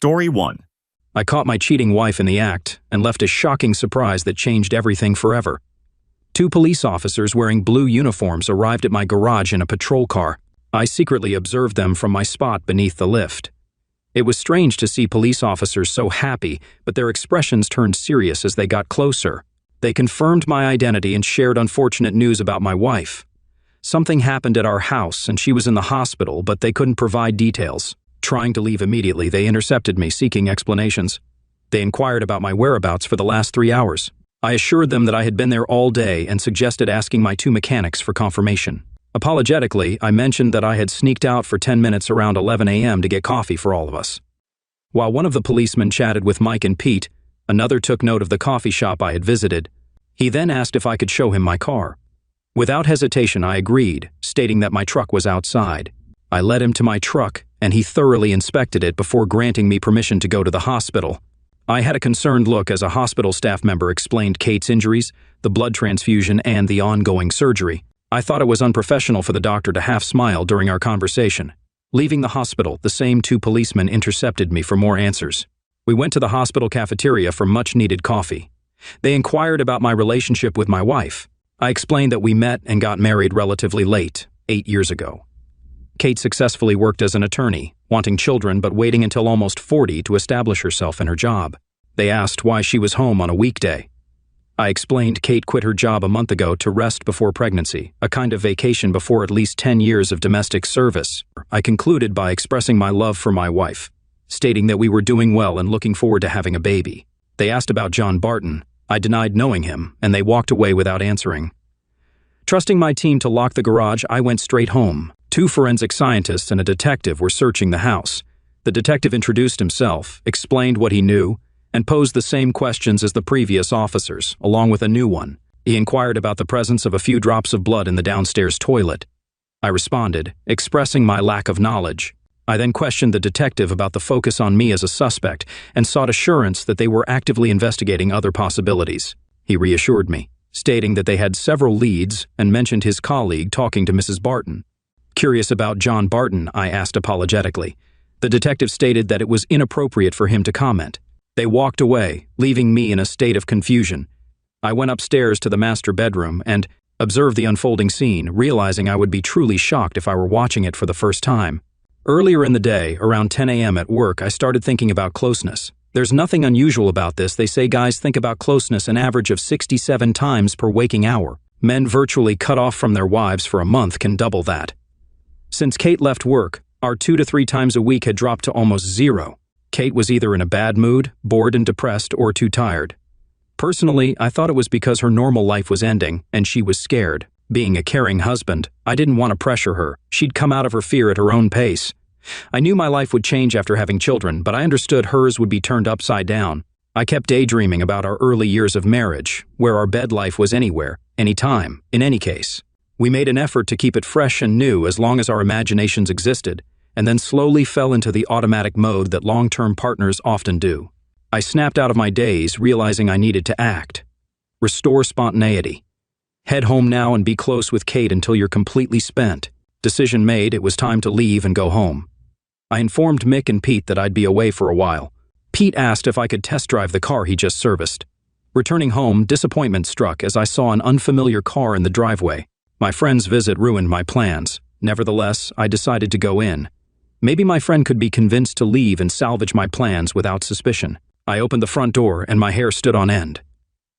Story 1. I caught my cheating wife in the act and left a shocking surprise that changed everything forever. 2 police officers wearing blue uniforms arrived at my garage in a patrol car. I secretly observed them from my spot beneath the lift. It was strange to see police officers so happy, but their expressions turned serious as they got closer. They confirmed my identity and shared unfortunate news about my wife. Something happened at our house and she was in the hospital, but they couldn't provide details. Trying to leave immediately, they intercepted me, seeking explanations. They inquired about my whereabouts for the last 3 hours. I assured them that I had been there all day and suggested asking my 2 mechanics for confirmation. Apologetically, I mentioned that I had sneaked out for 10 minutes around 11 a.m. to get coffee for all of us. While one of the policemen chatted with Mike and Pete, another took note of the coffee shop I had visited. He then asked if I could show him my car. Without hesitation, I agreed, stating that my truck was outside. I led him to my truck, and he thoroughly inspected it before granting me permission to go to the hospital. I had a concerned look as a hospital staff member explained Kate's injuries, the blood transfusion, and the ongoing surgery. I thought it was unprofessional for the doctor to half smile during our conversation. Leaving the hospital, the same 2 policemen intercepted me for more answers. We went to the hospital cafeteria for much-needed coffee. They inquired about my relationship with my wife. I explained that we met and got married relatively late, 8 years ago. Kate successfully worked as an attorney, wanting children but waiting until almost 40 to establish herself in her job. They asked why she was home on a weekday. I explained Kate quit her job a month ago to rest before pregnancy, a kind of vacation before at least 10 years of domestic service. I concluded by expressing my love for my wife, stating that we were doing well and looking forward to having a baby. They asked about John Barton. I denied knowing him, and they walked away without answering. Trusting my team to lock the garage, I went straight home. 2 forensic scientists and a detective were searching the house. The detective introduced himself, explained what he knew, and posed the same questions as the previous officers, along with a new one. He inquired about the presence of a few drops of blood in the downstairs toilet. I responded, expressing my lack of knowledge. I then questioned the detective about the focus on me as a suspect and sought assurance that they were actively investigating other possibilities. He reassured me, stating that they had several leads and mentioned his colleague talking to Mrs. Barton. Curious about John Barton, I asked apologetically. The detective stated that it was inappropriate for him to comment. They walked away, leaving me in a state of confusion. I went upstairs to the master bedroom and observed the unfolding scene, realizing I would be truly shocked if I were watching it for the first time. Earlier in the day, around 10 a.m. at work, I started thinking about closeness. There's nothing unusual about this. They say guys think about closeness an average of 67 times per waking hour. Men virtually cut off from their wives for a month can double that. Since Kate left work, our 2 to 3 times a week had dropped to almost 0. Kate was either in a bad mood, bored and depressed, or too tired. Personally, I thought it was because her normal life was ending, and she was scared. Being a caring husband, I didn't want to pressure her. She'd come out of her fear at her own pace. I knew my life would change after having children, but I understood hers would be turned upside down. I kept daydreaming about our early years of marriage, where our bed life was anywhere, anytime, in any case. We made an effort to keep it fresh and new as long as our imaginations existed, and then slowly fell into the automatic mode that long-term partners often do. I snapped out of my daze, realizing I needed to act. Restore spontaneity. Head home now and be close with Kate until you're completely spent. Decision made, it was time to leave and go home. I informed Mick and Pete that I'd be away for a while. Pete asked if I could test drive the car he just serviced. Returning home, disappointment struck as I saw an unfamiliar car in the driveway. My friend's visit ruined my plans. Nevertheless, I decided to go in. Maybe my friend could be convinced to leave and salvage my plans without suspicion. I opened the front door and my hair stood on end.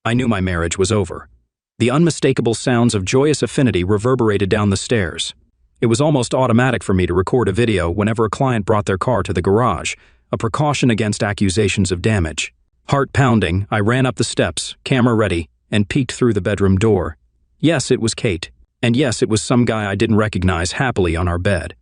I knew my marriage was over. The unmistakable sounds of joyous affinity reverberated down the stairs. It was almost automatic for me to record a video whenever a client brought their car to the garage, a precaution against accusations of damage. Heart pounding, I ran up the steps, camera ready, and peeked through the bedroom door. Yes, it was Kate. And yes, it was some guy I didn't recognize happily on our bed.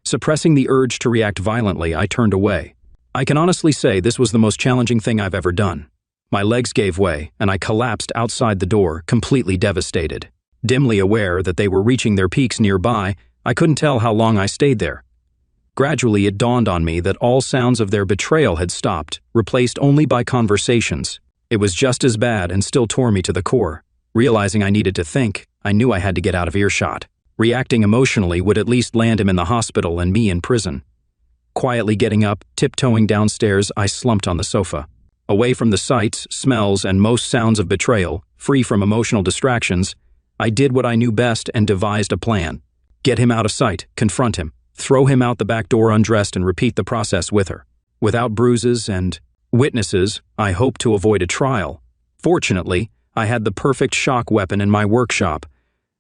Suppressing the urge to react violently, I turned away. I can honestly say this was the most challenging thing I've ever done. My legs gave way, and I collapsed outside the door, completely devastated. Dimly aware that they were reaching their peaks nearby, I couldn't tell how long I stayed there. Gradually, it dawned on me that all sounds of their betrayal had stopped, replaced only by conversations. It was just as bad and still tore me to the core. Realizing I needed to think, I knew I had to get out of earshot. Reacting emotionally would at least land him in the hospital and me in prison. Quietly getting up, tiptoeing downstairs, I slumped on the sofa. Away from the sights, smells, and most sounds of betrayal, free from emotional distractions, I did what I knew best and devised a plan. Get him out of sight, confront him, throw him out the back door undressed and repeat the process with her. Without bruises and witnesses, I hoped to avoid a trial. Fortunately, I had the perfect shock weapon in my workshop.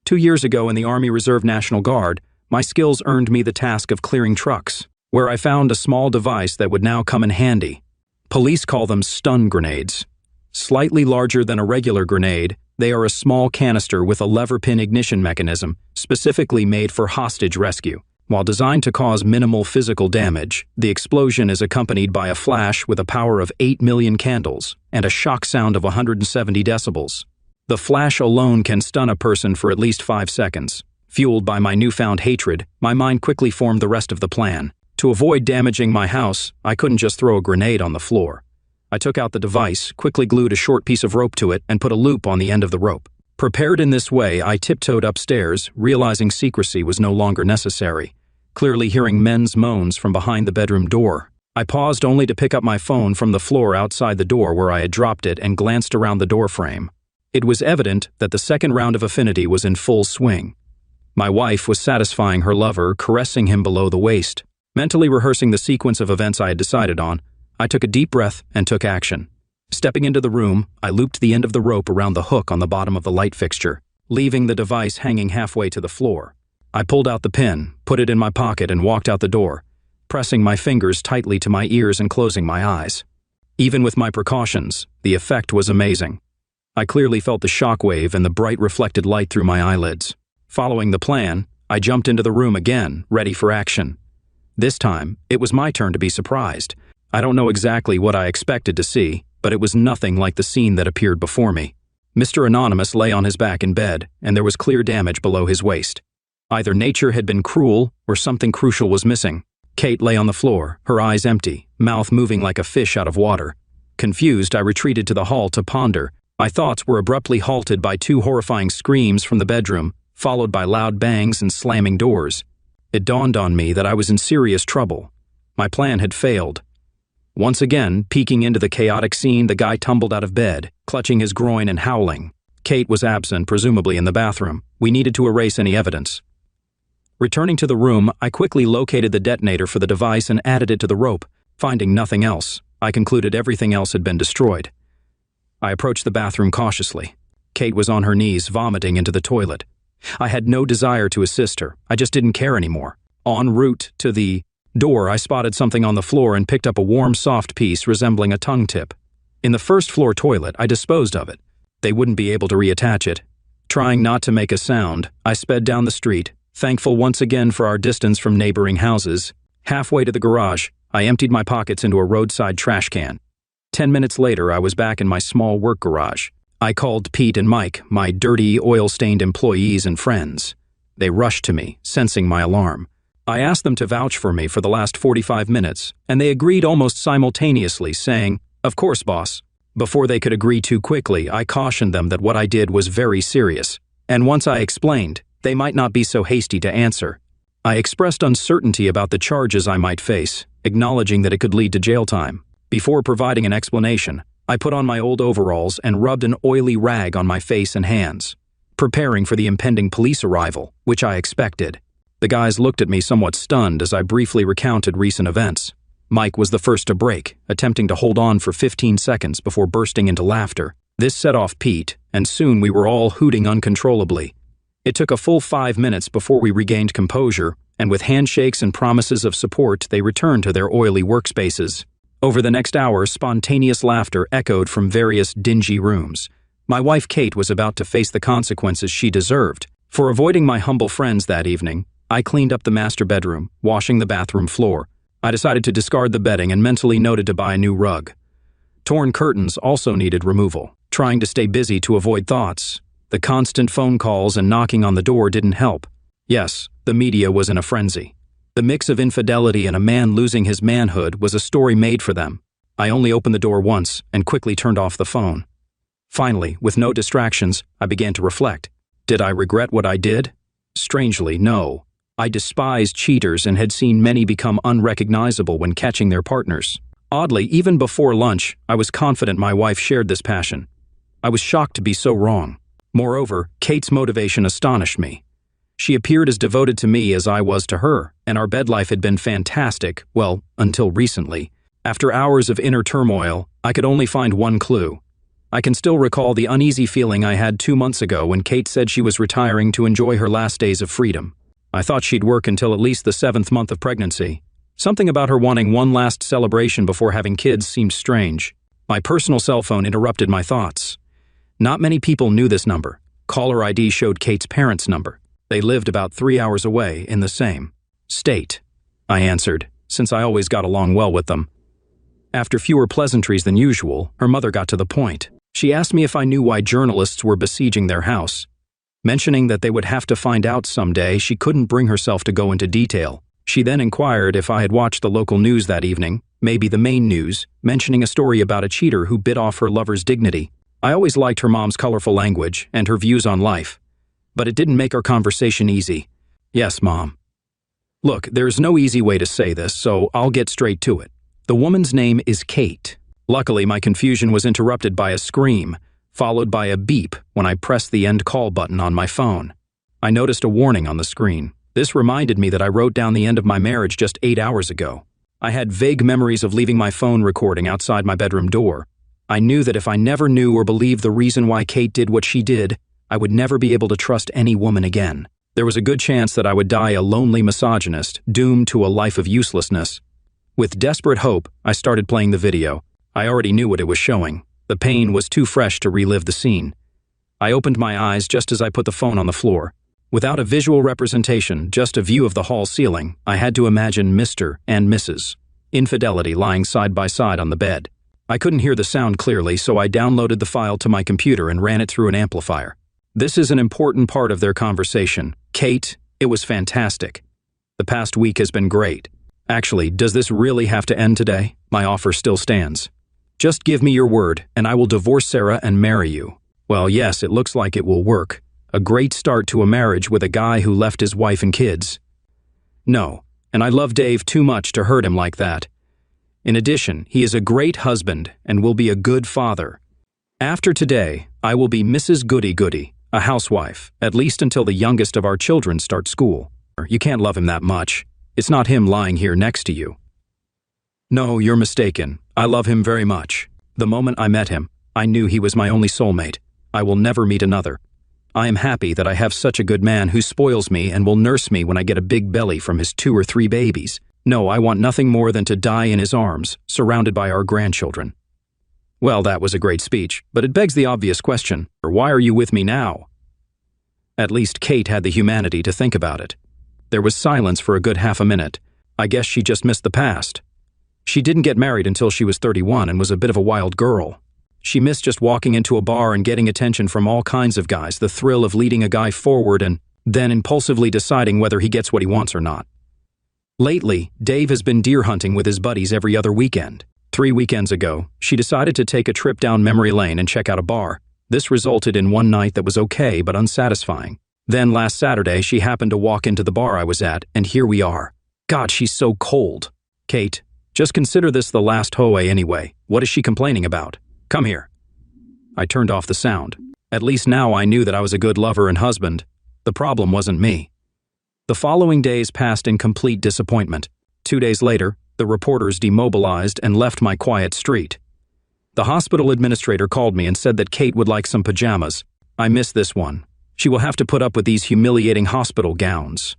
2 years ago in the Army Reserve National Guard, my skills earned me the task of clearing trucks, where I found a small device that would now come in handy. Police call them stun grenades. Slightly larger than a regular grenade, they are a small canister with a lever pin ignition mechanism, specifically made for hostage rescue. While designed to cause minimal physical damage, the explosion is accompanied by a flash with a power of 8 million candles and a shock sound of 170 decibels. The flash alone can stun a person for at least 5 seconds. Fueled by my newfound hatred, my mind quickly formed the rest of the plan. To avoid damaging my house, I couldn't just throw a grenade on the floor. I took out the device, quickly glued a short piece of rope to it, and put a loop on the end of the rope. Prepared in this way, I tiptoed upstairs, realizing secrecy was no longer necessary, clearly hearing men's moans from behind the bedroom door. I paused only to pick up my phone from the floor outside the door where I had dropped it and glanced around the doorframe. It was evident that the second round of affinity was in full swing. My wife was satisfying her lover, caressing him below the waist. Mentally rehearsing the sequence of events I had decided on, I took a deep breath and took action. Stepping into the room, I looped the end of the rope around the hook on the bottom of the light fixture, leaving the device hanging halfway to the floor. I pulled out the pin, put it in my pocket, and walked out the door, pressing my fingers tightly to my ears and closing my eyes. Even with my precautions, the effect was amazing. I clearly felt the shockwave and the bright reflected light through my eyelids. Following the plan, I jumped into the room again, ready for action. This time, it was my turn to be surprised. I don't know exactly what I expected to see, but it was nothing like the scene that appeared before me. Mr. Anonymous lay on his back in bed, and there was clear damage below his waist. Either nature had been cruel, or something crucial was missing. Kate lay on the floor, her eyes empty, mouth moving like a fish out of water. Confused, I retreated to the hall to ponder. My thoughts were abruptly halted by 2 horrifying screams from the bedroom, followed by loud bangs and slamming doors. It dawned on me that I was in serious trouble. My plan had failed. Once again, peeking into the chaotic scene, the guy tumbled out of bed, clutching his groin and howling. Kate was absent, presumably in the bathroom. We needed to erase any evidence. Returning to the room, I quickly located the detonator for the device and added it to the rope. Finding nothing else, I concluded everything else had been destroyed. I approached the bathroom cautiously. Kate was on her knees, vomiting into the toilet. I had no desire to assist her. I just didn't care anymore. En route to the door, I spotted something on the floor and picked up a warm, soft piece resembling a tongue tip. In the first floor toilet, I disposed of it. They wouldn't be able to reattach it. Trying not to make a sound, I sped down the street, thankful once again for our distance from neighboring houses. Halfway to the garage, I emptied my pockets into a roadside trash can. 10 minutes later, I was back in my small work garage. I called Pete and Mike, my dirty, oil-stained employees and friends. They rushed to me, sensing my alarm. I asked them to vouch for me for the last 45 minutes, and they agreed almost simultaneously, saying, "Of course, boss." Before they could agree too quickly, I cautioned them that what I did was very serious, and once I explained, they might not be so hasty to answer. I expressed uncertainty about the charges I might face, acknowledging that it could lead to jail time. Before providing an explanation, I put on my old overalls and rubbed an oily rag on my face and hands, preparing for the impending police arrival, which I expected. The guys looked at me somewhat stunned as I briefly recounted recent events. Mike was the first to break, attempting to hold on for 15 seconds before bursting into laughter. This set off Pete, and soon we were all hooting uncontrollably. It took a full 5 minutes before we regained composure, and with handshakes and promises of support, they returned to their oily workspaces. Over the next hour, spontaneous laughter echoed from various dingy rooms. My wife Kate was about to face the consequences she deserved. For avoiding my humble friends that evening, I cleaned up the master bedroom, washing the bathroom floor. I decided to discard the bedding and mentally noted to buy a new rug. Torn curtains also needed removal. Trying to stay busy to avoid thoughts, the constant phone calls and knocking on the door didn't help. Yes, the media was in a frenzy. The mix of infidelity and a man losing his manhood was a story made for them. I only opened the door once and quickly turned off the phone. Finally, with no distractions, I began to reflect. Did I regret what I did? Strangely, no. I despised cheaters and had seen many become unrecognizable when catching their partners. Oddly, even before lunch, I was confident my wife shared this passion. I was shocked to be so wrong. Moreover, Kate's motivation astonished me. She appeared as devoted to me as I was to her, and our bed life had been fantastic, well, until recently. After hours of inner turmoil, I could only find one clue. I can still recall the uneasy feeling I had 2 months ago when Kate said she was retiring to enjoy her last days of freedom. I thought she'd work until at least the 7th month of pregnancy. Something about her wanting one last celebration before having kids seemed strange. My personal cell phone interrupted my thoughts. Not many people knew this number. Caller ID showed Kate's parents' number. They lived about 3 hours away in the same state. I answered, since I always got along well with them. After fewer pleasantries than usual, her mother got to the point. She asked me if I knew why journalists were besieging their house. Mentioning that they would have to find out someday, she couldn't bring herself to go into detail. She then inquired if I had watched the local news that evening, maybe the main news, mentioning a story about a cheater who bit off her lover's dignity. I always liked her mom's colorful language and her views on life. But it didn't make our conversation easy. Yes, Mom. Look, there's no easy way to say this, so I'll get straight to it. The woman's name is Kate. Luckily, my confusion was interrupted by a scream, followed by a beep when I pressed the end call button on my phone. I noticed a warning on the screen. This reminded me that I wrote down the end of my marriage just 8 hours ago. I had vague memories of leaving my phone recording outside my bedroom door. I knew that if I never knew or believed the reason why Kate did what she did, I would never be able to trust any woman again. There was a good chance that I would die a lonely misogynist, doomed to a life of uselessness. With desperate hope, I started playing the video. I already knew what it was showing. The pain was too fresh to relive the scene. I opened my eyes just as I put the phone on the floor. Without a visual representation, just a view of the hall ceiling, I had to imagine Mr. and Mrs. Infidelity lying side by side on the bed. I couldn't hear the sound clearly, so I downloaded the file to my computer and ran it through an amplifier. This is an important part of their conversation. Kate, it was fantastic. The past week has been great. Actually, does this really have to end today? My offer still stands. Just give me your word, and I will divorce Sarah and marry you. Well, yes, it looks like it will work. A great start to a marriage with a guy who left his wife and kids. No, and I love Dave too much to hurt him like that. In addition, he is a great husband and will be a good father. After today, I will be Mrs. Goody-Goody, a housewife, at least until the youngest of our children start school. You can't love him that much. It's not him lying here next to you. No, you're mistaken. I love him very much. The moment I met him, I knew he was my only soulmate. I will never meet another. I am happy that I have such a good man who spoils me and will nurse me when I get a big belly from his 2 or 3 babies. No, I want nothing more than to die in his arms, surrounded by our grandchildren. Well, that was a great speech, but it begs the obvious question, why are you with me now? At least Kate had the humanity to think about it. There was silence for a good half a minute. I guess she just missed the past. She didn't get married until she was 31 and was a bit of a wild girl. She missed just walking into a bar and getting attention from all kinds of guys, the thrill of leading a guy forward and then impulsively deciding whether he gets what he wants or not. Lately, Dave has been deer hunting with his buddies every other weekend. 3 weekends ago, she decided to take a trip down memory lane and check out a bar. This resulted in one night that was okay but unsatisfying. Then last Saturday, she happened to walk into the bar I was at, and here we are. God, she's so cold. Kate, just consider this the last hoeing anyway. What is she complaining about? Come here. I turned off the sound. At least now I knew that I was a good lover and husband. The problem wasn't me. The following days passed in complete disappointment. 2 days later, the reporters demobilized and left my quiet street. The hospital administrator called me and said that Kate would like some pajamas. I missed this one. She will have to put up with these humiliating hospital gowns.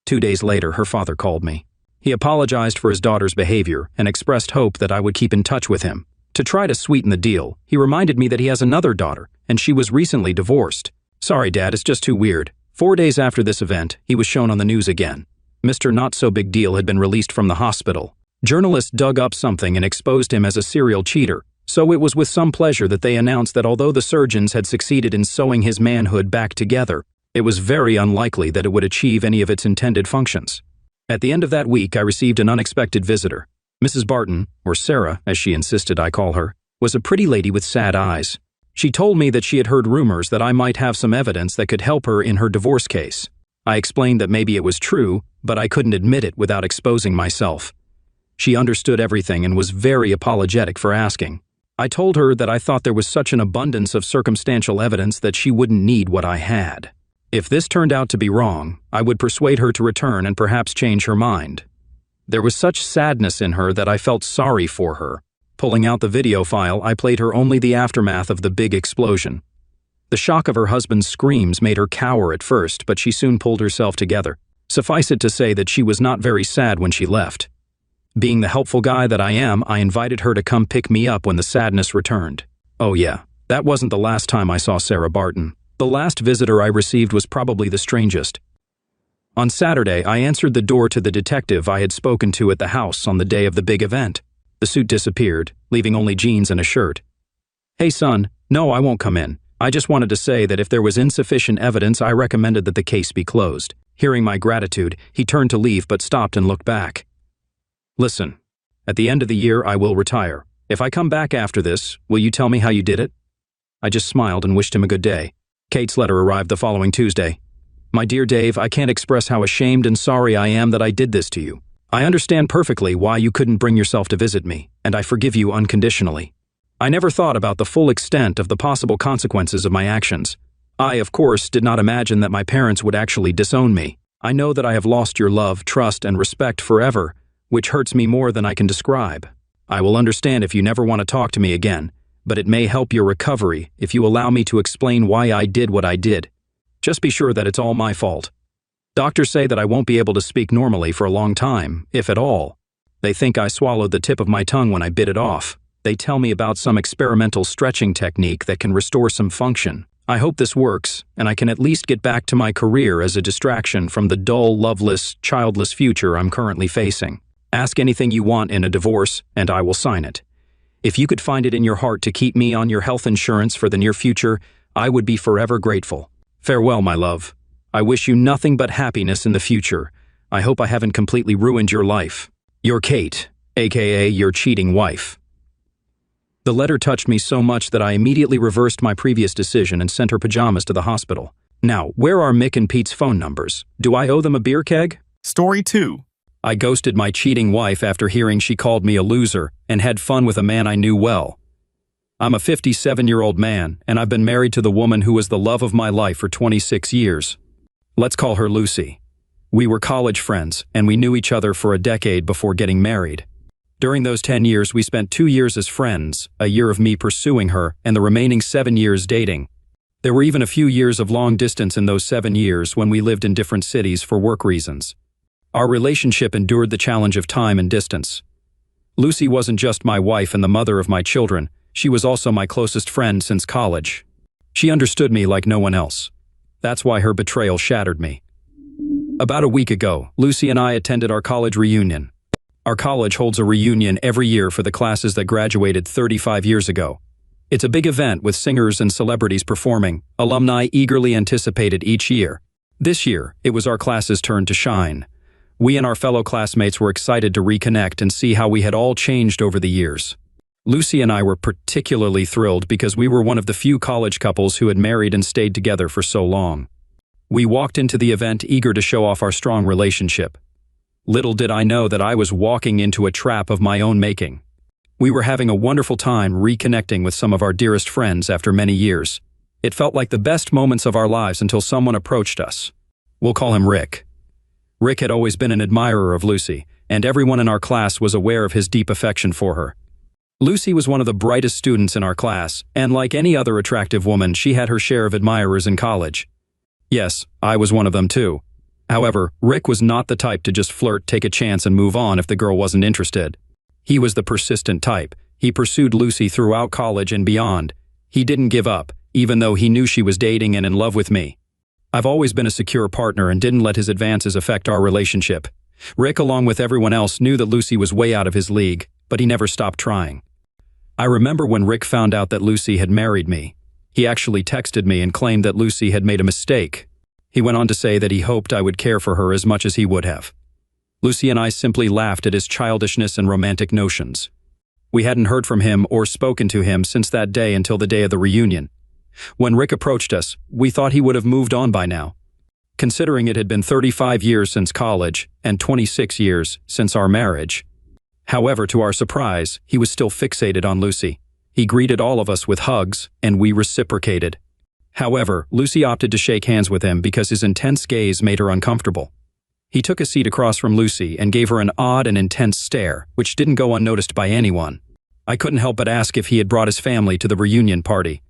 2 days later, her father called me. He apologized for his daughter's behavior and expressed hope that I would keep in touch with him. To try to sweeten the deal, he reminded me that he has another daughter, and she was recently divorced. Sorry, Dad, it's just too weird. 4 days after this event, he was shown on the news again. Mr. Not-So-Big-Deal had been released from the hospital. Journalists dug up something and exposed him as a serial cheater, so it was with some pleasure that they announced that although the surgeons had succeeded in sewing his manhood back together, it was very unlikely that it would achieve any of its intended functions. At the end of that week, I received an unexpected visitor. Mrs. Barton, or Sarah, as she insisted I call her, was a pretty lady with sad eyes. She told me that she had heard rumors that I might have some evidence that could help her in her divorce case. I explained that maybe it was true, but I couldn't admit it without exposing myself. She understood everything and was very apologetic for asking. I told her that I thought there was such an abundance of circumstantial evidence that she wouldn't need what I had. If this turned out to be wrong, I would persuade her to return and perhaps change her mind. There was such sadness in her that I felt sorry for her. Pulling out the video file, I played her only the aftermath of the big explosion. The shock of her husband's screams made her cower at first, but she soon pulled herself together. Suffice it to say that she was not very sad when she left. Being the helpful guy that I am, I invited her to come pick me up when the sadness returned. Oh yeah, that wasn't the last time I saw Sarah Barton. The last visitor I received was probably the strangest. On Saturday, I answered the door to the detective I had spoken to at the house on the day of the big event. The suit disappeared, leaving only jeans and a shirt. "Hey son, no, I won't come in. I just wanted to say that if there was insufficient evidence, I recommended that the case be closed." Hearing my gratitude, he turned to leave but stopped and looked back. "Listen, at the end of the year I will retire. If I come back after this, will you tell me how you did it?" I just smiled and wished him a good day. Kate's letter arrived the following Tuesday. "My dear Dave, I can't express how ashamed and sorry I am that I did this to you. I understand perfectly why you couldn't bring yourself to visit me, and I forgive you unconditionally. I never thought about the full extent of the possible consequences of my actions. I, of course, did not imagine that my parents would actually disown me. I know that I have lost your love, trust, and respect forever, which hurts me more than I can describe. I will understand if you never want to talk to me again, but it may help your recovery if you allow me to explain why I did what I did. Just be sure that it's all my fault. Doctors say that I won't be able to speak normally for a long time, if at all. They think I swallowed the tip of my tongue when I bit it off. They tell me about some experimental stretching technique that can restore some function. I hope this works, and I can at least get back to my career as a distraction from the dull, loveless, childless future I'm currently facing. Ask anything you want in a divorce, and I will sign it. If you could find it in your heart to keep me on your health insurance for the near future, I would be forever grateful. Farewell, my love. I wish you nothing but happiness in the future. I hope I haven't completely ruined your life. Your Kate, aka your cheating wife." The letter touched me so much that I immediately reversed my previous decision and sent her pajamas to the hospital. Now, where are Mick and Pete's phone numbers? Do I owe them a beer keg? Story 2. I ghosted my cheating wife after hearing she called me a loser and had fun with a man I knew well. I'm a 57-year-old man, and I've been married to the woman who was the love of my life for 26 years. Let's call her Lucy. We were college friends, and we knew each other for a decade before getting married. During those 10 years, we spent 2 years as friends, a year of me pursuing her, and the remaining 7 years dating. There were even a few years of long distance in those 7 years when we lived in different cities for work reasons. Our relationship endured the challenge of time and distance. Lucy wasn't just my wife and the mother of my children, she was also my closest friend since college. She understood me like no one else. That's why her betrayal shattered me. About a week ago, Lucy and I attended our college reunion. Our college holds a reunion every year for the classes that graduated 35 years ago. It's a big event with singers and celebrities performing, alumni eagerly anticipated each year. This year, it was our class's turn to shine. We and our fellow classmates were excited to reconnect and see how we had all changed over the years. Lucy and I were particularly thrilled because we were one of the few college couples who had married and stayed together for so long. We walked into the event eager to show off our strong relationship. Little did I know that I was walking into a trap of my own making. We were having a wonderful time reconnecting with some of our dearest friends after many years. It felt like the best moments of our lives until someone approached us. We'll call him Rick. Rick had always been an admirer of Lucy, and everyone in our class was aware of his deep affection for her. Lucy was one of the brightest students in our class, and like any other attractive woman, she had her share of admirers in college. Yes, I was one of them too. However, Rick was not the type to just flirt, take a chance, and move on if the girl wasn't interested. He was the persistent type. He pursued Lucy throughout college and beyond. He didn't give up, even though he knew she was dating and in love with me. I've always been a secure partner and didn't let his advances affect our relationship. Rick, along with everyone else, knew that Lucy was way out of his league, but he never stopped trying. I remember when Rick found out that Lucy had married me. He actually texted me and claimed that Lucy had made a mistake. He went on to say that he hoped I would care for her as much as he would have. Lucy and I simply laughed at his childishness and romantic notions. We hadn't heard from him or spoken to him since that day until the day of the reunion. When Rick approached us, we thought he would have moved on by now. considering it had been 35 years since college and 26 years since our marriage. However, to our surprise, he was still fixated on Lucy. He greeted all of us with hugs, and we reciprocated. However, Lucy opted to shake hands with him because his intense gaze made her uncomfortable. He took a seat across from Lucy and gave her an odd and intense stare, which didn't go unnoticed by anyone. I couldn't help but ask if he had brought his family to the reunion party.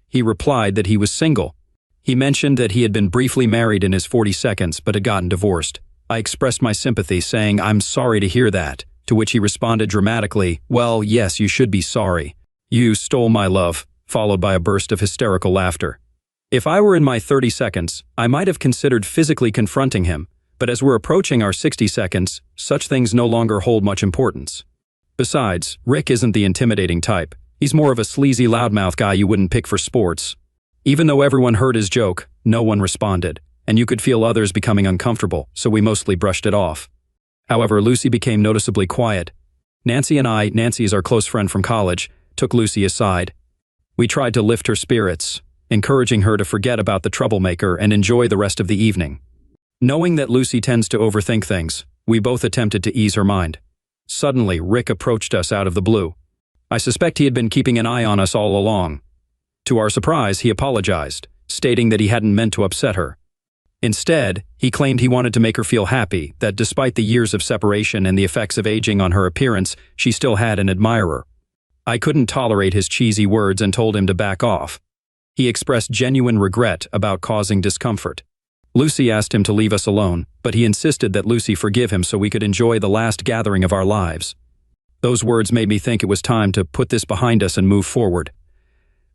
He replied that he was single. He mentioned that he had been briefly married in his 42nds but had gotten divorced. I expressed my sympathy, saying, "I'm sorry to hear that," to which he responded dramatically, "Well, yes, you should be sorry. You stole my love," followed by a burst of hysterical laughter. If I were in my 32nds, I might have considered physically confronting him, but as we're approaching our 60 seconds, such things no longer hold much importance. Besides, Rick isn't the intimidating type. He's more of a sleazy loudmouth guy you wouldn't pick for sports. Even though everyone heard his joke, no one responded, and you could feel others becoming uncomfortable, so we mostly brushed it off. However, Lucy became noticeably quiet. Nancy and I, Nancy is our close friend from college, took Lucy aside. We tried to lift her spirits, encouraging her to forget about the troublemaker and enjoy the rest of the evening. Knowing that Lucy tends to overthink things, we both attempted to ease her mind. Suddenly, Rick approached us out of the blue. I suspect he had been keeping an eye on us all along. To our surprise, he apologized, stating that he hadn't meant to upset her. Instead, he claimed he wanted to make her feel happy that despite the years of separation and the effects of aging on her appearance, she still had an admirer. I couldn't tolerate his cheesy words and told him to back off. He expressed genuine regret about causing discomfort. Lucy asked him to leave us alone, but he insisted that Lucy forgive him so we could enjoy the last gathering of our lives. Those words made me think it was time to put this behind us and move forward.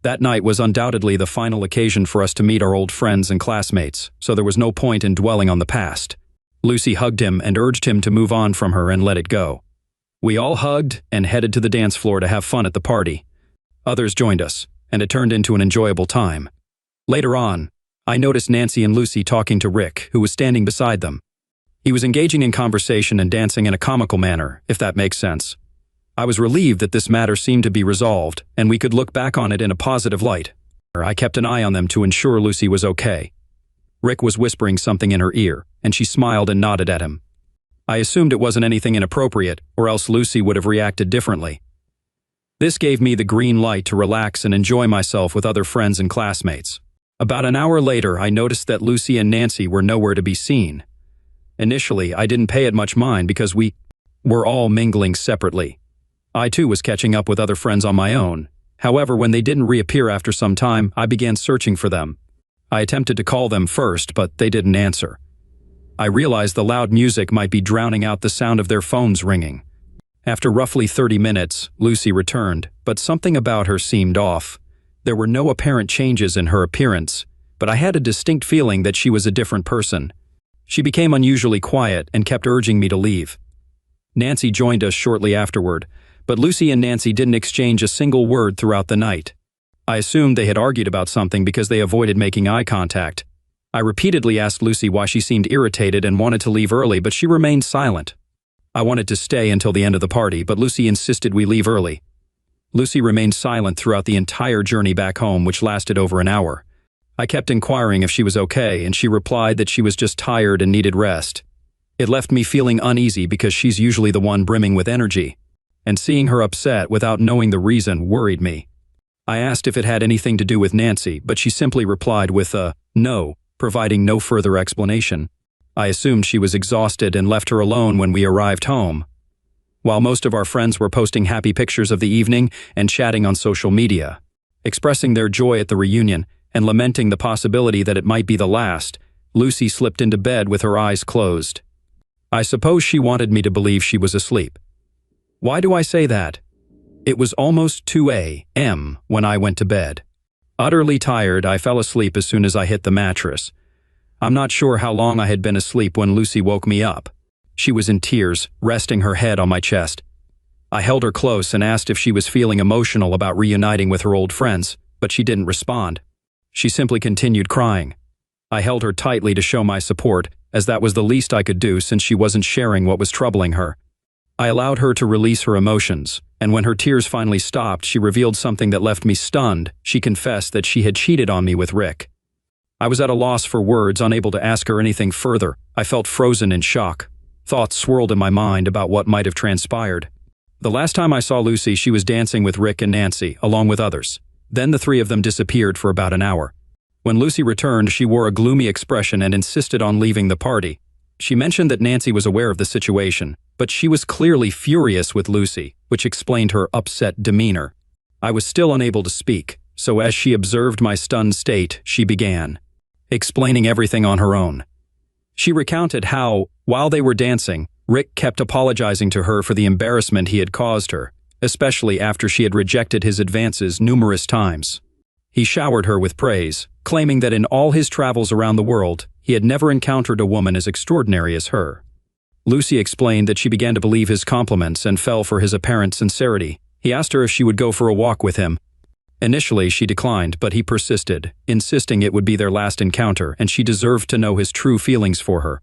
That night was undoubtedly the final occasion for us to meet our old friends and classmates, so there was no point in dwelling on the past. Lucy hugged him and urged him to move on from her and let it go. We all hugged and headed to the dance floor to have fun at the party. Others joined us, and it turned into an enjoyable time. Later on, I noticed Nancy and Lucy talking to Rick, who was standing beside them. He was engaging in conversation and dancing in a comical manner, if that makes sense. I was relieved that this matter seemed to be resolved, and we could look back on it in a positive light. I kept an eye on them to ensure Lucy was okay. Rick was whispering something in her ear, and she smiled and nodded at him. I assumed it wasn't anything inappropriate, or else Lucy would have reacted differently. This gave me the green light to relax and enjoy myself with other friends and classmates. About an hour later, I noticed that Lucy and Nancy were nowhere to be seen. Initially, I didn't pay it much mind because we were all mingling separately. I too was catching up with other friends on my own. However, when they didn't reappear after some time, I began searching for them. I attempted to call them first, but they didn't answer. I realized the loud music might be drowning out the sound of their phones ringing. After roughly 30 minutes, Lucy returned, but something about her seemed off. There were no apparent changes in her appearance, but I had a distinct feeling that she was a different person. She became unusually quiet and kept urging me to leave. Nancy joined us shortly afterward, but Lucy and Nancy didn't exchange a single word throughout the night. I assumed they had argued about something because they avoided making eye contact. I repeatedly asked Lucy why she seemed irritated and wanted to leave early, but she remained silent. I wanted to stay until the end of the party, but Lucy insisted we leave early. Lucy remained silent throughout the entire journey back home, which lasted over an hour. I kept inquiring if she was okay, and she replied that she was just tired and needed rest. It left me feeling uneasy because she's usually the one brimming with energy, and seeing her upset without knowing the reason worried me. I asked if it had anything to do with Nancy, but she simply replied with a no, providing no further explanation. I assumed she was exhausted and left her alone when we arrived home. While most of our friends were posting happy pictures of the evening and chatting on social media, expressing their joy at the reunion and lamenting the possibility that it might be the last, Lucy slipped into bed with her eyes closed. I suppose she wanted me to believe she was asleep. Why do I say that? It was almost 2 a.m. when I went to bed. Utterly tired, I fell asleep as soon as I hit the mattress. I'm not sure how long I had been asleep when Lucy woke me up. She was in tears, resting her head on my chest. I held her close and asked if she was feeling emotional about reuniting with her old friends, but she didn't respond. She simply continued crying. I held her tightly to show my support, as that was the least I could do since she wasn't sharing what was troubling her. I allowed her to release her emotions, and when her tears finally stopped, she revealed something that left me stunned. She confessed that she had cheated on me with Rick. I was at a loss for words, unable to ask her anything further. I felt frozen in shock. Thoughts swirled in my mind about what might have transpired. The last time I saw Lucy, she was dancing with Rick and Nancy, along with others. Then the three of them disappeared for about an hour. When Lucy returned, she wore a gloomy expression and insisted on leaving the party. She mentioned that Nancy was aware of the situation, but she was clearly furious with Lucy, which explained her upset demeanor. I was still unable to speak, so as she observed my stunned state, she began explaining everything on her own. She recounted how, while they were dancing, Rick kept apologizing to her for the embarrassment he had caused her, especially after she had rejected his advances numerous times. He showered her with praise, claiming that in all his travels around the world, he had never encountered a woman as extraordinary as her. Lucy explained that she began to believe his compliments and fell for his apparent sincerity. He asked her if she would go for a walk with him. Initially, she declined, but he persisted, insisting it would be their last encounter and she deserved to know his true feelings for her.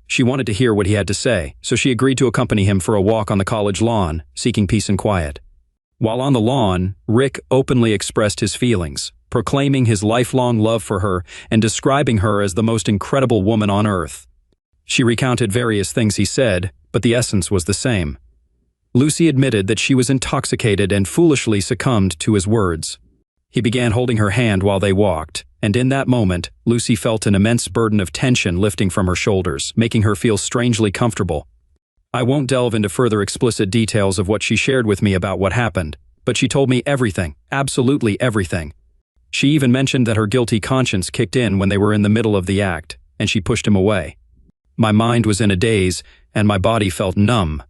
She wanted to hear what he had to say, so she agreed to accompany him for a walk on the college lawn, seeking peace and quiet. While on the lawn, Rick openly expressed his feelings, proclaiming his lifelong love for her and describing her as the most incredible woman on earth. She recounted various things he said, but the essence was the same. Lucy admitted that she was intoxicated and foolishly succumbed to his words. He began holding her hand while they walked, and in that moment, Lucy felt an immense burden of tension lifting from her shoulders, making her feel strangely comfortable. I won't delve into further explicit details of what she shared with me about what happened, but she told me everything, absolutely everything. She even mentioned that her guilty conscience kicked in when they were in the middle of the act, and she pushed him away. My mind was in a daze, and my body felt numb.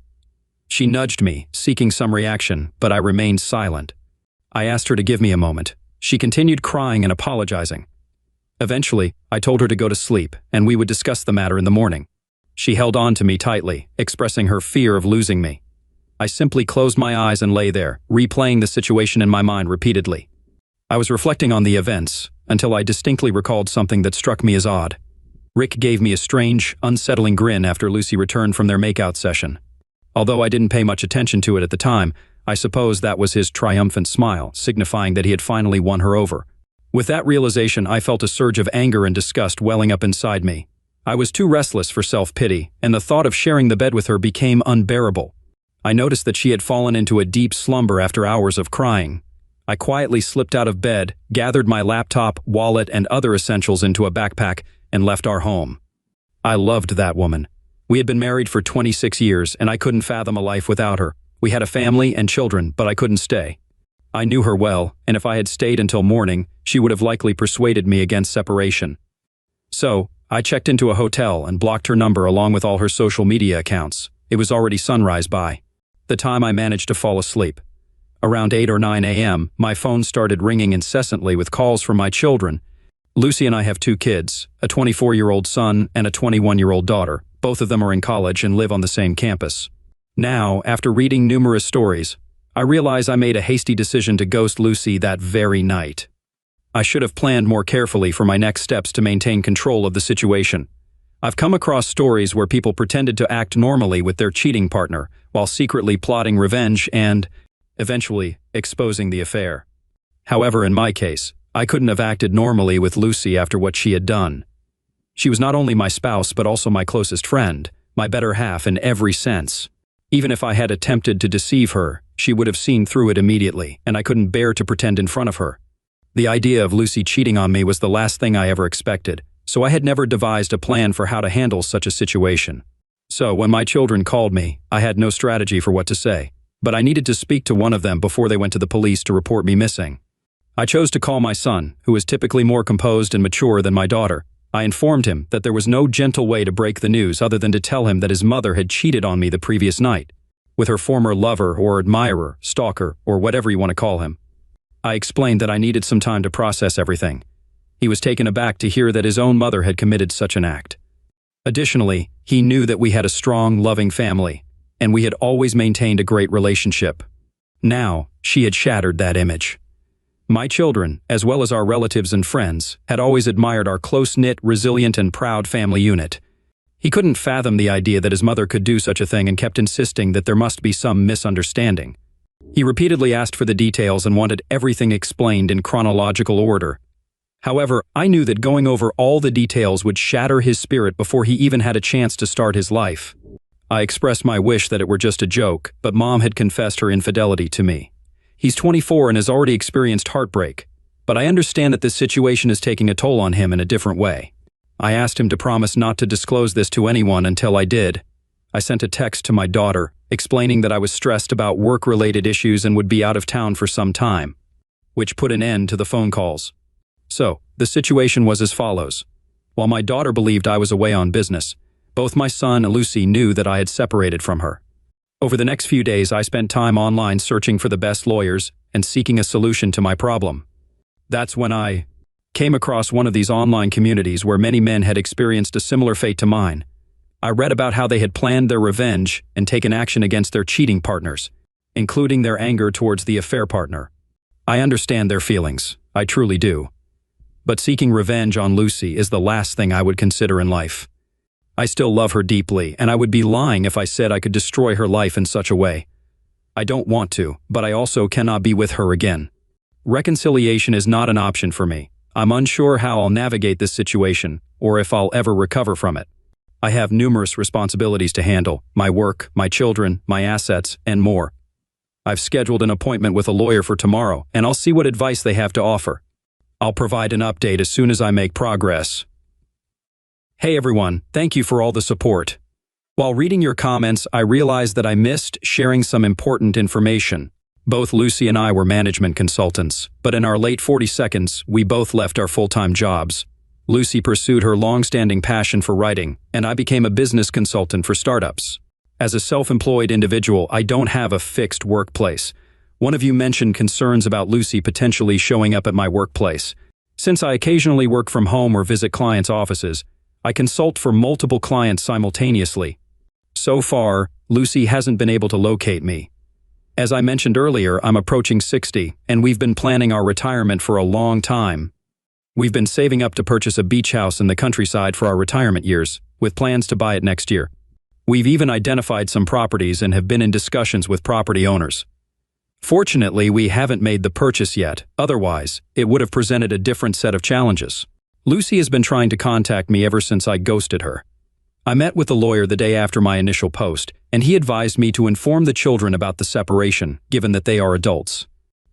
She nudged me, seeking some reaction, but I remained silent. I asked her to give me a moment. She continued crying and apologizing. Eventually, I told her to go to sleep, and we would discuss the matter in the morning. She held on to me tightly, expressing her fear of losing me. I simply closed my eyes and lay there, replaying the situation in my mind repeatedly. I was reflecting on the events, until I distinctly recalled something that struck me as odd. Rick gave me a strange, unsettling grin after Lucy returned from their makeout session. Although I didn't pay much attention to it at the time, I suppose that was his triumphant smile, signifying that he had finally won her over. With that realization, I felt a surge of anger and disgust welling up inside me. I was too restless for self-pity, and the thought of sharing the bed with her became unbearable. I noticed that she had fallen into a deep slumber after hours of crying. I quietly slipped out of bed, gathered my laptop, wallet, and other essentials into a backpack, and left our home. I loved that woman. We had been married for 26 years, and I couldn't fathom a life without her. We had a family and children, but I couldn't stay. I knew her well, and if I had stayed until morning, she would have likely persuaded me against separation. So, I checked into a hotel and blocked her number along with all her social media accounts. It was already sunrise by the time I managed to fall asleep. Around 8 or 9 a.m., my phone started ringing incessantly with calls from my children. Lucy and I have 2 kids, a 24-year-old son and a 21-year-old daughter. Both of them are in college and live on the same campus. Now, after reading numerous stories, I realize I made a hasty decision to ghost Lucy that very night. I should have planned more carefully for my next steps to maintain control of the situation. I've come across stories where people pretended to act normally with their cheating partner while secretly plotting revenge and, eventually, exposing the affair. However, in my case, I couldn't have acted normally with Lucy after what she had done. She was not only my spouse but also my closest friend, my better half in every sense. Even if I had attempted to deceive her, she would have seen through it immediately, and I couldn't bear to pretend in front of her. The idea of Lucy cheating on me was the last thing I ever expected, so I had never devised a plan for how to handle such a situation. So when my children called me, I had no strategy for what to say, but I needed to speak to one of them before they went to the police to report me missing. I chose to call my son, who is typically more composed and mature than my daughter. I informed him that there was no gentle way to break the news other than to tell him that his mother had cheated on me the previous night, with her former lover or admirer, stalker, or whatever you want to call him. I explained that I needed some time to process everything. He was taken aback to hear that his own mother had committed such an act. Additionally, he knew that we had a strong, loving family, and we had always maintained a great relationship. Now, she had shattered that image. My children, as well as our relatives and friends, had always admired our close-knit, resilient, and proud family unit. He couldn't fathom the idea that his mother could do such a thing and kept insisting that there must be some misunderstanding. He repeatedly asked for the details and wanted everything explained in chronological order. However, I knew that going over all the details would shatter his spirit before he even had a chance to start his life. I expressed my wish that it were just a joke, but Mom had confessed her infidelity to me. He's 24 and has already experienced heartbreak, but I understand that this situation is taking a toll on him in a different way. I asked him to promise not to disclose this to anyone until I did. I sent a text to my daughter, explaining that I was stressed about work-related issues and would be out of town for some time, which put an end to the phone calls. So, the situation was as follows. While my daughter believed I was away on business, both my son and Lucy knew that I had separated from her. Over the next few days, I spent time online searching for the best lawyers and seeking a solution to my problem. That's when I came across one of these online communities where many men had experienced a similar fate to mine. I read about how they had planned their revenge and taken action against their cheating partners, including their anger towards the affair partner. I understand their feelings, I truly do. But seeking revenge on Lucy is the last thing I would consider in life. I still love her deeply, and I would be lying if I said I could destroy her life in such a way. I don't want to, but I also cannot be with her again. Reconciliation is not an option for me. I'm unsure how I'll navigate this situation, or if I'll ever recover from it. I have numerous responsibilities to handle: my work, my children, my assets, and more. I've scheduled an appointment with a lawyer for tomorrow, and I'll see what advice they have to offer. I'll provide an update as soon as I make progress. Hey everyone, thank you for all the support. While reading your comments, I realized that I missed sharing some important information. Both Lucy and I were management consultants, but in our late 42s, we both left our full-time jobs. Lucy pursued her long-standing passion for writing, and I became a business consultant for startups. As a self-employed individual, I don't have a fixed workplace. One of you mentioned concerns about Lucy potentially showing up at my workplace. Since I occasionally work from home or visit clients' offices, I consult for multiple clients simultaneously. So far, Lucy hasn't been able to locate me. As I mentioned earlier, I'm approaching 60, and we've been planning our retirement for a long time. We've been saving up to purchase a beach house in the countryside for our retirement years, with plans to buy it next year. We've even identified some properties and have been in discussions with property owners. Fortunately, we haven't made the purchase yet, otherwise, it would have presented a different set of challenges. Lucy has been trying to contact me ever since I ghosted her. I met with the lawyer the day after my initial post, and he advised me to inform the children about the separation, given that they are adults.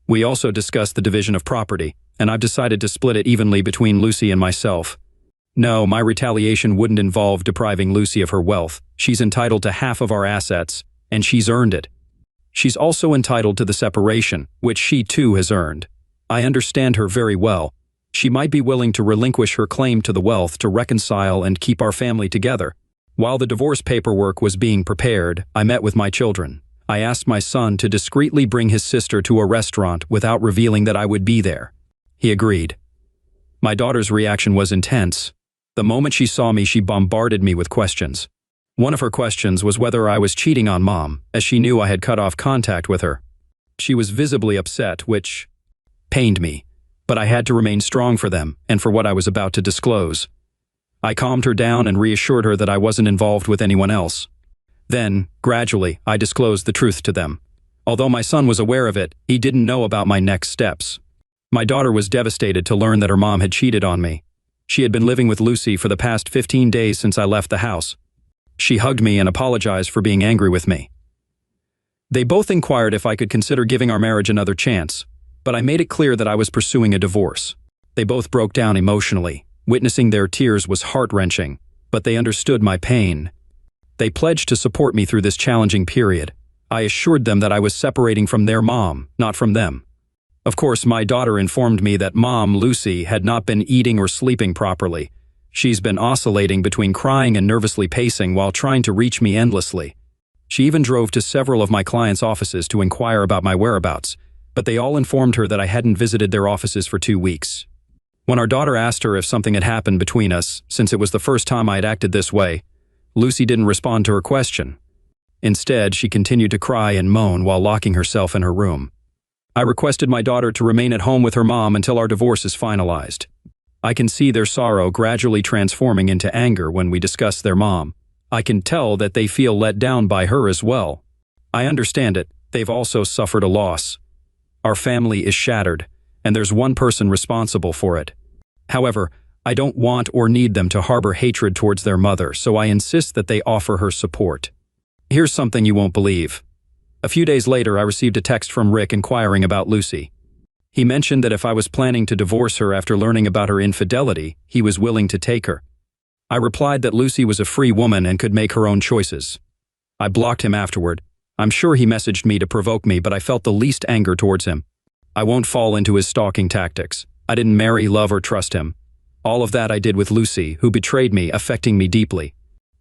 We also discussed the division of property, and I've decided to split it evenly between Lucy and myself. No, my retaliation wouldn't involve depriving Lucy of her wealth. She's entitled to half of our assets, and she's earned it. She's also entitled to the separation, which she too has earned. I understand her very well. She might be willing to relinquish her claim to the wealth to reconcile and keep our family together. While the divorce paperwork was being prepared, I met with my children. I asked my son to discreetly bring his sister to a restaurant without revealing that I would be there. He agreed. My daughter's reaction was intense. The moment she saw me, she bombarded me with questions. One of her questions was whether I was cheating on Mom, as she knew I had cut off contact with her. She was visibly upset, which pained me, but I had to remain strong for them and for what I was about to disclose. I calmed her down and reassured her that I wasn't involved with anyone else. Then, gradually, I disclosed the truth to them. Although my son was aware of it, he didn't know about my next steps. My daughter was devastated to learn that her mom had cheated on me. She had been living with Lucy for the past 15 days since I left the house. She hugged me and apologized for being angry with me. They both inquired if I could consider giving our marriage another chance, but I made it clear that I was pursuing a divorce. They both broke down emotionally. Witnessing their tears was heart-wrenching, but they understood my pain. They pledged to support me through this challenging period. I assured them that I was separating from their mom, not from them. Of course, my daughter informed me that Mom, Lucy, had not been eating or sleeping properly. She's been oscillating between crying and nervously pacing while trying to reach me endlessly. She even drove to several of my clients' offices to inquire about my whereabouts, but they all informed her that I hadn't visited their offices for 2 weeks. When our daughter asked her if something had happened between us, since it was the first time I had acted this way, Lucy didn't respond to her question. Instead, she continued to cry and moan while locking herself in her room. I requested my daughter to remain at home with her mom until our divorce is finalized. I can see their sorrow gradually transforming into anger when we discuss their mom. I can tell that they feel let down by her as well. I understand it. They've also suffered a loss. Our family is shattered, and there's one person responsible for it. However, I don't want or need them to harbor hatred towards their mother, so I insist that they offer her support. Here's something you won't believe. A few days later, I received a text from Rick inquiring about Lucy. He mentioned that if I was planning to divorce her after learning about her infidelity, he was willing to take her. I replied that Lucy was a free woman and could make her own choices. I blocked him afterward. I'm sure he messaged me to provoke me, but I felt the least anger towards him. I won't fall into his stalking tactics. I didn't marry, love, or trust him. All of that I did with Lucy, who betrayed me, affecting me deeply.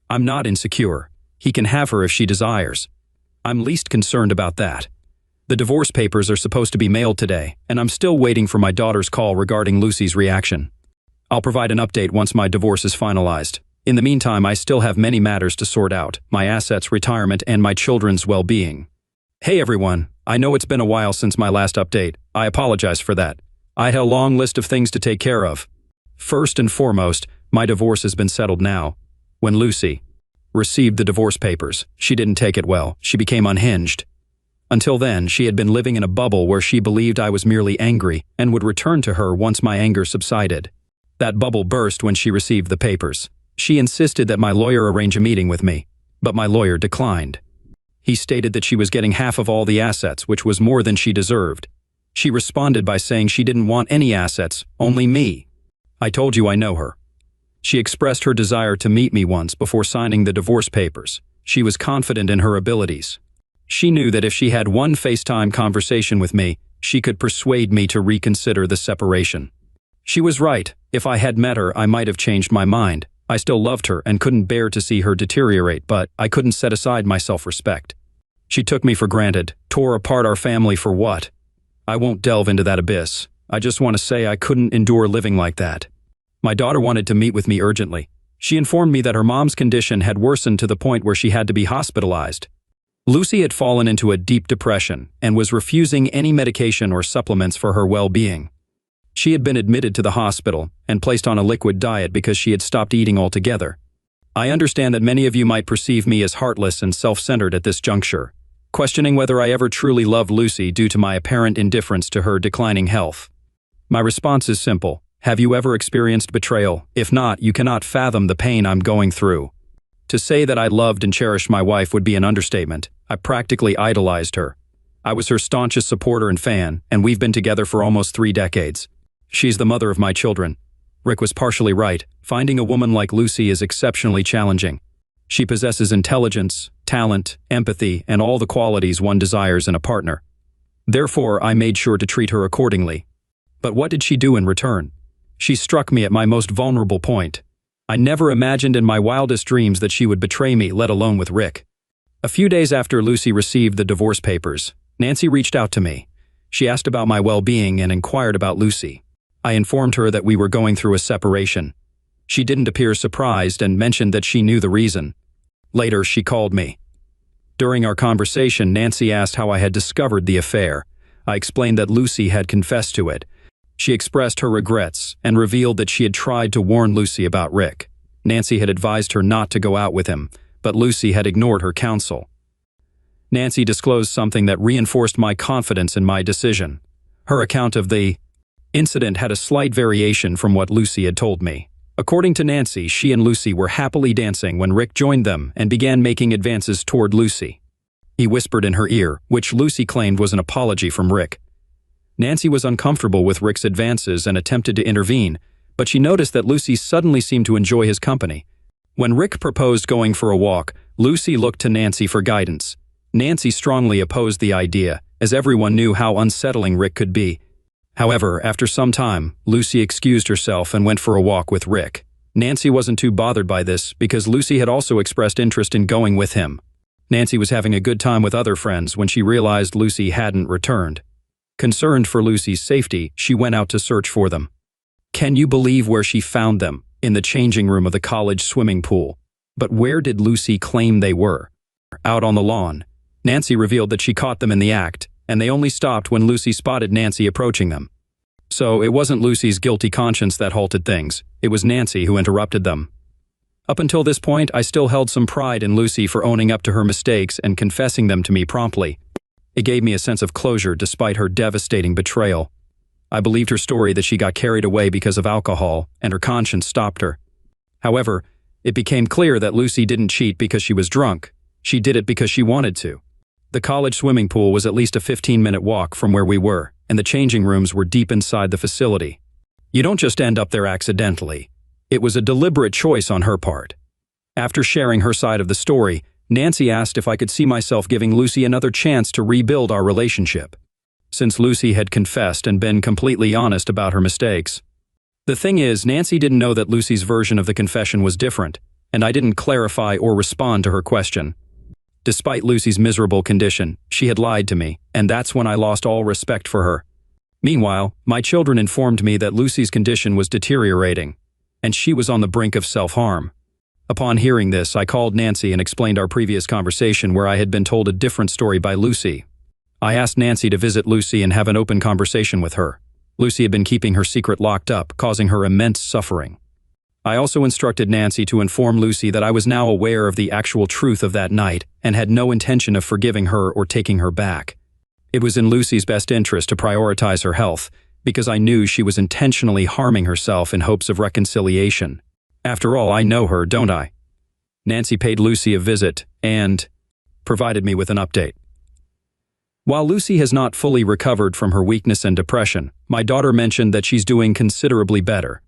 I'm not insecure. He can have her if she desires. I'm least concerned about that. The divorce papers are supposed to be mailed today, and I'm still waiting for my daughter's call regarding Lucy's reaction. I'll provide an update once my divorce is finalized. In the meantime, I still have many matters to sort out: my assets, retirement, and my children's well-being. Hey everyone, I know it's been a while since my last update. I apologize for that. I had a long list of things to take care of. First and foremost, my divorce has been settled now. When Lucy received the divorce papers, she didn't take it well. She became unhinged. Until then, she had been living in a bubble where she believed I was merely angry and would return to her once my anger subsided. That bubble burst when she received the papers. She insisted that my lawyer arrange a meeting with me, but my lawyer declined. He stated that she was getting half of all the assets, which was more than she deserved. She responded by saying she didn't want any assets, only me. I told you I know her. She expressed her desire to meet me once before signing the divorce papers. She was confident in her abilities. She knew that if she had one FaceTime conversation with me, she could persuade me to reconsider the separation. She was right. If I had met her, I might have changed my mind. I still loved her and couldn't bear to see her deteriorate, but I couldn't set aside my self-respect. She took me for granted, tore apart our family for what? I won't delve into that abyss. I just want to say I couldn't endure living like that. My daughter wanted to meet with me urgently. She informed me that her mom's condition had worsened to the point where she had to be hospitalized. Lucy had fallen into a deep depression and was refusing any medication or supplements for her well-being. She had been admitted to the hospital and placed on a liquid diet because she had stopped eating altogether. I understand that many of you might perceive me as heartless and self-centered at this juncture, questioning whether I ever truly loved Lucy due to my apparent indifference to her declining health. My response is simple. Have you ever experienced betrayal? If not, you cannot fathom the pain I'm going through. To say that I loved and cherished my wife would be an understatement. I practically idolized her. I was her staunchest supporter and fan, and we've been together for almost 3 decades. She's the mother of my children. Rick was partially right. Finding a woman like Lucy is exceptionally challenging. She possesses intelligence, talent, empathy, and all the qualities one desires in a partner. Therefore, I made sure to treat her accordingly. But what did she do in return? She struck me at my most vulnerable point. I never imagined in my wildest dreams that she would betray me, let alone with Rick. A few days after Lucy received the divorce papers, Nancy reached out to me. She asked about my well-being and inquired about Lucy. I informed her that we were going through a separation. She didn't appear surprised and mentioned that she knew the reason. Later, she called me. During our conversation, Nancy asked how I had discovered the affair. I explained that Lucy had confessed to it. She expressed her regrets and revealed that she had tried to warn Lucy about Rick. Nancy had advised her not to go out with him, but Lucy had ignored her counsel. Nancy disclosed something that reinforced my confidence in my decision. Her account of the incident had a slight variation from what Lucy had told me. According to Nancy, she and Lucy were happily dancing when Rick joined them and began making advances toward Lucy. He whispered in her ear, which Lucy claimed was an apology from Rick. Nancy was uncomfortable with Rick's advances and attempted to intervene, but she noticed that Lucy suddenly seemed to enjoy his company. When Rick proposed going for a walk, Lucy looked to Nancy for guidance. Nancy strongly opposed the idea, as everyone knew how unsettling Rick could be. However, after some time, Lucy excused herself and went for a walk with Rick. Nancy wasn't too bothered by this because Lucy had also expressed interest in going with him. Nancy was having a good time with other friends when she realized Lucy hadn't returned. Concerned for Lucy's safety, she went out to search for them. Can you believe where she found them? In the changing room of the college swimming pool. But where did Lucy claim they were? Out on the lawn. Nancy revealed that she caught them in the act, and they only stopped when Lucy spotted Nancy approaching them. So it wasn't Lucy's guilty conscience that halted things. It was Nancy who interrupted them. Up until this point, I still held some pride in Lucy for owning up to her mistakes and confessing them to me promptly. It gave me a sense of closure despite her devastating betrayal. I believed her story that she got carried away because of alcohol and her conscience stopped her. However, it became clear that Lucy didn't cheat because she was drunk. She did it because she wanted to. The college swimming pool was at least a 15-minute walk from where we were, and the changing rooms were deep inside the facility. You don't just end up there accidentally. It was a deliberate choice on her part. After sharing her side of the story, Nancy asked if I could see myself giving Lucy another chance to rebuild our relationship, since Lucy had confessed and been completely honest about her mistakes. The thing is, Nancy didn't know that Lucy's version of the confession was different, and I didn't clarify or respond to her question. Despite Lucy's miserable condition, she had lied to me, and that's when I lost all respect for her. Meanwhile, my children informed me that Lucy's condition was deteriorating, and she was on the brink of self-harm. Upon hearing this, I called Nancy and explained our previous conversation where I had been told a different story by Lucy. I asked Nancy to visit Lucy and have an open conversation with her. Lucy had been keeping her secret locked up, causing her immense suffering. I also instructed Nancy to inform Lucy that I was now aware of the actual truth of that night and had no intention of forgiving her or taking her back. It was in Lucy's best interest to prioritize her health, because I knew she was intentionally harming herself in hopes of reconciliation. After all, I know her, don't I? Nancy paid Lucy a visit and provided me with an update. While Lucy has not fully recovered from her weakness and depression, my daughter mentioned that she's doing considerably better.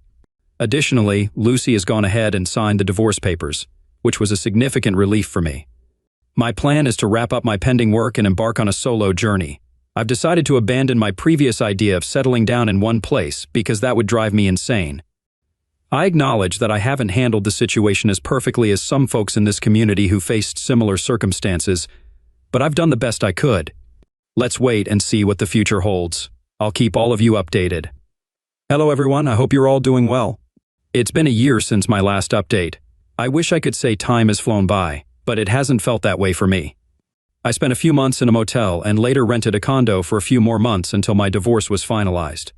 Additionally, Lucy has gone ahead and signed the divorce papers, which was a significant relief for me. My plan is to wrap up my pending work and embark on a solo journey. I've decided to abandon my previous idea of settling down in one place because that would drive me insane. I acknowledge that I haven't handled the situation as perfectly as some folks in this community who faced similar circumstances, but I've done the best I could. Let's wait and see what the future holds. I'll keep all of you updated. Hello everyone, I hope you're all doing well. It's been a year since my last update. I wish I could say time has flown by, but it hasn't felt that way for me. I spent a few months in a motel and later rented a condo for a few more months until my divorce was finalized.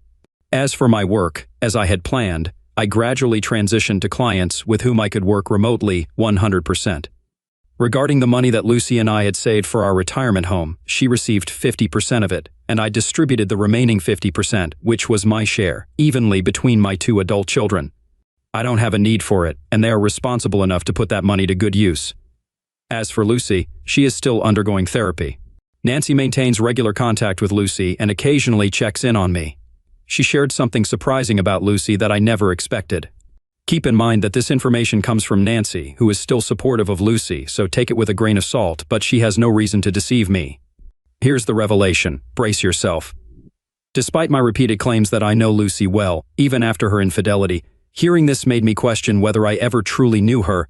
As for my work, as I had planned, I gradually transitioned to clients with whom I could work remotely 100%. Regarding the money that Lucy and I had saved for our retirement home, she received 50% of it, and I distributed the remaining 50%, which was my share, evenly between my 2 adult children. I don't have a need for it, and they are responsible enough to put that money to good use. As for Lucy, she is still undergoing therapy. Nancy maintains regular contact with Lucy and occasionally checks in on me. She shared something surprising about Lucy that I never expected. Keep in mind that this information comes from Nancy, who is still supportive of Lucy, so take it with a grain of salt, but she has no reason to deceive me. Here's the revelation. Brace yourself. Despite my repeated claims that I know Lucy well, even after her infidelity, hearing this made me question whether I ever truly knew her.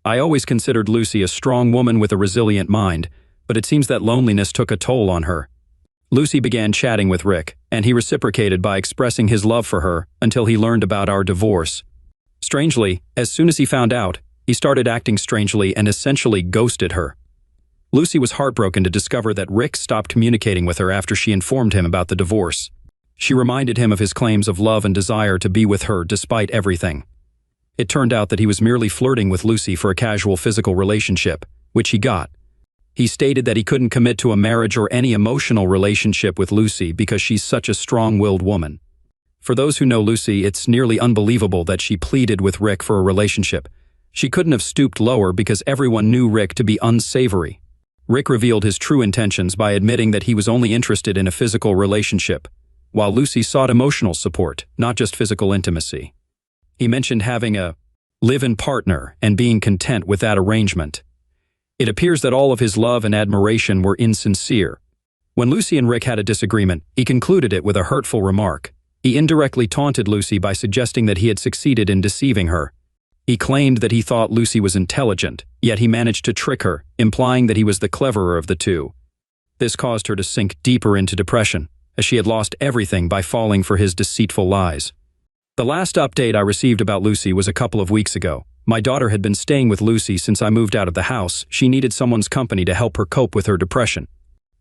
I always considered Lucy a strong woman with a resilient mind, but it seems that loneliness took a toll on her. Lucy began chatting with Rick, and he reciprocated by expressing his love for her until he learned about our divorce. Strangely, as soon as he found out, he started acting strangely and essentially ghosted her. Lucy was heartbroken to discover that Rick stopped communicating with her after she informed him about the divorce. She reminded him of his claims of love and desire to be with her despite everything. It turned out that he was merely flirting with Lucy for a casual physical relationship, which he got. He stated that he couldn't commit to a marriage or any emotional relationship with Lucy because she's such a strong-willed woman. For those who know Lucy, it's nearly unbelievable that she pleaded with Rick for a relationship. She couldn't have stooped lower because everyone knew Rick to be unsavory. Rick revealed his true intentions by admitting that he was only interested in a physical relationship, while Lucy sought emotional support, not just physical intimacy. He mentioned having a live-in partner and being content with that arrangement. It appears that all of his love and admiration were insincere. When Lucy and Rick had a disagreement, he concluded it with a hurtful remark. He indirectly taunted Lucy by suggesting that he had succeeded in deceiving her. He claimed that he thought Lucy was intelligent, yet he managed to trick her, implying that he was the cleverer of the two. This caused her to sink deeper into depression, as she had lost everything by falling for his deceitful lies. The last update I received about Lucy was a couple of weeks ago. My daughter had been staying with Lucy since I moved out of the house. She needed someone's company to help her cope with her depression.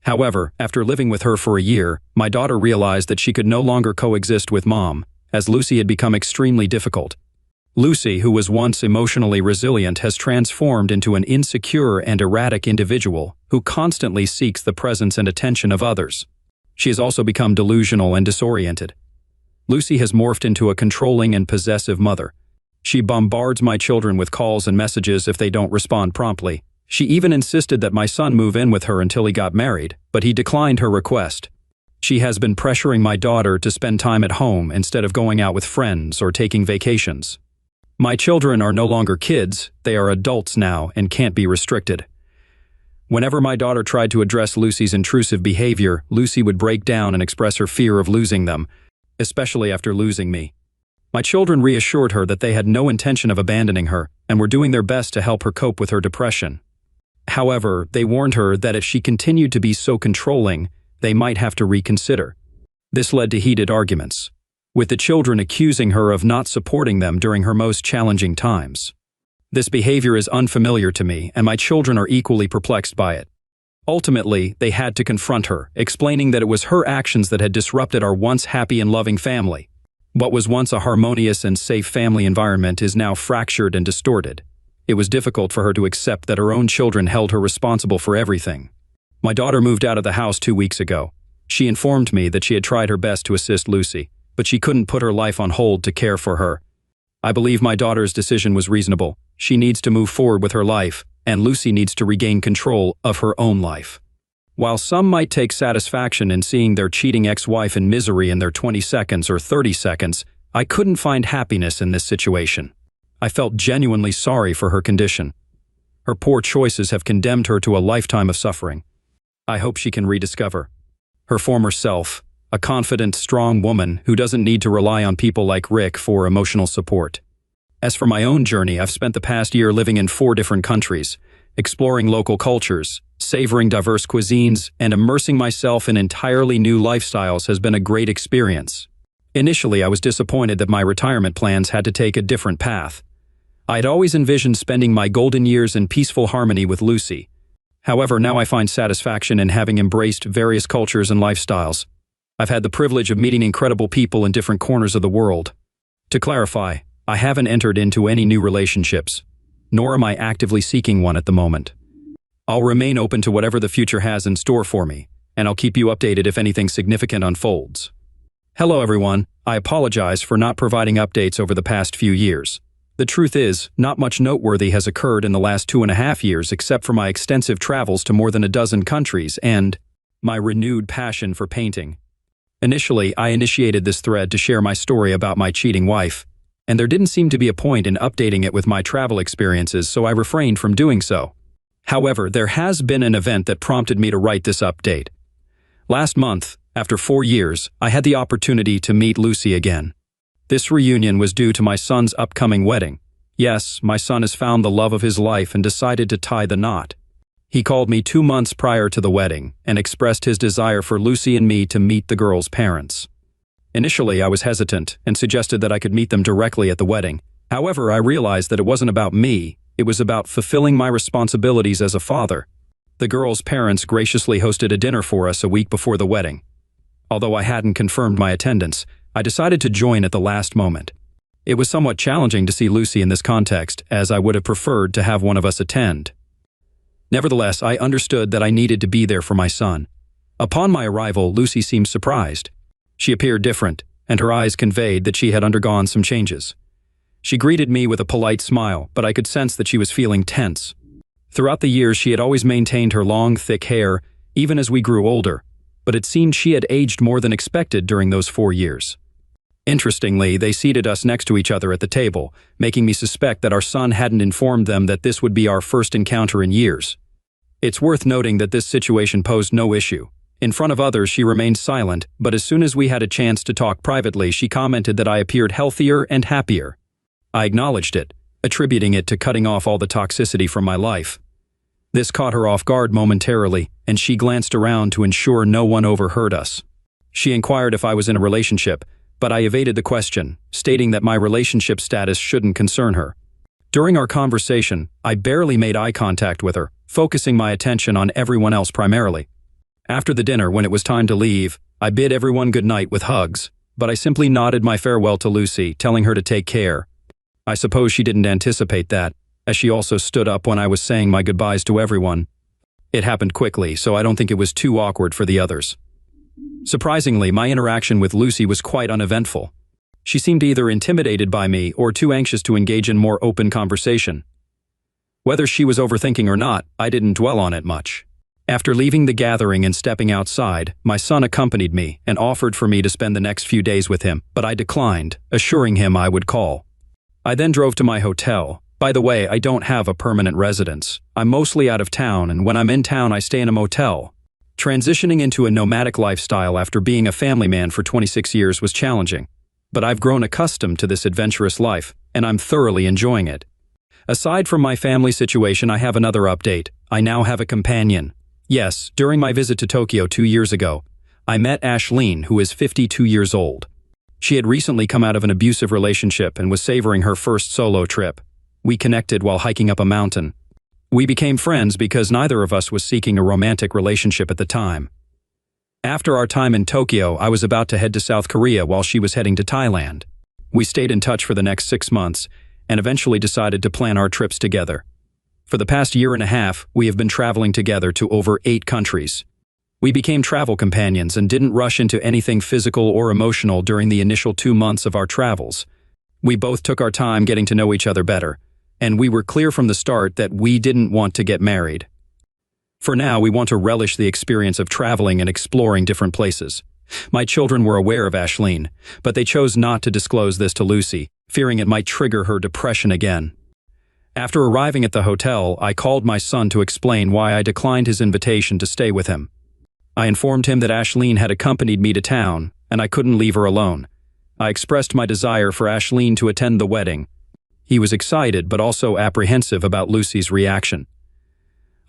However, after living with her for a year, my daughter realized that she could no longer coexist with Mom, as Lucy had become extremely difficult. Lucy, who was once emotionally resilient, has transformed into an insecure and erratic individual who constantly seeks the presence and attention of others. She has also become delusional and disoriented. Lucy has morphed into a controlling and possessive mother. She bombards my children with calls and messages if they don't respond promptly. She even insisted that my son move in with her until he got married, but he declined her request. She has been pressuring my daughter to spend time at home instead of going out with friends or taking vacations. My children are no longer kids, they are adults now and can't be restricted. Whenever my daughter tried to address Lucy's intrusive behavior, Lucy would break down and express her fear of losing them, especially after losing me. My children reassured her that they had no intention of abandoning her and were doing their best to help her cope with her depression. However, they warned her that if she continued to be so controlling, they might have to reconsider. This led to heated arguments, with the children accusing her of not supporting them during her most challenging times. This behavior is unfamiliar to me, and my children are equally perplexed by it. Ultimately, they had to confront her, explaining that it was her actions that had disrupted our once happy and loving family. What was once a harmonious and safe family environment is now fractured and distorted. It was difficult for her to accept that her own children held her responsible for everything. My daughter moved out of the house 2 weeks ago. She informed me that she had tried her best to assist Lucy, but she couldn't put her life on hold to care for her. I believe my daughter's decision was reasonable. She needs to move forward with her life, and Lucy needs to regain control of her own life. While some might take satisfaction in seeing their cheating ex-wife in misery in their 20 seconds or 30 seconds, I couldn't find happiness in this situation. I felt genuinely sorry for her condition. Her poor choices have condemned her to a lifetime of suffering. I hope she can rediscover her former self, a confident, strong woman who doesn't need to rely on people like Rick for emotional support. As for my own journey, I've spent the past year living in 4 different countries, exploring local cultures, savoring diverse cuisines, and immersing myself in entirely new lifestyles has been a great experience. Initially, I was disappointed that my retirement plans had to take a different path. I had always envisioned spending my golden years in peaceful harmony with Lucy. However, now I find satisfaction in having embraced various cultures and lifestyles. I've had the privilege of meeting incredible people in different corners of the world. To clarify, I haven't entered into any new relationships, nor am I actively seeking one at the moment. I'll remain open to whatever the future has in store for me, and I'll keep you updated if anything significant unfolds. Hello everyone, I apologize for not providing updates over the past few years. The truth is, not much noteworthy has occurred in the last 2.5 years except for my extensive travels to more than a dozen countries and my renewed passion for painting. Initially, I initiated this thread to share my story about my cheating wife, and there didn't seem to be a point in updating it with my travel experiences, so I refrained from doing so. However, there has been an event that prompted me to write this update. Last month, after 4 years, I had the opportunity to meet Lucy again. This reunion was due to my son's upcoming wedding. Yes, my son has found the love of his life and decided to tie the knot. He called me 2 months prior to the wedding and expressed his desire for Lucy and me to meet the girl's parents. Initially, I was hesitant and suggested that I could meet them directly at the wedding. However, I realized that it wasn't about me, it was about fulfilling my responsibilities as a father. The girl's parents graciously hosted a dinner for us a week before the wedding. Although I hadn't confirmed my attendance, I decided to join at the last moment. It was somewhat challenging to see Lucy in this context, as I would have preferred to have one of us attend. Nevertheless, I understood that I needed to be there for my son. Upon my arrival, Lucy seemed surprised. She appeared different, and her eyes conveyed that she had undergone some changes. She greeted me with a polite smile, but I could sense that she was feeling tense. Throughout the years, she had always maintained her long, thick hair, even as we grew older, but it seemed she had aged more than expected during those 4 years. Interestingly, they seated us next to each other at the table, making me suspect that our son hadn't informed them that this would be our first encounter in years. It's worth noting that this situation posed no issue. In front of others, she remained silent, but as soon as we had a chance to talk privately, she commented that I appeared healthier and happier. I acknowledged it, attributing it to cutting off all the toxicity from my life. This caught her off guard momentarily, and she glanced around to ensure no one overheard us. She inquired if I was in a relationship, but I evaded the question, stating that my relationship status shouldn't concern her. During our conversation, I barely made eye contact with her, focusing my attention on everyone else primarily. After the dinner, when it was time to leave, I bid everyone good night with hugs, but I simply nodded my farewell to Lucy, telling her to take care. I suppose she didn't anticipate that, as she also stood up when I was saying my goodbyes to everyone. It happened quickly, so I don't think it was too awkward for the others. Surprisingly, my interaction with Lucy was quite uneventful. She seemed either intimidated by me or too anxious to engage in more open conversation. Whether she was overthinking or not, I didn't dwell on it much. After leaving the gathering and stepping outside, my son accompanied me and offered for me to spend the next few days with him, but I declined, assuring him I would call. I then drove to my hotel. By the way, I don't have a permanent residence. I'm mostly out of town, and when I'm in town I stay in a motel. Transitioning into a nomadic lifestyle after being a family man for 26 years was challenging, but I've grown accustomed to this adventurous life, and I'm thoroughly enjoying it. Aside from my family situation, I have another update. I now have a companion. Yes, during my visit to Tokyo 2 years ago, I met Ashleen, who is 52 years old. She had recently come out of an abusive relationship and was savoring her first solo trip. We connected while hiking up a mountain. We became friends because neither of us was seeking a romantic relationship at the time. After our time in Tokyo, I was about to head to South Korea while she was heading to Thailand. We stayed in touch for the next 6 months and eventually decided to plan our trips together. For the past year and a half, we have been traveling together to over 8 countries. We became travel companions and didn't rush into anything physical or emotional during the initial 2 months of our travels. We both took our time getting to know each other better, and we were clear from the start that we didn't want to get married. For now, we want to relish the experience of traveling and exploring different places. My children were aware of Ashleen, but they chose not to disclose this to Lucy, fearing it might trigger her depression again. After arriving at the hotel, I called my son to explain why I declined his invitation to stay with him. I informed him that Ashleen had accompanied me to town, and I couldn't leave her alone. I expressed my desire for Ashleen to attend the wedding. He was excited but also apprehensive about Lucy's reaction.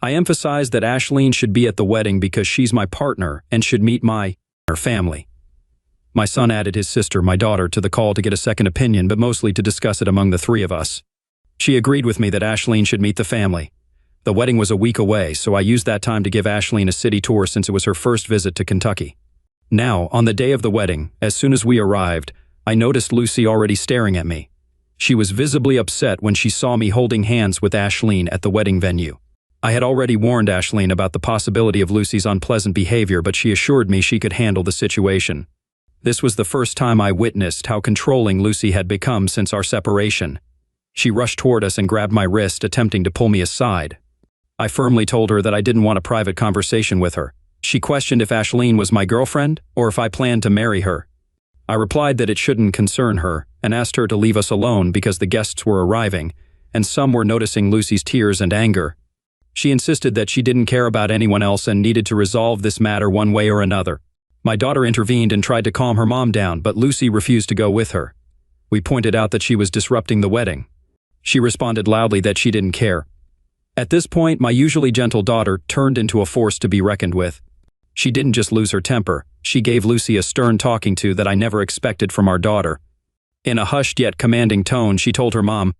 I emphasized that Ashleen should be at the wedding because she's my partner and should meet her family. My son added his sister, my daughter, to the call to get a second opinion, but mostly to discuss it among the 3 of us. She agreed with me that Ashleen should meet the family. The wedding was a week away, so I used that time to give Ashleen a city tour since it was her first visit to Kentucky. Now, on the day of the wedding, as soon as we arrived, I noticed Lucy already staring at me. She was visibly upset when she saw me holding hands with Ashleen at the wedding venue. I had already warned Ashleen about the possibility of Lucy's unpleasant behavior, but she assured me she could handle the situation. This was the first time I witnessed how controlling Lucy had become since our separation. She rushed toward us and grabbed my wrist, attempting to pull me aside. I firmly told her that I didn't want a private conversation with her. She questioned if Ashleen was my girlfriend or if I planned to marry her. I replied that it shouldn't concern her and asked her to leave us alone because the guests were arriving, and some were noticing Lucy's tears and anger. She insisted that she didn't care about anyone else and needed to resolve this matter one way or another. My daughter intervened and tried to calm her mom down, but Lucy refused to go with her. We pointed out that she was disrupting the wedding. She responded loudly that she didn't care. At this point, my usually gentle daughter turned into a force to be reckoned with. She didn't just lose her temper, she gave Lucy a stern talking to that I never expected from our daughter. In a hushed yet commanding tone, she told her mom,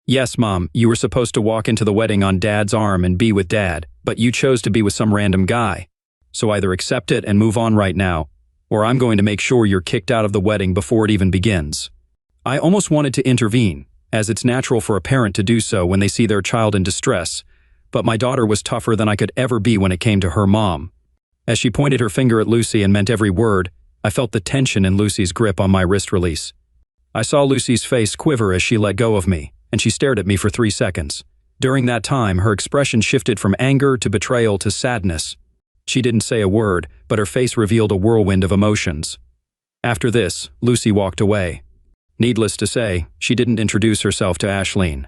"Yes, Mom, you were supposed to walk into the wedding on Dad's arm and be with Dad, but you chose to be with some random guy. So either accept it and move on right now, or I'm going to make sure you're kicked out of the wedding before it even begins." I almost wanted to intervene, as it's natural for a parent to do so when they see their child in distress, but my daughter was tougher than I could ever be when it came to her mom. As she pointed her finger at Lucy and meant every word, I felt the tension in Lucy's grip on my wrist release. I saw Lucy's face quiver as she let go of me, and she stared at me for 3 seconds. During that time, her expression shifted from anger to betrayal to sadness. She didn't say a word, but her face revealed a whirlwind of emotions. After this, Lucy walked away. Needless to say, she didn't introduce herself to Ashleen.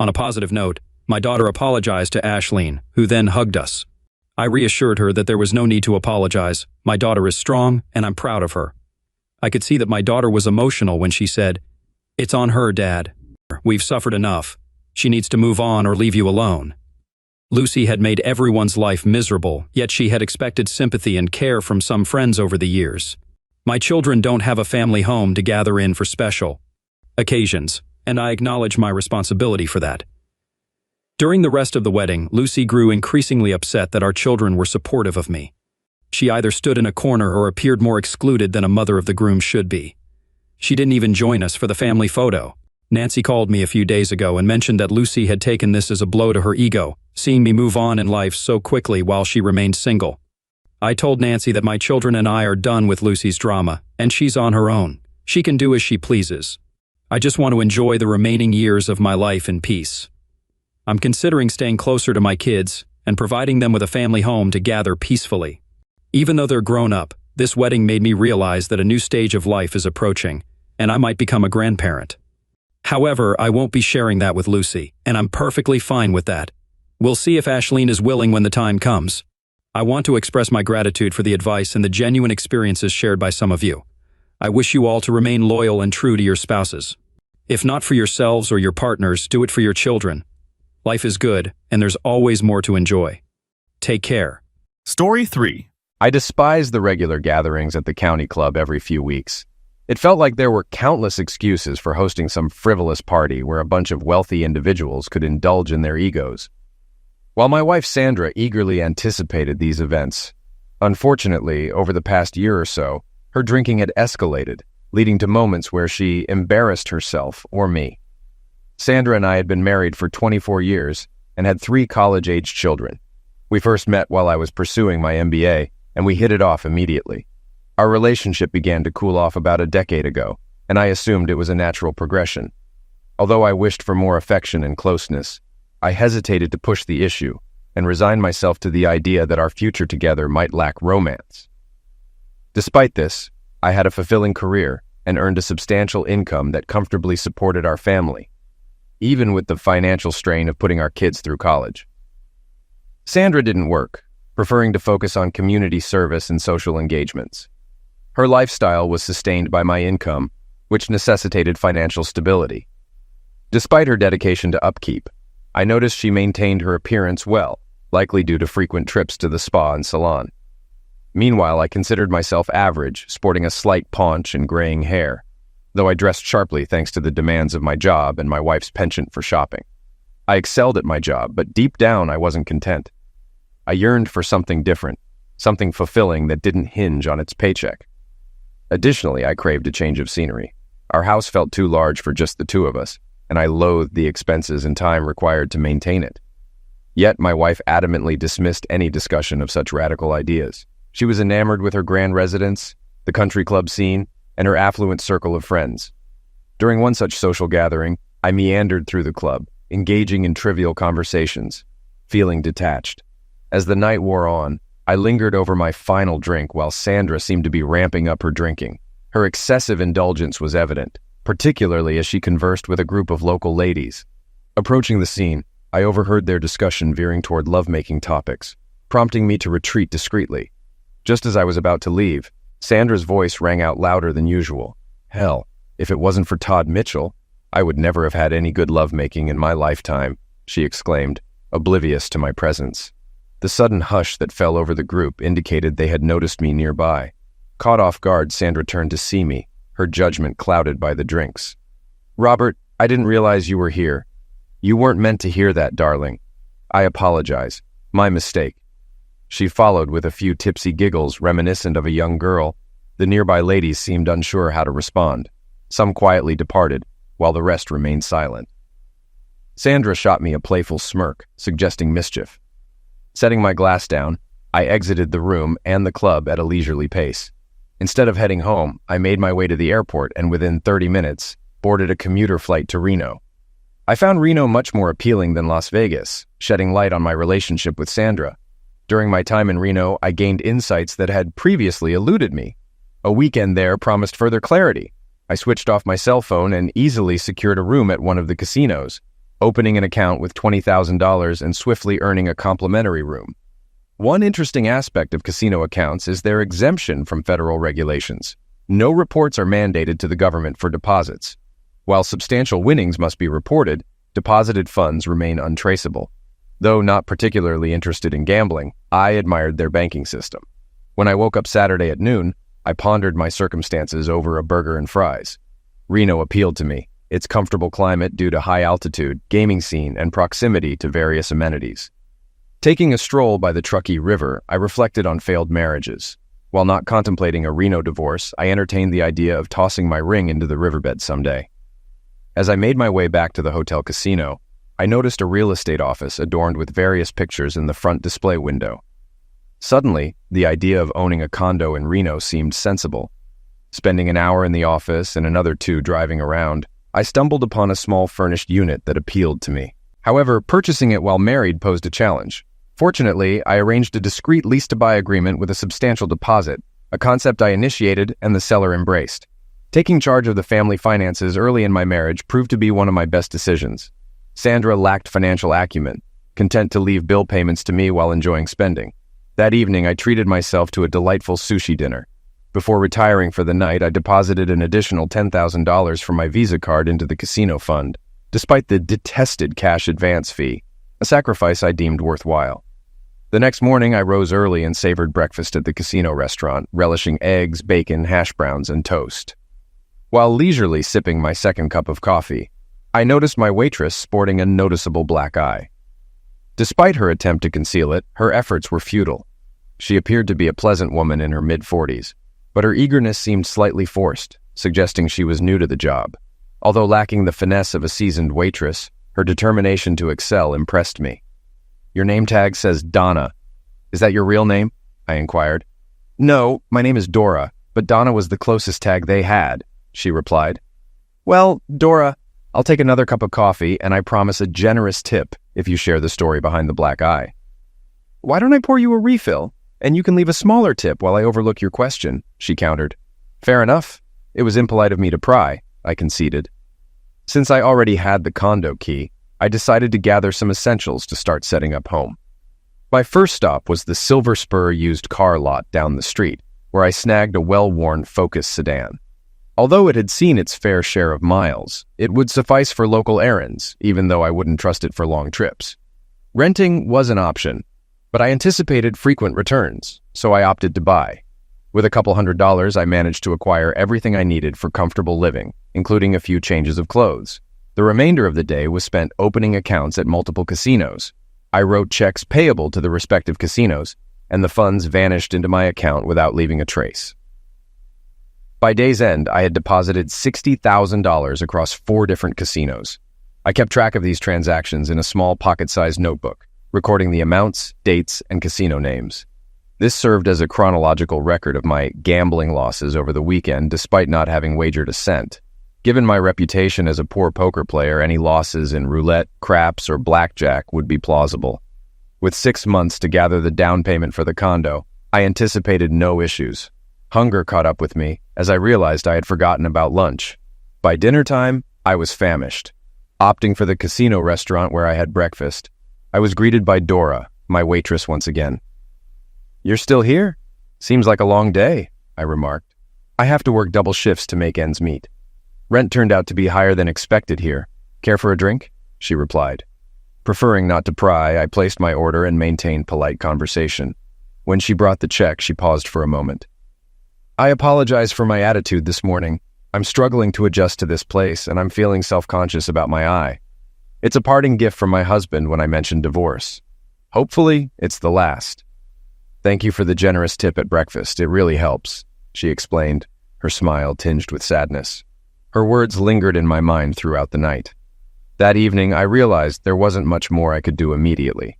On a positive note, my daughter apologized to Ashleen, who then hugged us. I reassured her that there was no need to apologize. My daughter is strong, and I'm proud of her. I could see that my daughter was emotional when she said, "It's on her, Dad. We've suffered enough. She needs to move on or leave you alone." Lucy had made everyone's life miserable, yet she had expected sympathy and care from some friends over the years. My children don't have a family home to gather in for special occasions, and I acknowledge my responsibility for that. During the rest of the wedding, Lucy grew increasingly upset that our children were supportive of me. She either stood in a corner or appeared more excluded than a mother of the groom should be. She didn't even join us for the family photo. Nancy called me a few days ago and mentioned that Lucy had taken this as a blow to her ego, seeing me move on in life so quickly while she remained single. I told Nancy that my children and I are done with Lucy's drama, and she's on her own. She can do as she pleases. I just want to enjoy the remaining years of my life in peace. I'm considering staying closer to my kids and providing them with a family home to gather peacefully. Even though they're grown up, this wedding made me realize that a new stage of life is approaching, and I might become a grandparent. However, I won't be sharing that with Lucy, and I'm perfectly fine with that. We'll see if Ashleen is willing when the time comes. I want to express my gratitude for the advice and the genuine experiences shared by some of you. I wish you all to remain loyal and true to your spouses. If not for yourselves or your partners, do it for your children. Life is good, and there's always more to enjoy. Take care. Story 3. I despised the regular gatherings at the county club every few weeks. It felt like there were countless excuses for hosting some frivolous party where a bunch of wealthy individuals could indulge in their egos. While my wife Sandra eagerly anticipated these events, unfortunately, over the past year or so, her drinking had escalated, leading to moments where she embarrassed herself or me. Sandra and I had been married for 24 years and had 3 college-age children. We first met while I was pursuing my MBA, and we hit it off immediately. Our relationship began to cool off about a decade ago, and I assumed it was a natural progression. Although I wished for more affection and closeness, I hesitated to push the issue and resigned myself to the idea that our future together might lack romance. Despite this, I had a fulfilling career and earned a substantial income that comfortably supported our family, even with the financial strain of putting our kids through college. Sandra didn't work, preferring to focus on community service and social engagements. Her lifestyle was sustained by my income, which necessitated financial stability. Despite her dedication to upkeep, I noticed she maintained her appearance well, likely due to frequent trips to the spa and salon. Meanwhile, I considered myself average, sporting a slight paunch and graying hair, though I dressed sharply thanks to the demands of my job and my wife's penchant for shopping. I excelled at my job, but deep down I wasn't content. I yearned for something different, something fulfilling that didn't hinge on its paycheck. Additionally, I craved a change of scenery. Our house felt too large for just the 2 of us, and I loathed the expenses and time required to maintain it. Yet my wife adamantly dismissed any discussion of such radical ideas. She was enamored with her grand residence, the country club scene, and her affluent circle of friends. During one such social gathering, I meandered through the club, engaging in trivial conversations, feeling detached. As the night wore on, I lingered over my final drink while Sandra seemed to be ramping up her drinking. Her excessive indulgence was evident, particularly as she conversed with a group of local ladies. Approaching the scene, I overheard their discussion veering toward lovemaking topics, prompting me to retreat discreetly. Just as I was about to leave, Sandra's voice rang out louder than usual. Hell, if it wasn't for Todd Mitchell, I would never have had any good lovemaking in my lifetime, she exclaimed, oblivious to my presence. The sudden hush that fell over the group indicated they had noticed me nearby. Caught off guard, Sandra turned to see me, her judgment clouded by the drinks. Robert, I didn't realize you were here. You weren't meant to hear that, darling. I apologize. My mistake. She followed with a few tipsy giggles reminiscent of a young girl. The nearby ladies seemed unsure how to respond. Some quietly departed, while the rest remained silent. Sandra shot me a playful smirk, suggesting mischief. Setting my glass down, I exited the room and the club at a leisurely pace. Instead of heading home, I made my way to the airport and within 30 minutes, boarded a commuter flight to Reno. I found Reno much more appealing than Las Vegas, shedding light on my relationship with Sandra. During my time in Reno, I gained insights that had previously eluded me. A weekend there promised further clarity. I switched off my cell phone and easily secured a room at one of the casinos, opening an account with $20,000 and swiftly earning a complimentary room. One interesting aspect of casino accounts is their exemption from federal regulations. No reports are mandated to the government for deposits. While substantial winnings must be reported, deposited funds remain untraceable. Though not particularly interested in gambling, I admired their banking system. When I woke up Saturday at noon, I pondered my circumstances over a burger and fries. Reno appealed to me, its comfortable climate due to high altitude, gaming scene, and proximity to various amenities. Taking a stroll by the Truckee River, I reflected on failed marriages. While not contemplating a Reno divorce, I entertained the idea of tossing my ring into the riverbed someday. As I made my way back to the hotel casino, I noticed a real estate office adorned with various pictures in the front display window. Suddenly, the idea of owning a condo in Reno seemed sensible. Spending an hour in the office and another 2 driving around, I stumbled upon a small furnished unit that appealed to me. However, purchasing it while married posed a challenge. Fortunately, I arranged a discreet lease-to-buy agreement with a substantial deposit, a concept I initiated and the seller embraced. Taking charge of the family finances early in my marriage proved to be one of my best decisions. Sandra lacked financial acumen, content to leave bill payments to me while enjoying spending. That evening, I treated myself to a delightful sushi dinner. Before retiring for the night, I deposited an additional $10,000 from my Visa card into the casino fund, despite the detested cash advance fee, a sacrifice I deemed worthwhile. The next morning, I rose early and savored breakfast at the casino restaurant, relishing eggs, bacon, hash browns, and toast. While leisurely sipping my second cup of coffee, I noticed my waitress sporting a noticeable black eye. Despite her attempt to conceal it, her efforts were futile. She appeared to be a pleasant woman in her mid-40s, but her eagerness seemed slightly forced, suggesting she was new to the job. Although lacking the finesse of a seasoned waitress, her determination to excel impressed me. "Your name tag says Donna. Is that your real name?" I inquired. "No, my name is Dora, but Donna was the closest tag they had," she replied. "Well, Dora, I'll take another cup of coffee, and I promise a generous tip if you share the story behind the black eye." "Why don't I pour you a refill, and you can leave a smaller tip while I overlook your question," she countered. "Fair enough. It was impolite of me to pry," I conceded. Since I already had the condo key, I decided to gather some essentials to start setting up home. My first stop was the Silver Spur used car lot down the street, where I snagged a well-worn Focus sedan. Although it had seen its fair share of miles, it would suffice for local errands, even though I wouldn't trust it for long trips. Renting was an option, but I anticipated frequent returns, so I opted to buy. With a couple $100, I managed to acquire everything I needed for comfortable living, including a few changes of clothes. The remainder of the day was spent opening accounts at multiple casinos. I wrote checks payable to the respective casinos, and the funds vanished into my account without leaving a trace. By day's end, I had deposited $60,000 across 4 different casinos. I kept track of these transactions in a small pocket-sized notebook, recording the amounts, dates, and casino names. This served as a chronological record of my gambling losses over the weekend despite not having wagered a cent. Given my reputation as a poor poker player, any losses in roulette, craps, or blackjack would be plausible. With 6 months to gather the down payment for the condo, I anticipated no issues. Hunger caught up with me as I realized I had forgotten about lunch. By dinner time, I was famished. Opting for the casino restaurant where I had breakfast, I was greeted by Dora, my waitress once again. "You're still here? Seems like a long day," I remarked. "I have to work double shifts to make ends meet. Rent turned out to be higher than expected here. Care for a drink?" she replied. Preferring not to pry, I placed my order and maintained polite conversation. When she brought the check, she paused for a moment. "I apologize for my attitude this morning. I'm struggling to adjust to this place, and I'm feeling self-conscious about my eye. It's a parting gift from my husband when I mentioned divorce. Hopefully, it's the last." "Thank you for the generous tip at breakfast. It really helps," she explained, her smile tinged with sadness. Her words lingered in my mind throughout the night. That evening, I realized there wasn't much more I could do immediately.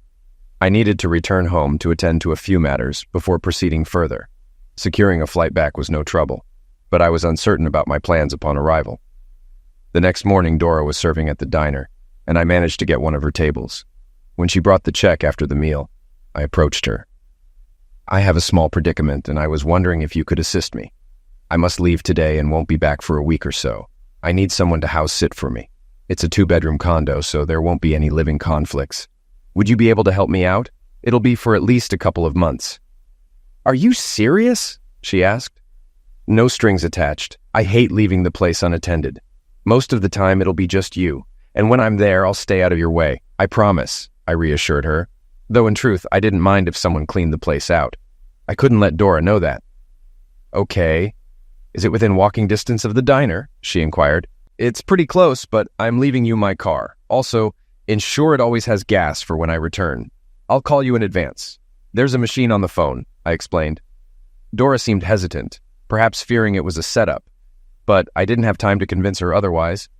I needed to return home to attend to a few matters before proceeding further. Securing a flight back was no trouble, but I was uncertain about my plans upon arrival. The next morning, Dora was serving at the diner, and I managed to get one of her tables. When she brought the check after the meal, I approached her. "I have a small predicament, and I was wondering if you could assist me. I must leave today and won't be back for a week or so. I need someone to house sit for me. It's a 2-bedroom condo, so there won't be any living conflicts. Would you be able to help me out? It'll be for at least a couple of months." "Are you serious?" she asked. "No strings attached. I hate leaving the place unattended. Most of the time it'll be just you, and when I'm there I'll stay out of your way. I promise," I reassured her, though in truth I didn't mind if someone cleaned the place out. I couldn't let Dora know that. "Okay. Is it within walking distance of the diner?" she inquired. "It's pretty close, but I'm leaving you my car. Also, ensure it always has gas for when I return. I'll call you in advance. There's a machine on the phone," I explained. Dora seemed hesitant, perhaps fearing it was a setup, but I didn't have time to convince her otherwise.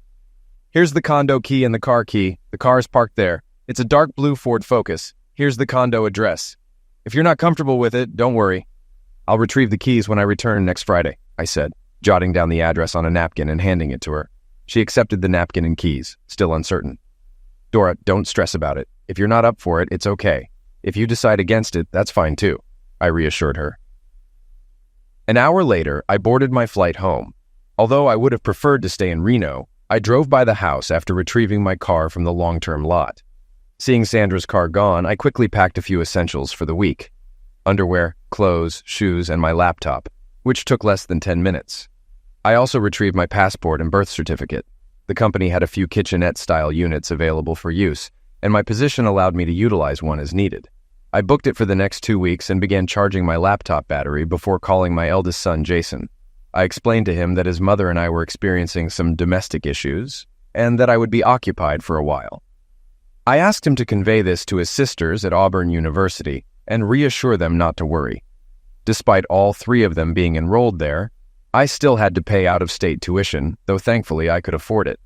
"Here's the condo key and the car key. The car is parked there. It's a dark blue Ford Focus. Here's the condo address. If you're not comfortable with it, don't worry. I'll retrieve the keys when I return next Friday, I said, jotting down the address on a napkin and handing it to her. She accepted the napkin and keys, still uncertain. Dora, don't stress about it. If you're not up for it, it's okay. If you decide against it, that's fine too, I reassured her. An hour later, I boarded my flight home. Although I would have preferred to stay in Reno, I drove by the house after retrieving my car from the long-term lot. Seeing Sandra's car gone, I quickly packed a few essentials for the week. Underwear, clothes, shoes, and my laptop, which took less than 10 minutes. I also retrieved my passport and birth certificate. The company had a few kitchenette-style units available for use, and my position allowed me to utilize one as needed. I booked it for the next 2 weeks and began charging my laptop battery before calling my eldest son, Jason. I explained to him that his mother and I were experiencing some domestic issues, and that I would be occupied for a while. I asked him to convey this to his sisters at Auburn University and reassure them not to worry. Despite all 3 of them being enrolled there, I still had to pay out-of-state tuition, though thankfully I could afford it.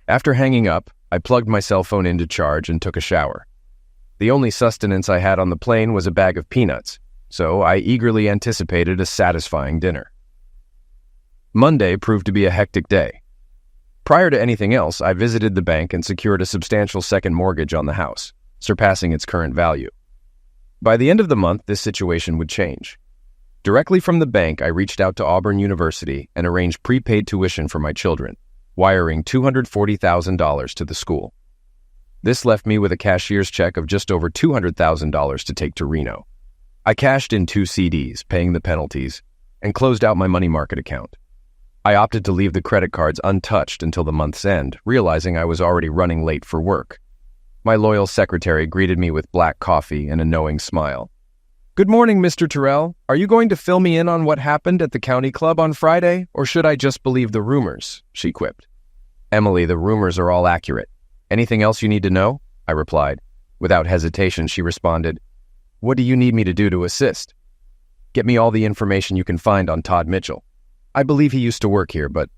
After hanging up, I plugged my cell phone into charge and took a shower. The only sustenance I had on the plane was a bag of peanuts, so I eagerly anticipated a satisfying dinner. Monday proved to be a hectic day. Prior to anything else, I visited the bank and secured a substantial second mortgage on the house, surpassing its current value. By the end of the month, this situation would change. Directly from the bank, I reached out to Auburn University and arranged prepaid tuition for my children, wiring $240,000 to the school. This left me with a cashier's check of just over $200,000 to take to Reno. I cashed in 2 CDs, paying the penalties, and closed out my money market account. I opted to leave the credit cards untouched until the month's end, realizing I was already running late for work. My loyal secretary greeted me with black coffee and a knowing smile. "Good morning, Mr. Terrell. Are you going to fill me in on what happened at the county club on Friday, or should I just believe the rumors?" she quipped. "Emily, the rumors are all accurate. Anything else you need to know?" I replied. Without hesitation, she responded, "What do you need me to do to assist?" "Get me all the information you can find on Todd Mitchell. I believe he used to work here, but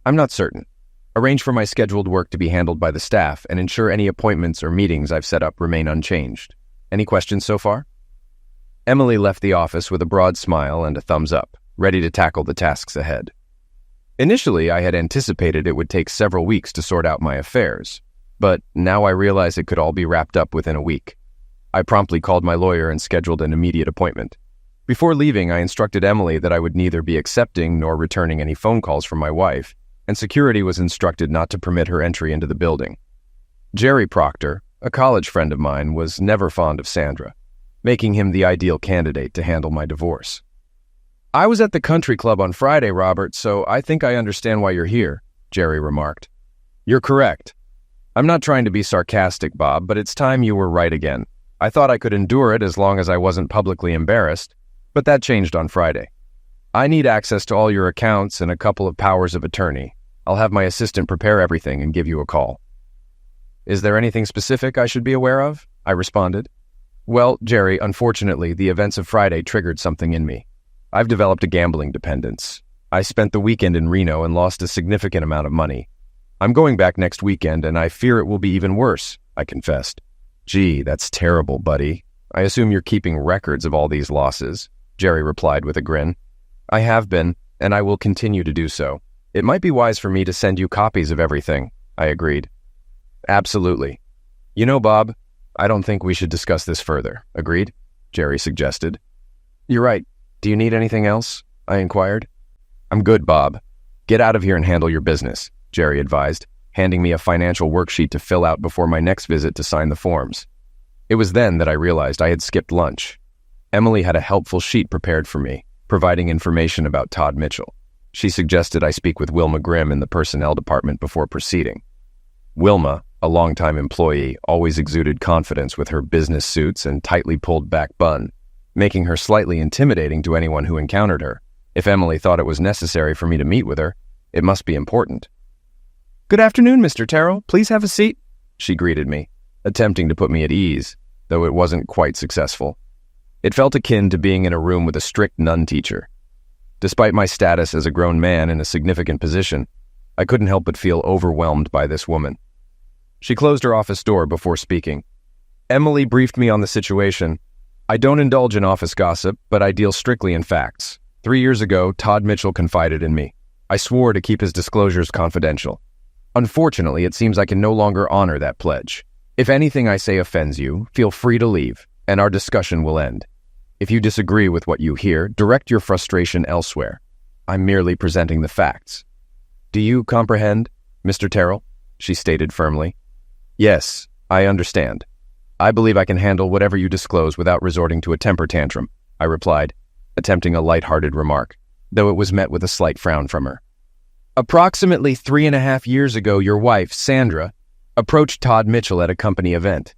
I'm not certain. Arrange for my scheduled work to be handled by the staff and ensure any appointments or meetings I've set up remain unchanged. Any questions so far?" Emily left the office with a broad smile and a thumbs up, ready to tackle the tasks ahead. Initially, I had anticipated it would take several weeks to sort out my affairs, but now I realize it could all be wrapped up within a week. I promptly called my lawyer and scheduled an immediate appointment. Before leaving, I instructed Emily that I would neither be accepting nor returning any phone calls from my wife, and security was instructed not to permit her entry into the building. Jerry Proctor, a college friend of mine, was never fond of Sandra, making him the ideal candidate to handle my divorce. "I was at the country club on Friday, Robert, so I think I understand why you're here," Jerry remarked. "You're correct. I'm not trying to be sarcastic, Bob, but it's time you were right again. I thought I could endure it as long as I wasn't publicly embarrassed, but that changed on Friday. I need access to all your accounts and a couple of powers of attorney. I'll have my assistant prepare everything and give you a call." "Is there anything specific I should be aware of?" I responded. "Well, Jerry, unfortunately, the events of Friday triggered something in me. I've developed a gambling dependence. I spent the weekend in Reno and lost a significant amount of money. I'm going back next weekend, and I fear it will be even worse," I confessed. "Gee, that's terrible, buddy. I assume you're keeping records of all these losses," Jerry replied with a grin. "I have been, and I will continue to do so. It might be wise for me to send you copies of everything," I agreed. "Absolutely. You know, Bob, I don't think we should discuss this further. Agreed?" Jerry suggested. "You're right. Do you need anything else?" I inquired. "I'm good, Bob. Get out of here and handle your business," Jerry advised, handing me a financial worksheet to fill out before my next visit to sign the forms. It was then that I realized I had skipped lunch. Emily had a helpful sheet prepared for me, providing information about Todd Mitchell. She suggested I speak with Wilma Grimm in the personnel department before proceeding. Wilma, a longtime employee, always exuded confidence with her business suits and tightly pulled back bun, making her slightly intimidating to anyone who encountered her. If Emily thought it was necessary for me to meet with her, it must be important. "Good afternoon, Mr. Terrell. Please have a seat," she greeted me, attempting to put me at ease, though it wasn't quite successful. It felt akin to being in a room with a strict nun teacher. Despite my status as a grown man in a significant position, I couldn't help but feel overwhelmed by this woman. She closed her office door before speaking. Emily briefed me on the situation. I don't indulge in office gossip, but I deal strictly in facts. 3 years ago, Todd Mitchell confided in me. I swore to keep his disclosures confidential. Unfortunately, it seems I can no longer honor that pledge. If anything I say offends you, feel free to leave, and our discussion will end. If you disagree with what you hear, direct your frustration elsewhere. I'm merely presenting the facts. Do you comprehend, Mr. Terrell? She stated firmly. Yes, I understand. I believe I can handle whatever you disclose without resorting to a temper tantrum, I replied, attempting a light-hearted remark, though it was met with a slight frown from her. Approximately 3.5 years ago, your wife, Sandra, approached Todd Mitchell at a company event.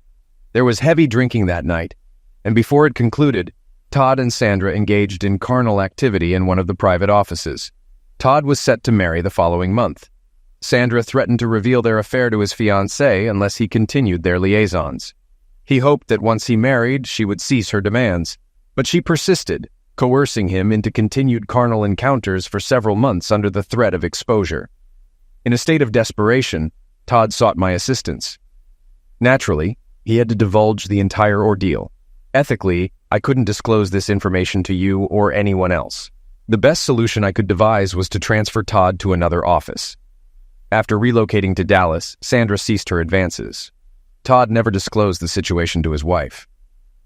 There was heavy drinking that night, and before it concluded, Todd and Sandra engaged in carnal activity in one of the private offices. Todd was set to marry the following month. Sandra threatened to reveal their affair to his fiancée unless he continued their liaisons. He hoped that once he married, she would cease her demands, but she persisted, coercing him into continued carnal encounters for several months under the threat of exposure. In a state of desperation, Todd sought my assistance. Naturally, he had to divulge the entire ordeal. Ethically, I couldn't disclose this information to you or anyone else. The best solution I could devise was to transfer Todd to another office. After relocating to Dallas, Sandra ceased her advances. Todd never disclosed the situation to his wife.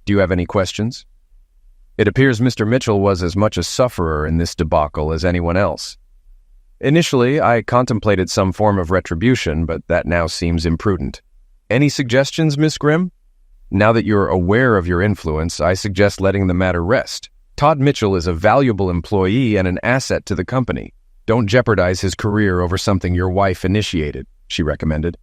Do you have any questions? It appears Mr. Mitchell was as much a sufferer in this debacle as anyone else. Initially, I contemplated some form of retribution, but that now seems imprudent. Any suggestions, Miss Grimm? Now that you're aware of your influence, I suggest letting the matter rest. Todd Mitchell is a valuable employee and an asset to the company. Don't jeopardize his career over something your wife initiated, she recommended.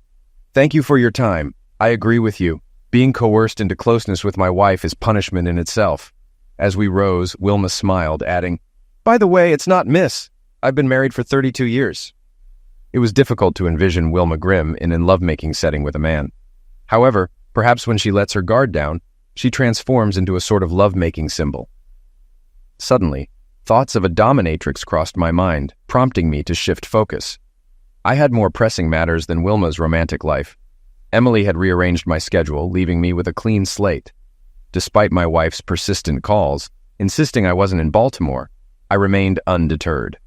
Thank you for your time. I agree with you. Being coerced into closeness with my wife is punishment in itself. As we rose, Wilma smiled, adding, By the way, it's not Miss. I've been married for 32 years. It was difficult to envision Wilma Grimm in a lovemaking setting with a man. However, perhaps when she lets her guard down, she transforms into a sort of lovemaking symbol. Suddenly, thoughts of a dominatrix crossed my mind, prompting me to shift focus. I had more pressing matters than Wilma's romantic life. Emily had rearranged my schedule, leaving me with a clean slate. Despite my wife's persistent calls, insisting I wasn't in Baltimore, I remained undeterred.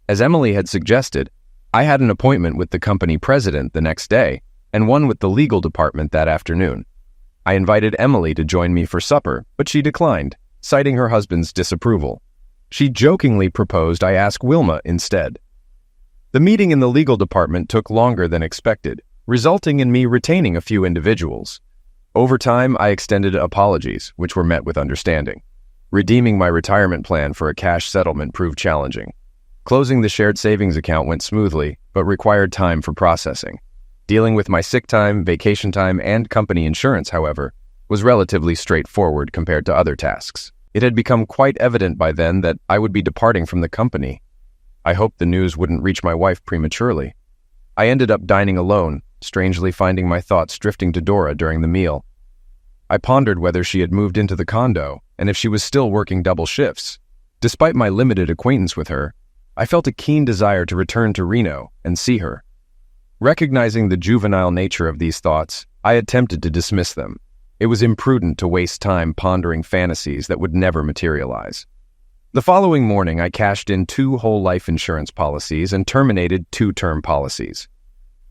As Emily had suggested, I had an appointment with the company president the next day and one with the legal department that afternoon. I invited Emily to join me for supper, but she declined, citing her husband's disapproval. She jokingly proposed I ask Wilma instead. The meeting in the legal department took longer than expected, resulting in me retaining a few individuals. Over time, I extended apologies, which were met with understanding. Redeeming my retirement plan for a cash settlement proved challenging. Closing the shared savings account went smoothly, but required time for processing. Dealing with my sick time, vacation time, and company insurance, however, was relatively straightforward compared to other tasks. It had become quite evident by then that I would be departing from the company. I hoped the news wouldn't reach my wife prematurely. I ended up dining alone, strangely finding my thoughts drifting to Dora during the meal. I pondered whether she had moved into the condo and if she was still working double shifts. Despite my limited acquaintance with her, I felt a keen desire to return to Reno and see her. Recognizing the juvenile nature of these thoughts, I attempted to dismiss them. It was imprudent to waste time pondering fantasies that would never materialize. The following morning, I cashed in 2 whole life insurance policies and terminated 2 term policies.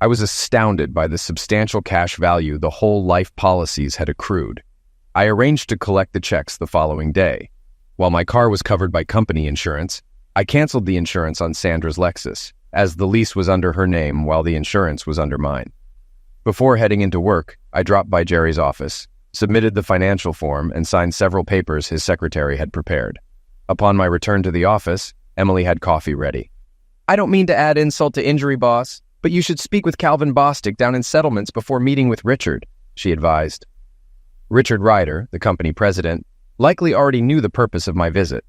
I was astounded by the substantial cash value the whole life policies had accrued. I arranged to collect the checks the following day. While my car was covered by company insurance, I canceled the insurance on Sandra's Lexus, as the lease was under her name while the insurance was under mine. Before heading into work, I dropped by Jerry's office, submitted the financial form, and signed several papers his secretary had prepared. Upon my return to the office, Emily had coffee ready. I don't mean to add insult to injury, boss, but you should speak with Calvin Bostic down in settlements before meeting with Richard, she advised. Richard Ryder, the company president, likely already knew the purpose of my visit.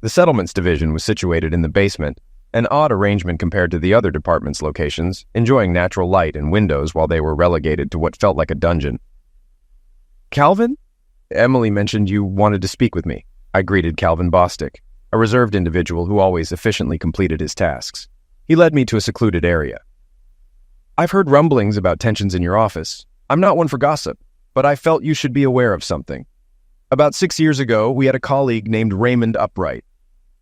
The settlements division was situated in the basement, an odd arrangement compared to the other department's locations, enjoying natural light and windows while they were relegated to what felt like a dungeon. Calvin? Emily mentioned you wanted to speak with me. I greeted Calvin Bostic, a reserved individual who always efficiently completed his tasks. He led me to a secluded area. I've heard rumblings about tensions in your office. I'm not one for gossip, but I felt you should be aware of something. About 6 years ago, we had a colleague named Raymond Upright.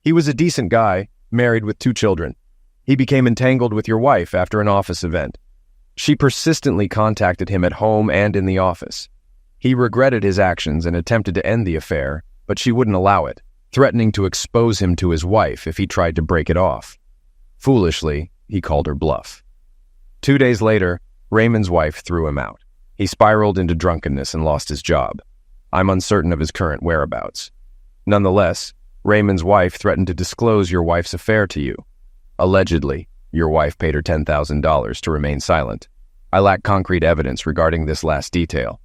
He was a decent guy, married with 2 children. He became entangled with your wife after an office event. She persistently contacted him at home and in the office. He regretted his actions and attempted to end the affair, but she wouldn't allow it, threatening to expose him to his wife if he tried to break it off. Foolishly, he called her bluff. 2 days later, Raymond's wife threw him out. He spiraled into drunkenness and lost his job. I'm uncertain of his current whereabouts. Nonetheless, Raymond's wife threatened to disclose your wife's affair to you. Allegedly, your wife paid her $10,000 to remain silent. I lack concrete evidence regarding this last detail.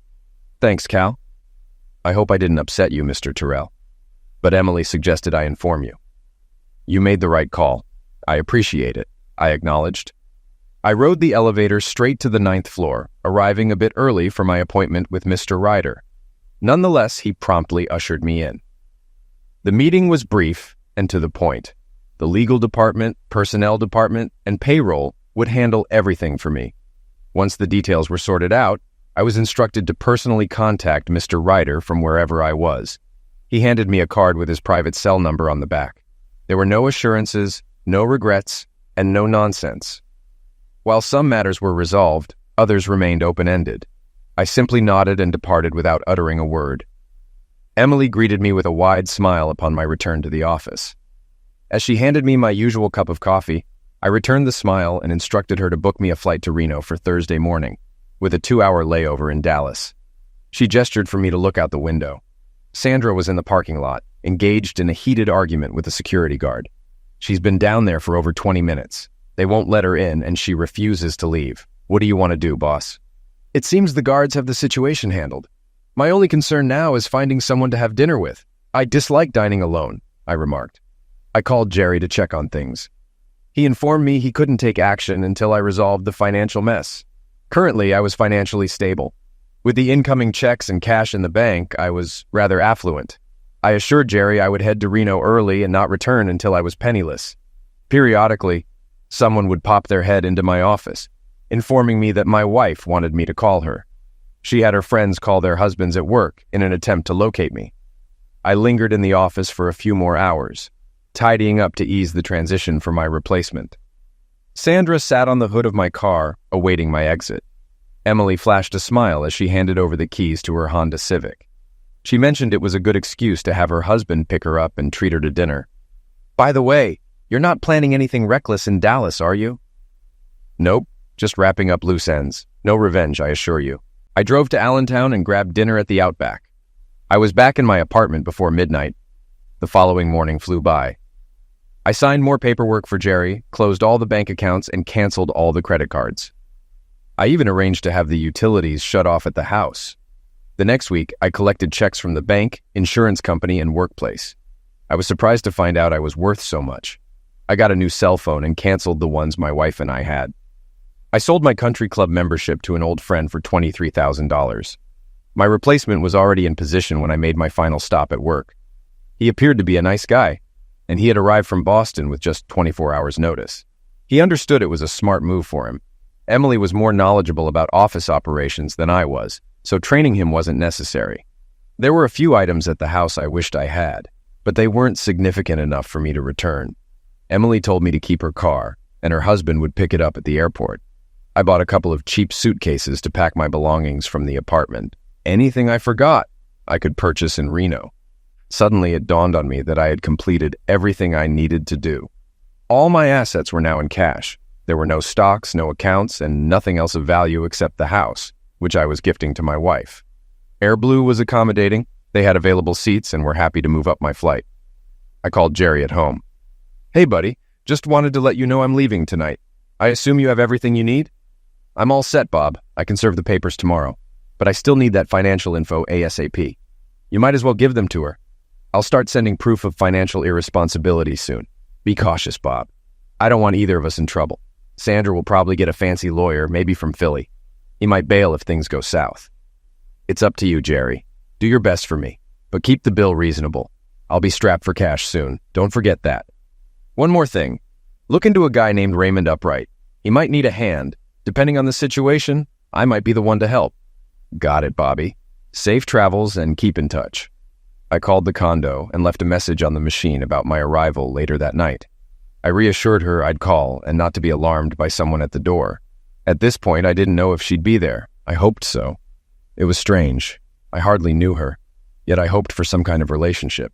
Thanks, Cal. I hope I didn't upset you, Mr. Terrell. But Emily suggested I inform you. You made the right call. I appreciate it, I acknowledged. I rode the elevator straight to the 9th floor, arriving a bit early for my appointment with Mr. Ryder. Nonetheless, he promptly ushered me in. The meeting was brief and to the point. The legal department, personnel department, and payroll would handle everything for me. Once the details were sorted out, I was instructed to personally contact Mr. Ryder from wherever I was. He handed me a card with his private cell number on the back. There were no assurances, no regrets, and no nonsense. While some matters were resolved, others remained open-ended. I simply nodded and departed without uttering a word. Emily greeted me with a wide smile upon my return to the office. As she handed me my usual cup of coffee, I returned the smile and instructed her to book me a flight to Reno for Thursday morning, with a 2-hour layover in Dallas. She gestured for me to look out the window. Sandra was in the parking lot, engaged in a heated argument with a security guard. She's been down there for over 20 minutes. They won't let her in, and she refuses to leave. What do you want to do, boss? It seems the guards have the situation handled. My only concern now is finding someone to have dinner with. I dislike dining alone, I remarked. I called Jerry to check on things. He informed me he couldn't take action until I resolved the financial mess. Currently, I was financially stable. With the incoming checks and cash in the bank, I was rather affluent. I assured Jerry I would head to Reno early and not return until I was penniless. Periodically, someone would pop their head into my office, informing me that my wife wanted me to call her. She had her friends call their husbands at work in an attempt to locate me. I lingered in the office for a few more hours, tidying up to ease the transition for my replacement. Sandra sat on the hood of my car, awaiting my exit. Emily flashed a smile as she handed over the keys to her Honda Civic. She mentioned it was a good excuse to have her husband pick her up and treat her to dinner. By the way, you're not planning anything reckless in Dallas, are you? Nope, just wrapping up loose ends. No revenge, I assure you. I drove to Allentown and grabbed dinner at the Outback. I was back in my apartment before midnight. The following morning flew by. I signed more paperwork for Jerry, closed all the bank accounts, and canceled all the credit cards. I even arranged to have the utilities shut off at the house. The next week, I collected checks from the bank, insurance company, and workplace. I was surprised to find out I was worth so much. I got a new cell phone and canceled the ones my wife and I had. I sold my country club membership to an old friend for $23,000. My replacement was already in position when I made my final stop at work. He appeared to be a nice guy, and he had arrived from Boston with just 24 hours' notice. He understood it was a smart move for him. Emily was more knowledgeable about office operations than I was, so training him wasn't necessary. There were a few items at the house I wished I had, but they weren't significant enough for me to return. Emily told me to keep her car, and her husband would pick it up at the airport. I bought a couple of cheap suitcases to pack my belongings from the apartment. Anything I forgot, I could purchase in Reno. Suddenly it dawned on me that I had completed everything I needed to do. All my assets were now in cash. There were no stocks, no accounts, and nothing else of value except the house, which I was gifting to my wife. Air Blue was accommodating. They had available seats and were happy to move up my flight. I called Jerry at home. Hey, buddy, just wanted to let you know I'm leaving tonight. I assume you have everything you need? I'm all set, Bob. I can serve the papers tomorrow. But I still need that financial info ASAP. You might as well give them to her. I'll start sending proof of financial irresponsibility soon. Be cautious, Bob. I don't want either of us in trouble. Sandra will probably get a fancy lawyer, maybe from Philly. He might bail if things go south. It's up to you, Jerry. Do your best for me, but keep the bill reasonable. I'll be strapped for cash soon. Don't forget that. One more thing. Look into a guy named Raymond Upright. He might need a hand. Depending on the situation, I might be the one to help. Got it, Bobby. Safe travels and keep in touch. I called the condo and left a message on the machine about my arrival later that night. I reassured her I'd call and not to be alarmed by someone at the door. At this point, I didn't know if she'd be there. I hoped so. It was strange. I hardly knew her, yet I hoped for some kind of relationship.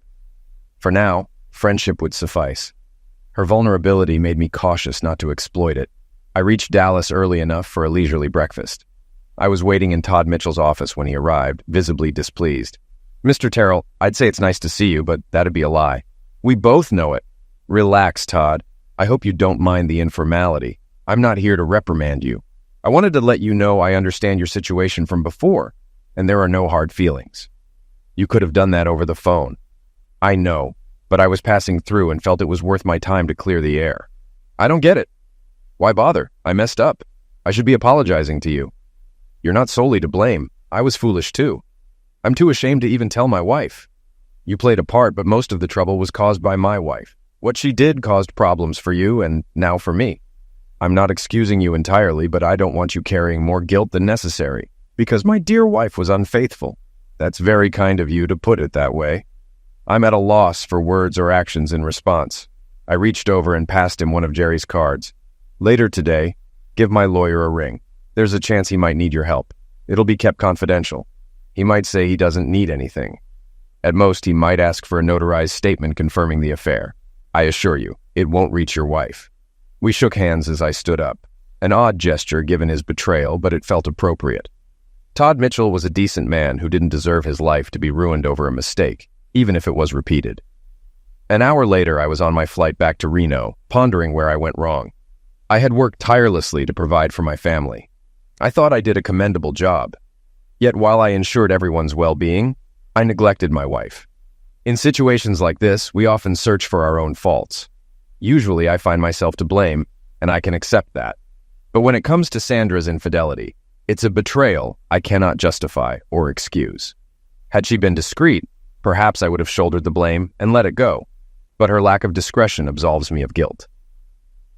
For now, friendship would suffice. Her vulnerability made me cautious not to exploit it. I reached Dallas early enough for a leisurely breakfast. I was waiting in Todd Mitchell's office when he arrived, visibly displeased. "Mr. Terrell, I'd say it's nice to see you, but that'd be a lie. We both know it." "Relax, Todd. I hope you don't mind the informality. I'm not here to reprimand you. I wanted to let you know I understand your situation from before, and there are no hard feelings. You could have done that over the phone. I know, but I was passing through and felt it was worth my time to clear the air." "I don't get it. Why bother? I messed up. I should be apologizing to you." "You're not solely to blame. I was foolish too. I'm too ashamed to even tell my wife. You played a part, but most of the trouble was caused by my wife. What she did caused problems for you and now for me. I'm not excusing you entirely, but I don't want you carrying more guilt than necessary, because my dear wife was unfaithful." "That's very kind of you to put it that way." I'm at a loss for words or actions in response. I reached over and passed him one of Jerry's cards. "Later today, give my lawyer a ring. There's a chance he might need your help. It'll be kept confidential. He might say he doesn't need anything. At most, he might ask for a notarized statement confirming the affair. I assure you, it won't reach your wife." We shook hands as I stood up. An odd gesture given his betrayal, but it felt appropriate. Todd Mitchell was a decent man who didn't deserve his life to be ruined over a mistake, even if it was repeated. An hour later, I was on my flight back to Reno, pondering where I went wrong. I had worked tirelessly to provide for my family. I thought I did a commendable job. Yet while I ensured everyone's well-being, I neglected my wife. In situations like this, we often search for our own faults. Usually, I find myself to blame, and I can accept that. But when it comes to Sandra's infidelity, it's a betrayal I cannot justify or excuse. Had she been discreet, perhaps I would have shouldered the blame and let it go. But her lack of discretion absolves me of guilt.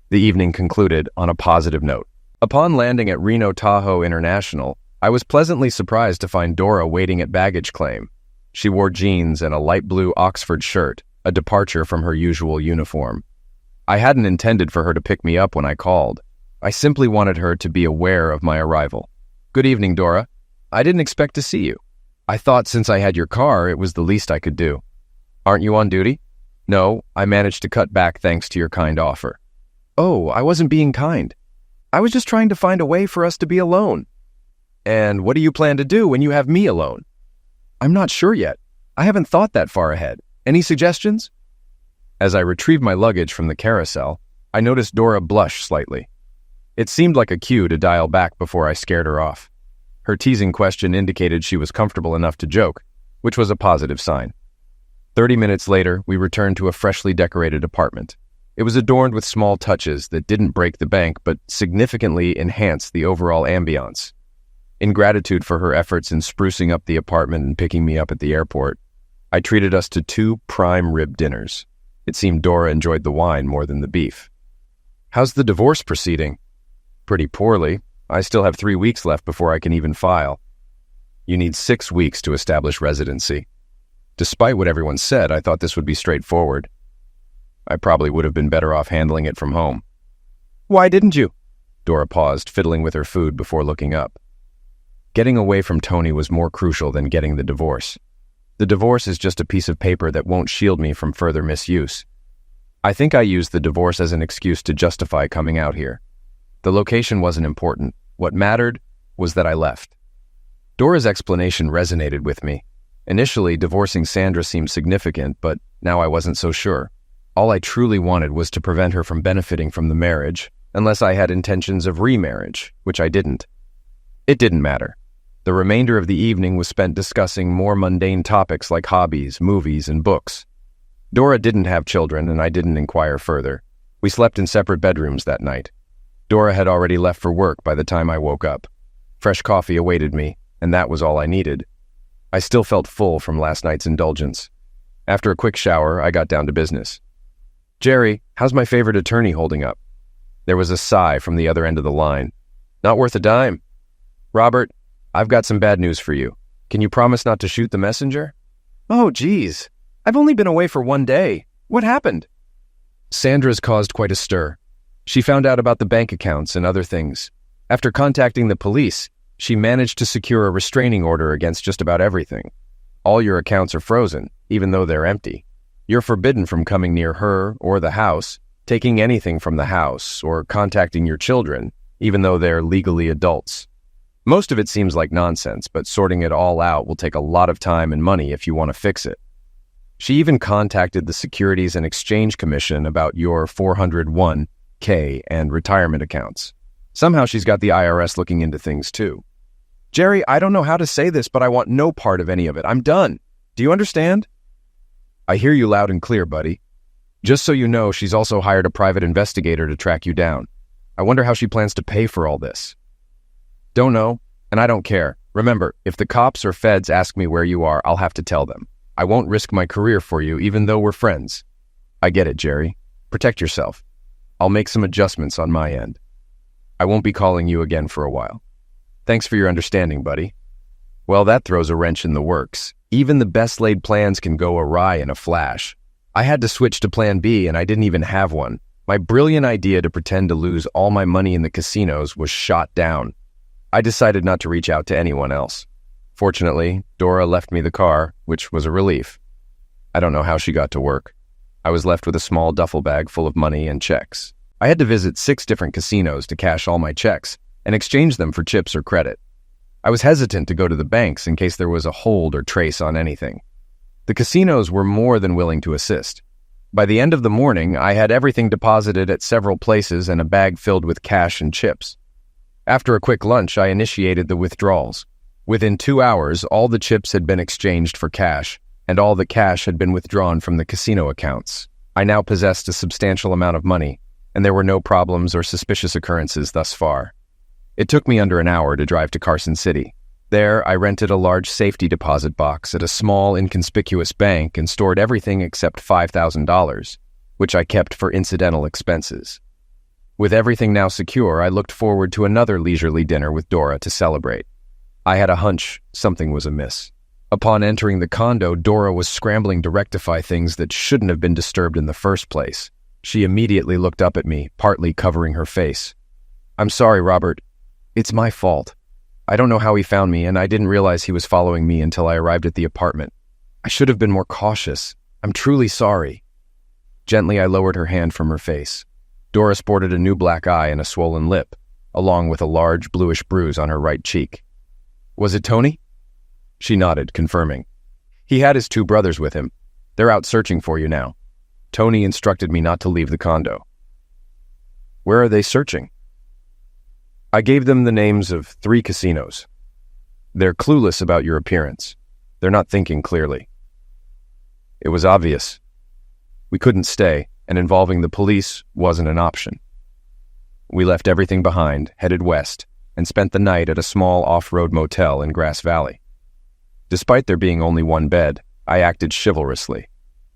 The evening concluded on a positive note. Upon landing at Reno Tahoe International, I was pleasantly surprised to find Dora waiting at baggage claim. She wore jeans and a light blue Oxford shirt, a departure from her usual uniform. I hadn't intended for her to pick me up when I called. I simply wanted her to be aware of my arrival. "Good evening, Dora. I didn't expect to see you. I thought since I had your car, it was the least I could do." "Aren't you on duty?" "No, I managed to cut back thanks to your kind offer." "Oh, I wasn't being kind. I was just trying to find a way for us to be alone." "And what do you plan to do when you have me alone?" "I'm not sure yet. I haven't thought that far ahead. Any suggestions?" As I retrieved my luggage from the carousel, I noticed Dora blush slightly. It seemed like a cue to dial back before I scared her off. Her teasing question indicated she was comfortable enough to joke, which was a positive sign. 30 minutes later, we returned to a freshly decorated apartment. It was adorned with small touches that didn't break the bank but significantly enhanced the overall ambiance. In gratitude for her efforts in sprucing up the apartment and picking me up at the airport, I treated us to 2 prime rib dinners. It seemed Dora enjoyed the wine more than the beef. "How's the divorce proceeding?" "Pretty poorly. I still have 3 weeks left before I can even file." "You need 6 weeks to establish residency." Despite what everyone said, I thought this would be straightforward. I probably would have been better off handling it from home. "Why didn't you?" Dora paused, fiddling with her food before looking up. Getting away from Tony was more crucial than getting the divorce. The divorce is just a piece of paper that won't shield me from further misuse. I think I used the divorce as an excuse to justify coming out here. The location wasn't important. What mattered was that I left. Dora's explanation resonated with me. Initially, divorcing Sandra seemed significant, but now I wasn't so sure. All I truly wanted was to prevent her from benefiting from the marriage, unless I had intentions of remarriage, which I didn't. It didn't matter. The remainder of the evening was spent discussing more mundane topics like hobbies, movies, and books. Dora didn't have children, and I didn't inquire further. We slept in separate bedrooms that night. Dora had already left for work by the time I woke up. Fresh coffee awaited me, and that was all I needed. I still felt full from last night's indulgence. After a quick shower, I got down to business. "Jerry, how's my favorite attorney holding up?" There was a sigh from the other end of the line. "Not worth a dime." "Robert, I've got some bad news for you. Can you promise not to shoot the messenger?" Oh, geez. I've only been away for 1 day. What happened? Sandra's caused quite a stir. She found out about the bank accounts and other things. After contacting the police, she managed to secure a restraining order against just about everything. All your accounts are frozen, even though they're empty. You're forbidden from coming near her or the house, taking anything from the house, or contacting your children, even though they're legally adults. Most of it seems like nonsense, but sorting it all out will take a lot of time and money if you want to fix it. She even contacted the Securities and Exchange Commission about your 401k and retirement accounts. Somehow she's got the IRS looking into things too. Jerry, I don't know how to say this, but I want no part of any of it. I'm done. Do you understand? I hear you loud and clear, buddy. Just so you know, she's also hired a private investigator to track you down. I wonder how she plans to pay for all this. Don't know, and I don't care. Remember, if the cops or feds ask me where you are, I'll have to tell them. I won't risk my career for you, even though we're friends. I get it, Jerry. Protect yourself. I'll make some adjustments on my end. I won't be calling you again for a while. Thanks for your understanding, buddy. Well, that throws a wrench in the works. Even the best laid plans can go awry in a flash. I had to switch to plan B, and I didn't even have one. My brilliant idea to pretend to lose all my money in the casinos was shot down. I decided not to reach out to anyone else. Fortunately, Dora left me the car, which was a relief. I don't know how she got to work. I was left with a small duffel bag full of money and checks. I had to visit 6 different casinos to cash all my checks and exchange them for chips or credit. I was hesitant to go to the banks in case there was a hold or trace on anything. The casinos were more than willing to assist. By the end of the morning, I had everything deposited at several places and a bag filled with cash and chips. After a quick lunch, I initiated the withdrawals. Within 2 hours, all the chips had been exchanged for cash, and all the cash had been withdrawn from the casino accounts. I now possessed a substantial amount of money, and there were no problems or suspicious occurrences thus far. It took me under an hour to drive to Carson City. There, I rented a large safety deposit box at a small, inconspicuous bank and stored everything except $5,000, which I kept for incidental expenses. With everything now secure, I looked forward to another leisurely dinner with Dora to celebrate. I had a hunch something was amiss. Upon entering the condo, Dora was scrambling to rectify things that shouldn't have been disturbed in the first place. She immediately looked up at me, partly covering her face. I'm sorry, Robert. It's my fault. I don't know how he found me, and I didn't realize he was following me until I arrived at the apartment. I should have been more cautious. I'm truly sorry. Gently, I lowered her hand from her face. Dora sported a new black eye and a swollen lip, along with a large bluish bruise on her right cheek. Was it Tony? She nodded, confirming. He had his 2 brothers with him. They're out searching for you now. Tony instructed me not to leave the condo. Where are they searching? I gave them the names of 3 casinos. They're clueless about your appearance. They're not thinking clearly. It was obvious. We couldn't stay, and involving the police wasn't an option. We left everything behind, headed west, and spent the night at a small off-road motel in Grass Valley. Despite there being only 1 bed, I acted chivalrously.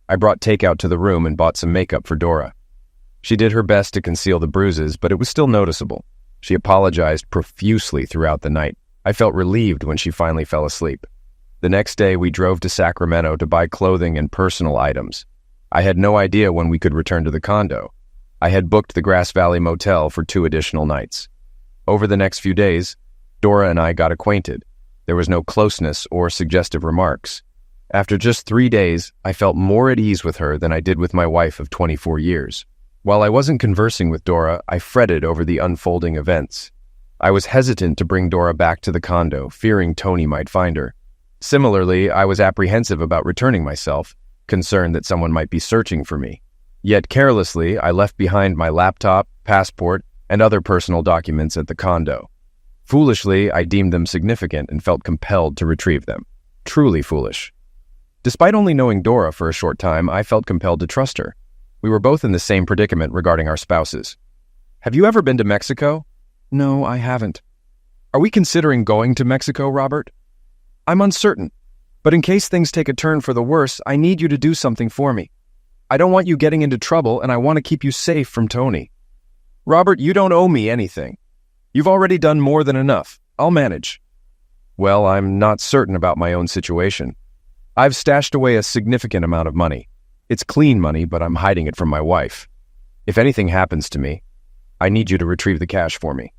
I brought takeout to the room and bought some makeup for Dora. She did her best to conceal the bruises, but it was still noticeable. She apologized profusely throughout the night. I felt relieved when she finally fell asleep. The next day, we drove to Sacramento to buy clothing and personal items. I had no idea when we could return to the condo. I had booked the Grass Valley Motel for 2 additional nights. Over the next few days, Dora and I got acquainted. There was no closeness or suggestive remarks. After just 3 days, I felt more at ease with her than I did with my wife of 24 years. While I wasn't conversing with Dora, I fretted over the unfolding events. I was hesitant to bring Dora back to the condo, fearing Tony might find her. Similarly, I was apprehensive about returning myself, concerned that someone might be searching for me. Yet carelessly, I left behind my laptop, passport, and other personal documents at the condo. Foolishly, I deemed them significant and felt compelled to retrieve them. Truly foolish. Despite only knowing Dora for a short time, I felt compelled to trust her. We were both in the same predicament regarding our spouses. Have you ever been to Mexico? No, I haven't. Are we considering going to Mexico, Robert? I'm uncertain, but in case things take a turn for the worse, I need you to do something for me. I don't want you getting into trouble, and I want to keep you safe from Tony. Robert, you don't owe me anything. You've already done more than enough. I'll manage. Well, I'm not certain about my own situation. I've stashed away a significant amount of money. It's clean money, but I'm hiding it from my wife. If anything happens to me, I need you to retrieve the cash for me."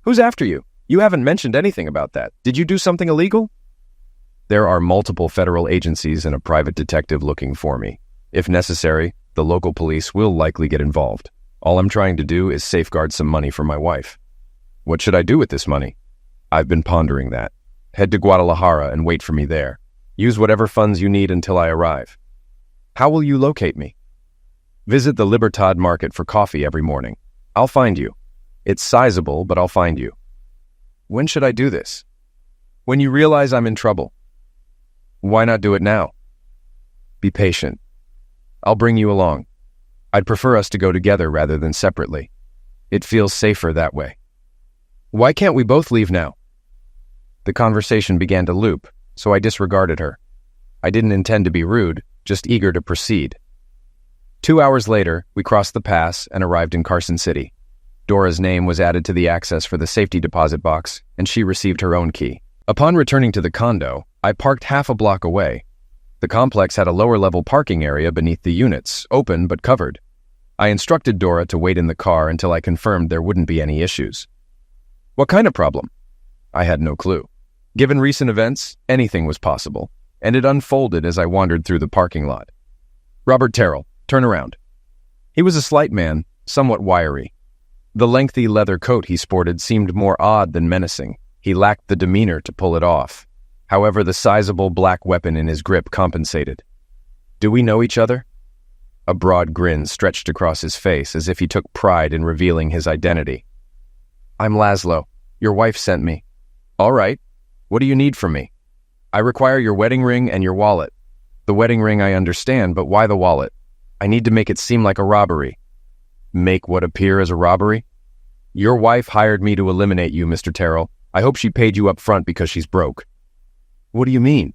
"Who's after you? You haven't mentioned anything about that. Did you do something illegal?" "There are multiple federal agencies and a private detective looking for me. If necessary, the local police will likely get involved. All I'm trying to do is safeguard some money for my wife." "What should I do with this money?" "I've been pondering that. Head to Guadalajara and wait for me there. Use whatever funds you need until I arrive." "How will you locate me?" "Visit the Libertad market for coffee every morning. I'll find you. It's sizable, but I'll find you." "When should I do this?" "When you realize I'm in trouble." "Why not do it now?" "Be patient. I'll bring you along. I'd prefer us to go together rather than separately. It feels safer that way." "Why can't we both leave now?" The conversation began to loop, so I disregarded her. I didn't intend to be rude, just eager to proceed. 2 hours later, we crossed the pass and arrived in Carson City. Dora's name was added to the access for the safety deposit box, and she received her own key. Upon returning to the condo, I parked half a block away. The complex had a lower-level parking area beneath the units, open but covered. I instructed Dora to wait in the car until I confirmed there wouldn't be any issues. "What kind of problem?" I had no clue. Given recent events, anything was possible, and it unfolded as I wandered through the parking lot. "Robert Terrell, turn around." He was a slight man, somewhat wiry. The lengthy leather coat he sported seemed more odd than menacing. He lacked the demeanor to pull it off. However, the sizable black weapon in his grip compensated. "Do we know each other?" A broad grin stretched across his face as if he took pride in revealing his identity. "I'm Laszlo. Your wife sent me." "All right. What do you need from me?" "I require your wedding ring and your wallet." "The wedding ring I understand, but why the wallet?" "I need to make it seem like a robbery." "Make what appear as a robbery?" "Your wife hired me to eliminate you, Mr. Terrell. I hope she paid you up front because she's broke." "What do you mean?"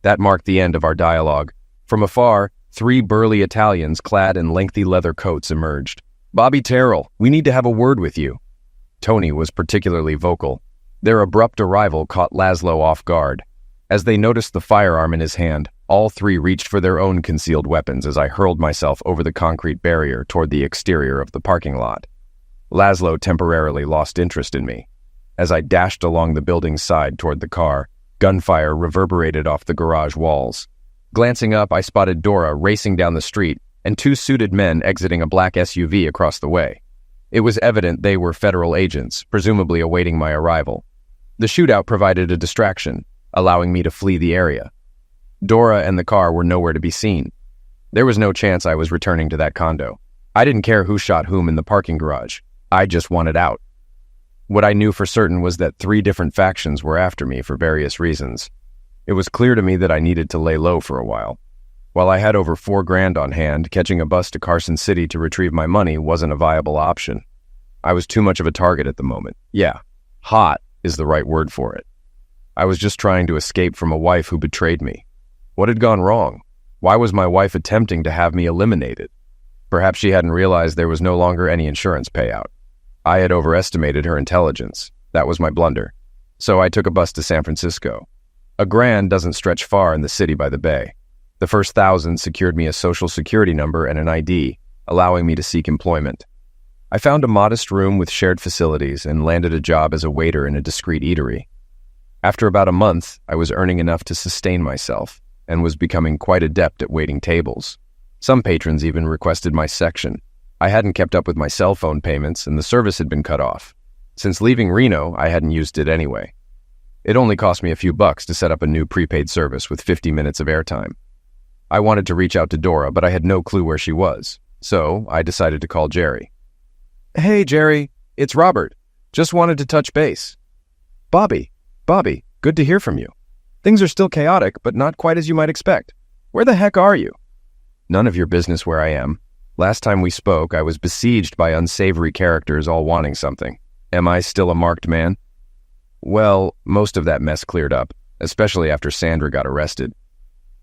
That marked the end of our dialogue. From afar, 3 burly Italians clad in lengthy leather coats emerged. "Bobby Terrell, we need to have a word with you." Tony was particularly vocal. Their abrupt arrival caught Laszlo off guard. As they noticed the firearm in his hand, all 3 reached for their own concealed weapons as I hurled myself over the concrete barrier toward the exterior of the parking lot. Laszlo temporarily lost interest in me. As I dashed along the building's side toward the car, gunfire reverberated off the garage walls. Glancing up, I spotted Dora racing down the street and 2 suited men exiting a black SUV across the way. It was evident they were federal agents, presumably awaiting my arrival. The shootout provided a distraction, allowing me to flee the area. Dora and the car were nowhere to be seen. There was no chance I was returning to that condo. I didn't care who shot whom in the parking garage. I just wanted out. What I knew for certain was that 3 different factions were after me for various reasons. It was clear to me that I needed to lay low for a while. While I had over $4,000 on hand, catching a bus to Carson City to retrieve my money wasn't a viable option. I was too much of a target at the moment. Yeah, hot is the right word for it. I was just trying to escape from a wife who betrayed me. What had gone wrong? Why was my wife attempting to have me eliminated? Perhaps she hadn't realized there was no longer any insurance payout. I had overestimated her intelligence. That was my blunder. So I took a bus to San Francisco. A grand doesn't stretch far in the city by the bay. The first 1,000 secured me a social security number and an ID, allowing me to seek employment. I found a modest room with shared facilities and landed a job as a waiter in a discreet eatery. After about a month, I was earning enough to sustain myself and was becoming quite adept at waiting tables. Some patrons even requested my section. I hadn't kept up with my cell phone payments and the service had been cut off. Since leaving Reno, I hadn't used it anyway. It only cost me a few bucks to set up a new prepaid service with 50 minutes of airtime. I wanted to reach out to Dora, but I had no clue where she was, so I decided to call Jerry. "Hey, Jerry, it's Robert. Just wanted to touch base." Bobby, good to hear from you. Things are still chaotic, but not quite as you might expect. Where the heck are you?" "None of your business where I am. Last time we spoke, I was besieged by unsavory characters all wanting something. Am I still a marked man?" "Well, most of that mess cleared up, especially after Sandra got arrested.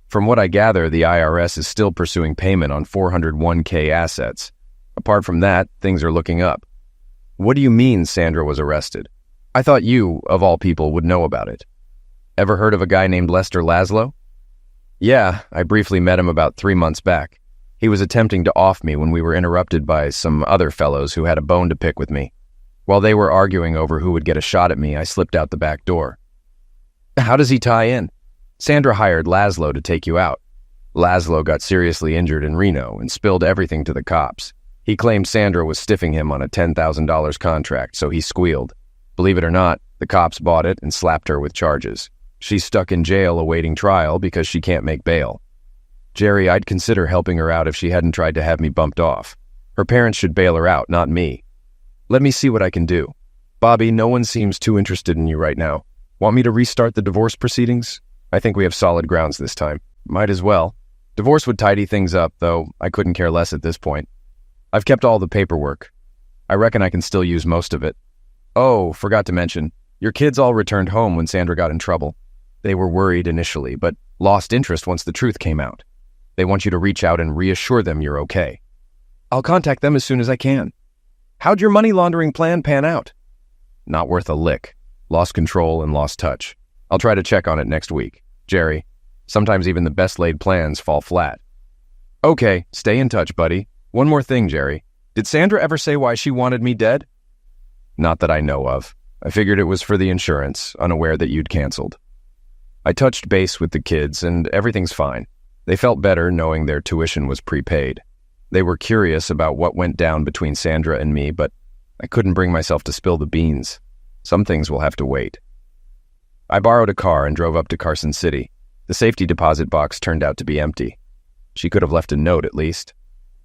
From what I gather, the IRS is still pursuing payment on 401k assets. Apart from that, things are looking up." "What do you mean Sandra was arrested? I thought you, of all people, would know about it." "Ever heard of a guy named Lester Laszlo?" Yeah, I briefly met him about 3 months back. He was attempting to off me when we were interrupted by some other fellows who had a bone to pick with me. While they were arguing over who would get a shot at me, I slipped out the back door. How does he tie in? Sandra hired Laszlo to take you out. Laszlo got seriously injured in Reno and spilled everything to the cops. He claimed Sandra was stiffing him on a $10,000 contract, so he squealed. Believe it or not, the cops bought it and slapped her with charges. She's stuck in jail awaiting trial because she can't make bail. Jerry, I'd consider helping her out if she hadn't tried to have me bumped off. Her parents should bail her out, not me. Let me see what I can do. Bobby, no one seems too interested in you right now. Want me to restart the divorce proceedings? I think we have solid grounds this time. Might as well. Divorce would tidy things up, though I couldn't care less at this point. I've kept all the paperwork. I reckon I can still use most of it. Oh, forgot to mention, your kids all returned home when Sandra got in trouble. They were worried initially, but lost interest once the truth came out. They want you to reach out and reassure them you're okay. I'll contact them as soon as I can. How'd your money laundering plan pan out? Not worth a lick. Lost control and lost touch. I'll try to check on it next week. Jerry, sometimes even the best laid plans fall flat. Okay, stay in touch, buddy. One more thing, Jerry. Did Sandra ever say why she wanted me dead? Not that I know of. I figured it was for the insurance, unaware that you'd canceled. I touched base with the kids, and everything's fine. They felt better knowing their tuition was prepaid. They were curious about what went down between Sandra and me, but I couldn't bring myself to spill the beans. Some things will have to wait. I borrowed a car and drove up to Carson City. The safety deposit box turned out to be empty. She could have left a note at least.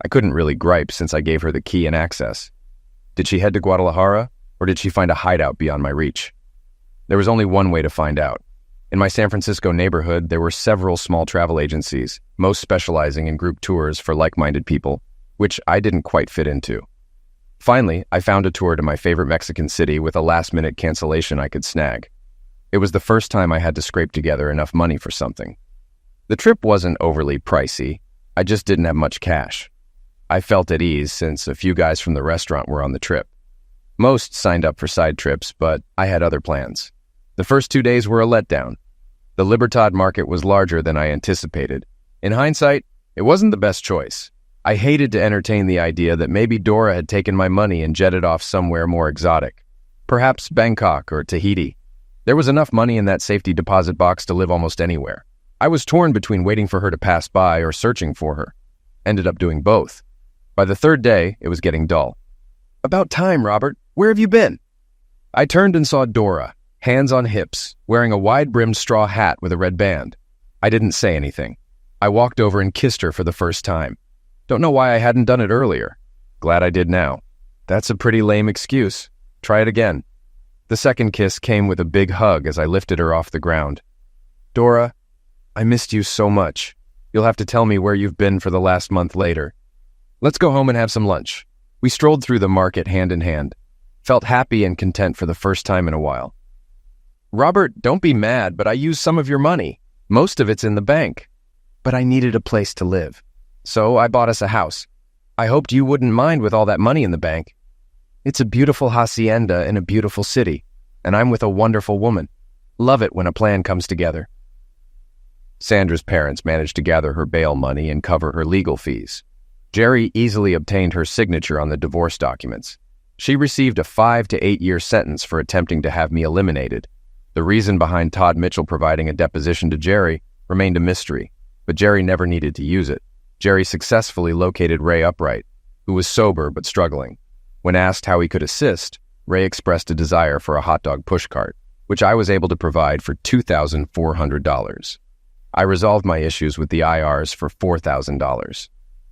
I couldn't really gripe since I gave her the key and access. Did she head to Guadalajara, or did she find a hideout beyond my reach? There was only one way to find out. In my San Francisco neighborhood, there were several small travel agencies, most specializing in group tours for like-minded people, which I didn't quite fit into. Finally, I found a tour to my favorite Mexican city with a last-minute cancellation I could snag. It was the first time I had to scrape together enough money for something. The trip wasn't overly pricey. I just didn't have much cash. I felt at ease since a few guys from the restaurant were on the trip. Most signed up for side trips, but I had other plans. The first 2 days were a letdown. The Libertad market was larger than I anticipated. In hindsight, it wasn't the best choice. I hated to entertain the idea that maybe Dora had taken my money and jetted off somewhere more exotic. Perhaps Bangkok or Tahiti. There was enough money in that safety deposit box to live almost anywhere. I was torn between waiting for her to pass by or searching for her. Ended up doing both. By the third day, it was getting dull. About time, Robert. Where have you been? I turned and saw Dora, hands on hips, wearing a wide-brimmed straw hat with a red band. I didn't say anything. I walked over and kissed her for the first time. Don't know why I hadn't done it earlier. Glad I did now. That's a pretty lame excuse. Try it again. The second kiss came with a big hug as I lifted her off the ground. Dora, I missed you so much. You'll have to tell me where you've been for the last month later. Let's go home and have some lunch. We strolled through the market hand in hand. Felt happy and content for the first time in a while. Robert, don't be mad, but I used some of your money. Most of it's in the bank. But I needed a place to live. So I bought us a house. I hoped you wouldn't mind with all that money in the bank. It's a beautiful hacienda in a beautiful city, and I'm with a wonderful woman. Love it when a plan comes together. Sandra's parents managed to gather her bail money and cover her legal fees. Jerry easily obtained her signature on the divorce documents. She received a 5 to 8 year sentence for attempting to have me eliminated. The reason behind Todd Mitchell providing a deposition to Jerry remained a mystery, but Jerry never needed to use it. Jerry successfully located Ray Upright, who was sober but struggling. When asked how he could assist, Ray expressed a desire for a hot dog pushcart, which I was able to provide for $2,400. I resolved my issues with the IRs for $4,000.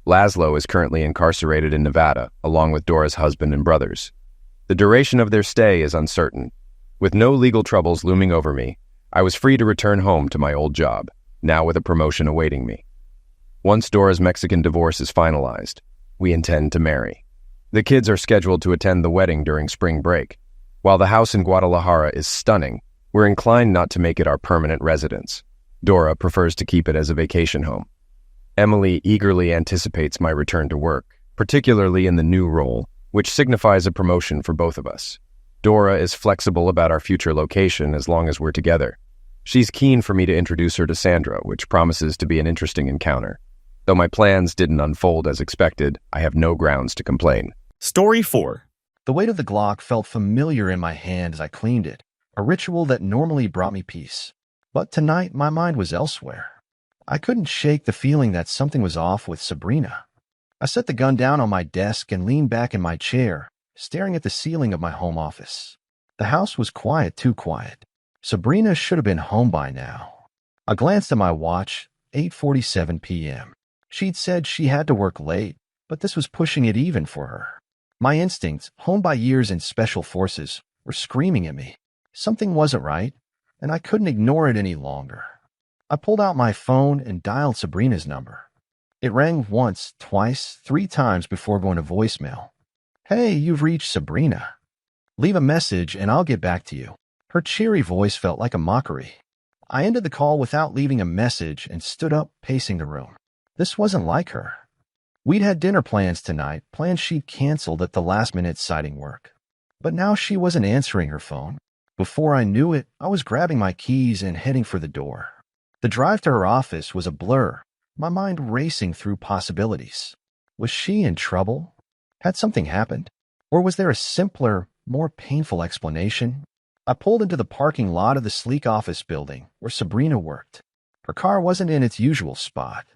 Laszlo is currently incarcerated in Nevada, along with Dora's husband and brothers. The duration of their stay is uncertain. With no legal troubles looming over me, I was free to return home to my old job, now with a promotion awaiting me. Once Dora's Mexican divorce is finalized, we intend to marry. The kids are scheduled to attend the wedding during spring break. While the house in Guadalajara is stunning, we're inclined not to make it our permanent residence. Dora prefers to keep it as a vacation home. Emily eagerly anticipates my return to work, particularly in the new role, which signifies a promotion for both of us. Dora is flexible about our future location as long as we're together. She's keen for me to introduce her to Sandra, which promises to be an interesting encounter. Though my plans didn't unfold as expected, I have no grounds to complain. Story 4. The weight of the Glock felt familiar in my hand as I cleaned it, a ritual that normally brought me peace. But tonight, my mind was elsewhere. I couldn't shake the feeling that something was off with Sabrina. I set the gun down on my desk and leaned back in my chair, staring at the ceiling of my home office. The house was quiet, too quiet. Sabrina should have been home by now. I glanced at my watch, 8:47 p.m. She'd said she had to work late, but this was pushing it even for her. My instincts, honed by years in special forces, were screaming at me. Something wasn't right, and I couldn't ignore it any longer. I pulled out my phone and dialed Sabrina's number. It rang once, twice, 3 times before going to voicemail. "Hey, you've reached Sabrina. Leave a message and I'll get back to you." Her cheery voice felt like a mockery. I ended the call without leaving a message and stood up, pacing the room. This wasn't like her. We'd had dinner plans tonight, plans she'd canceled at the last minute citing work. But now she wasn't answering her phone. Before I knew it, I was grabbing my keys and heading for the door. The drive to her office was a blur, my mind racing through possibilities. Was she in trouble? Had something happened? Or was there a simpler, more painful explanation? I pulled into the parking lot of the sleek office building where Sabrina worked. Her car wasn't in its usual spot.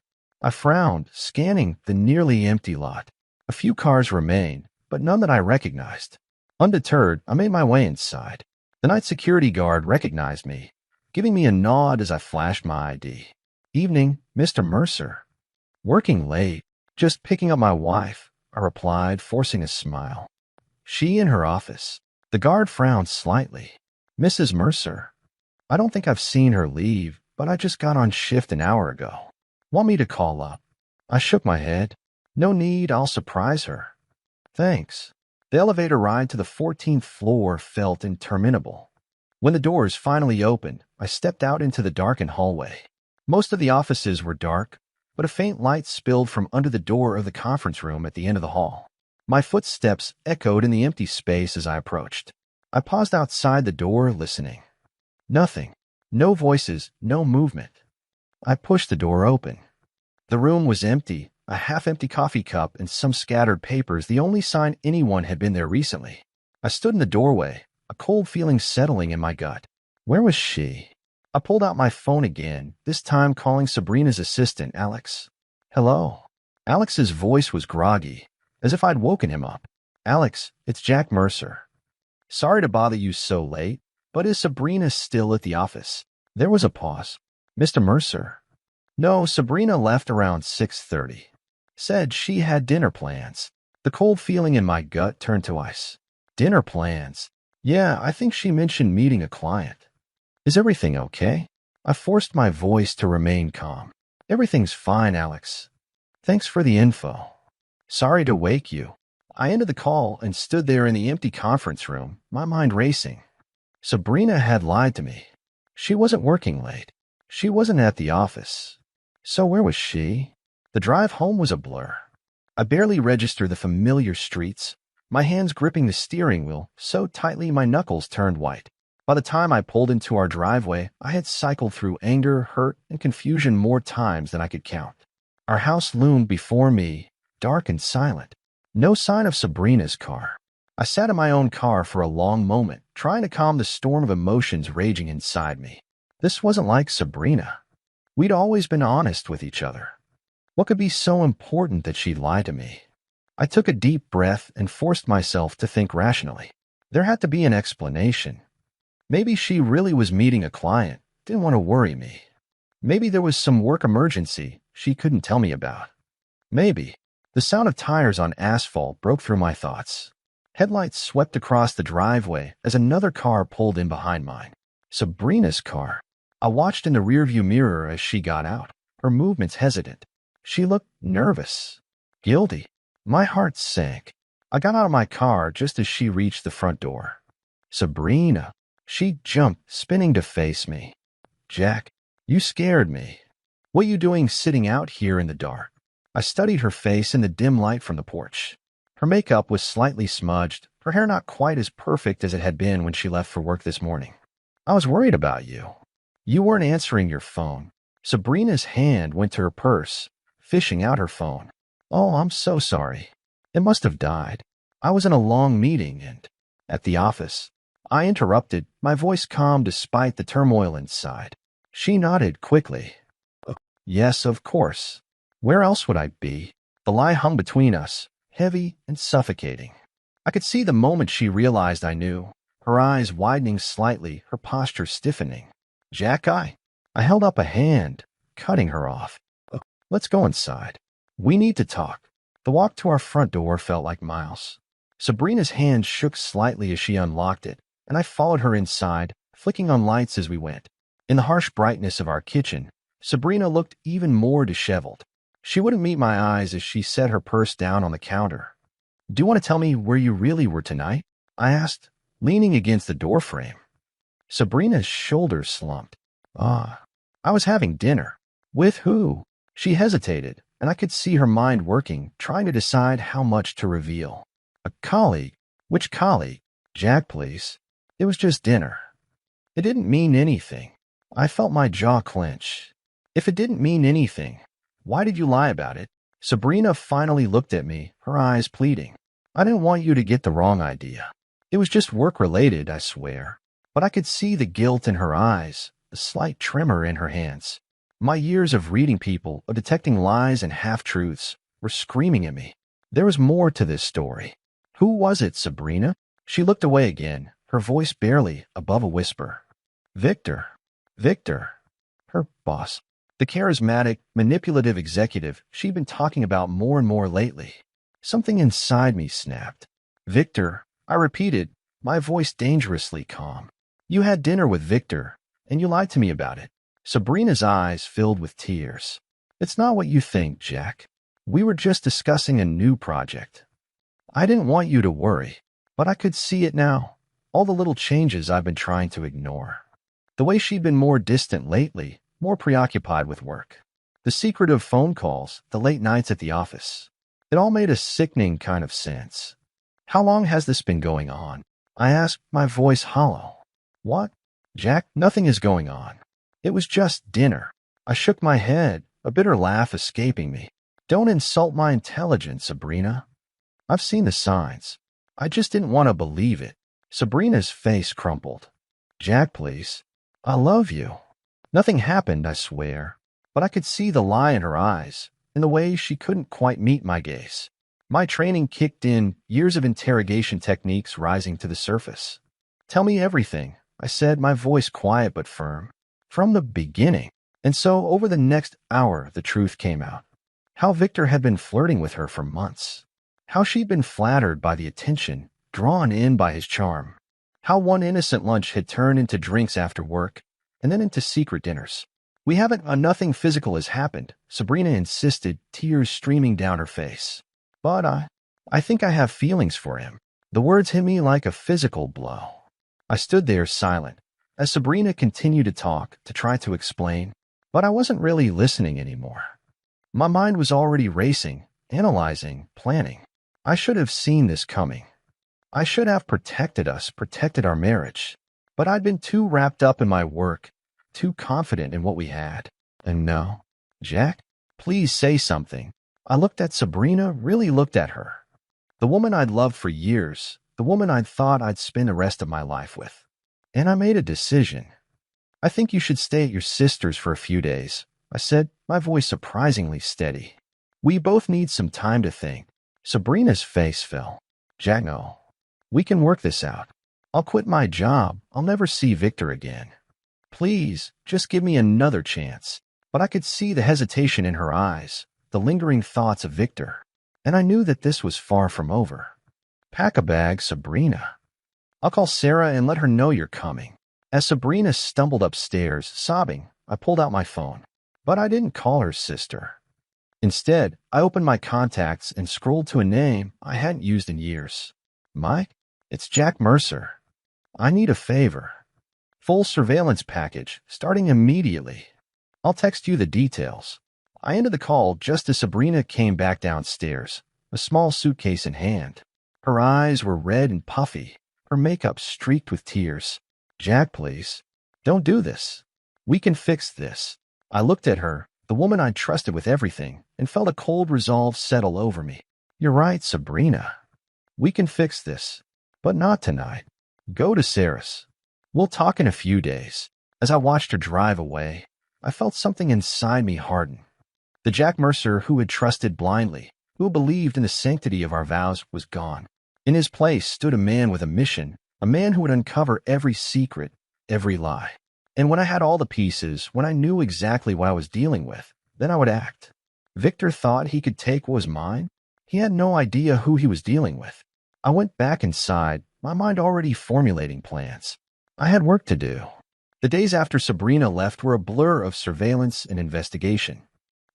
I frowned, scanning the nearly empty lot. A few cars remained, but none that I recognized. Undeterred, I made my way inside. The night security guard recognized me, giving me a nod as I flashed my ID. "Evening, Mr. Mercer." "Working late. Just picking up my wife," I replied, forcing a smile. "She in her office." The guard frowned slightly. "Mrs. Mercer? I don't think I've seen her leave, but I just got on shift an hour ago. Want me to call up?" I shook my head. "No need, I'll surprise her." "Thanks." The elevator ride to the 14th floor felt interminable. When the doors finally opened, I stepped out into the darkened hallway. Most of the offices were dark, but a faint light spilled from under the door of the conference room at the end of the hall. My footsteps echoed in the empty space as I approached. I paused outside the door, listening. Nothing. No voices, no movement. I pushed the door open. The room was empty, a half-empty coffee cup and some scattered papers, the only sign anyone had been there recently. I stood in the doorway, a cold feeling settling in my gut. Where was she? I pulled out my phone again, this time calling Sabrina's assistant, Alex. "Hello." Alex's voice was groggy, as if I'd woken him up. "Alex, it's Jack Mercer. Sorry to bother you so late, but is Sabrina still at the office?" There was a pause. "Mr. Mercer?" "No, Sabrina left around 6:30. Said she had dinner plans." The cold feeling in my gut turned to ice. Dinner plans? Yeah, I think she mentioned meeting a client. "Is everything okay?" I forced my voice to remain calm. "Everything's fine, Alex. Thanks for the info. Sorry to wake you." I ended the call and stood there in the empty conference room, my mind racing. Sabrina had lied to me. She wasn't working late. She wasn't at the office. So where was she? The drive home was a blur. I barely registered the familiar streets, my hands gripping the steering wheel so tightly my knuckles turned white. By the time I pulled into our driveway, I had cycled through anger, hurt, and confusion more times than I could count. Our house loomed before me, dark and silent. No sign of Sabrina's car. I sat in my own car for a long moment, trying to calm the storm of emotions raging inside me. This wasn't like Sabrina. We'd always been honest with each other. What could be so important that she'd lie to me? I took a deep breath and forced myself to think rationally. There had to be an explanation. Maybe she really was meeting a client, didn't want to worry me. Maybe there was some work emergency she couldn't tell me about. Maybe. The sound of tires on asphalt broke through my thoughts. Headlights swept across the driveway as another car pulled in behind mine. Sabrina's car. I watched in the rearview mirror as she got out, her movements hesitant. She looked nervous, guilty. My heart sank. I got out of my car just as she reached the front door. "Sabrina." She jumped, spinning to face me. "Jack, you scared me. What you doing sitting out here in the dark?" I studied her face in the dim light from the porch. Her makeup was slightly smudged, her hair not quite as perfect as it had been when she left for work this morning. "I was worried about you." You weren't answering your phone. Sabrina's hand went to her purse, fishing out her phone. Oh, I'm so sorry. It must have died. I was in a long meeting and at the office. I interrupted, my voice calm despite the turmoil inside. She nodded quickly. Yes, of course. Where else would I be? The lie hung between us, heavy and suffocating. I could see the moment she realized I knew, her eyes widening slightly, her posture stiffening. Jack, I held up a hand, cutting her off. Let's go inside. We need to talk. The walk to our front door felt like miles. Sabrina's hand shook slightly as she unlocked it, and I followed her inside, flicking on lights as we went. In the harsh brightness of our kitchen, Sabrina looked even more disheveled. She wouldn't meet my eyes as she set her purse down on the counter. Do you want to tell me where you really were tonight? I asked, leaning against the doorframe. Sabrina's shoulders slumped. I was having dinner. With who? She hesitated, and I could see her mind working, trying to decide how much to reveal. A colleague. Which colleague? Jack, please. It was just dinner. It didn't mean anything. I felt my jaw clench. If it didn't mean anything, why did you lie about it? Sabrina finally looked at me, her eyes pleading. I didn't want you to get the wrong idea. It was just work-related, I swear. But I could see the guilt in her eyes, the slight tremor in her hands. My years of reading people, of detecting lies and half-truths, were screaming at me. There was more to this story. Who was it, Sabrina? She looked away again, her voice barely above a whisper. Victor. Victor. Her boss. The charismatic, manipulative executive she'd been talking about more and more lately. Something inside me snapped. Victor, I repeated, my voice dangerously calm. You had dinner with Victor, and you lied to me about it. Sabrina's eyes filled with tears. It's not what you think, Jack. We were just discussing a new project. I didn't want you to worry, but I could see it now. All the little changes I've been trying to ignore. The way she'd been more distant lately, more preoccupied with work. The secretive phone calls, the late nights at the office. It all made a sickening kind of sense. How long has this been going on? I asked, my voice hollow. What? Jack, nothing is going on. It was just dinner. I shook my head, a bitter laugh escaping me. Don't insult my intelligence, Sabrina. I've seen the signs. I just didn't want to believe it. Sabrina's face crumpled. Jack, please. I love you. Nothing happened, I swear, but I could see the lie in her eyes, in the way she couldn't quite meet my gaze. My training kicked in, years of interrogation techniques rising to the surface. Tell me everything, I said, my voice quiet but firm. From the beginning. And so, over the next hour, the truth came out. How Victor had been flirting with her for months. How she'd been flattered by the attention, drawn in by his charm. How one innocent lunch had turned into drinks after work, and then into secret dinners. Nothing physical has happened, Sabrina insisted, tears streaming down her face. But I think I have feelings for him. The words hit me like a physical blow. I stood there silent, as Sabrina continued to talk, to try to explain, but I wasn't really listening anymore. My mind was already racing, analyzing, planning. I should have seen this coming. I should have protected our marriage. But I'd been too wrapped up in my work, too confident in what we had. And no, Jack, please say something. I looked at Sabrina, really looked at her. The woman I'd loved for years, the woman I'd thought I'd spend the rest of my life with. And I made a decision. I think you should stay at your sister's for a few days, I said, my voice surprisingly steady. We both need some time to think. Sabrina's face fell. Jack, no. We can work this out. I'll quit my job. I'll never see Victor again. Please, just give me another chance. But I could see the hesitation in her eyes, the lingering thoughts of Victor, and I knew that this was far from over. Pack a bag, Sabrina. I'll call Sarah and let her know you're coming. As Sabrina stumbled upstairs, sobbing, I pulled out my phone. But I didn't call her sister. Instead, I opened my contacts and scrolled to a name I hadn't used in years. Mike? It's Jack Mercer. I need a favor. Full surveillance package, starting immediately. I'll text you the details. I ended the call just as Sabrina came back downstairs, a small suitcase in hand. Her eyes were red and puffy, her makeup streaked with tears. Jack, please. Don't do this. We can fix this. I looked at her, the woman I'd trusted with everything, and felt a cold resolve settle over me. You're right, Sabrina. We can fix this. But not tonight. Go to Sarah's. We'll talk in a few days. As I watched her drive away, I felt something inside me harden. The Jack Mercer who had trusted blindly, who believed in the sanctity of our vows, was gone. In his place stood a man with a mission, a man who would uncover every secret, every lie. And when I had all the pieces, when I knew exactly what I was dealing with, then I would act. Victor thought he could take what was mine. He had no idea who he was dealing with. I went back inside, my mind already formulating plans. I had work to do. The days after Sabrina left were a blur of surveillance and investigation.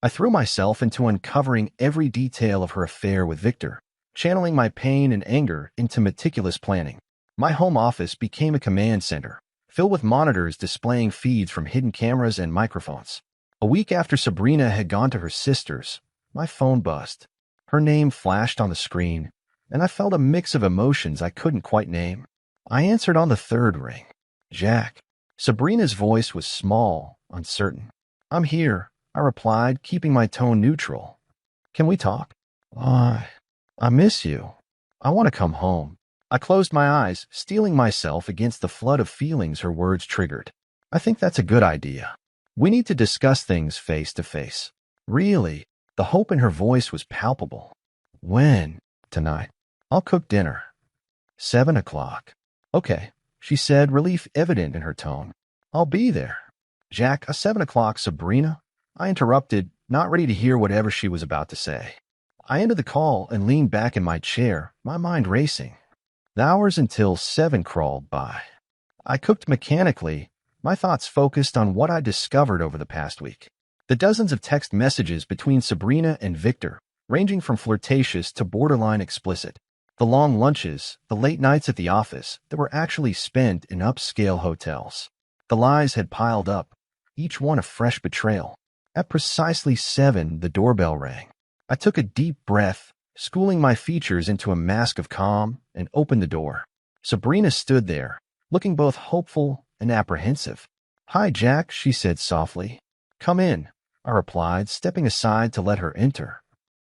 I threw myself into uncovering every detail of her affair with Victor, channeling my pain and anger into meticulous planning. My home office became a command center, filled with monitors displaying feeds from hidden cameras and microphones. A week after Sabrina had gone to her sister's, my phone buzzed. Her name flashed on the screen, and I felt a mix of emotions I couldn't quite name. I answered on the third ring. Jack. Sabrina's voice was small, uncertain. I'm here, I replied, keeping my tone neutral. Can we talk? I miss you. I want to come home. I closed my eyes, steeling myself against the flood of feelings her words triggered. I think that's a good idea. We need to discuss things face to face. Really, the hope in her voice was palpable. When? Tonight. I'll cook dinner. 7 o'clock. Okay, she said, relief evident in her tone. I'll be there. Jack, 7 o'clock, Sabrina? I interrupted, not ready to hear whatever she was about to say. I ended the call and leaned back in my chair, my mind racing. The hours until 7 crawled by. I cooked mechanically, my thoughts focused on what I discovered over the past week. The dozens of text messages between Sabrina and Victor, ranging from flirtatious to borderline explicit. The long lunches, the late nights at the office that were actually spent in upscale hotels. The lies had piled up, each one a fresh betrayal. At precisely 7, the doorbell rang. I took a deep breath, schooling my features into a mask of calm, and opened the door. Sabrina stood there, looking both hopeful and apprehensive. Hi, Jack, she said softly. Come in, I replied, stepping aside to let her enter.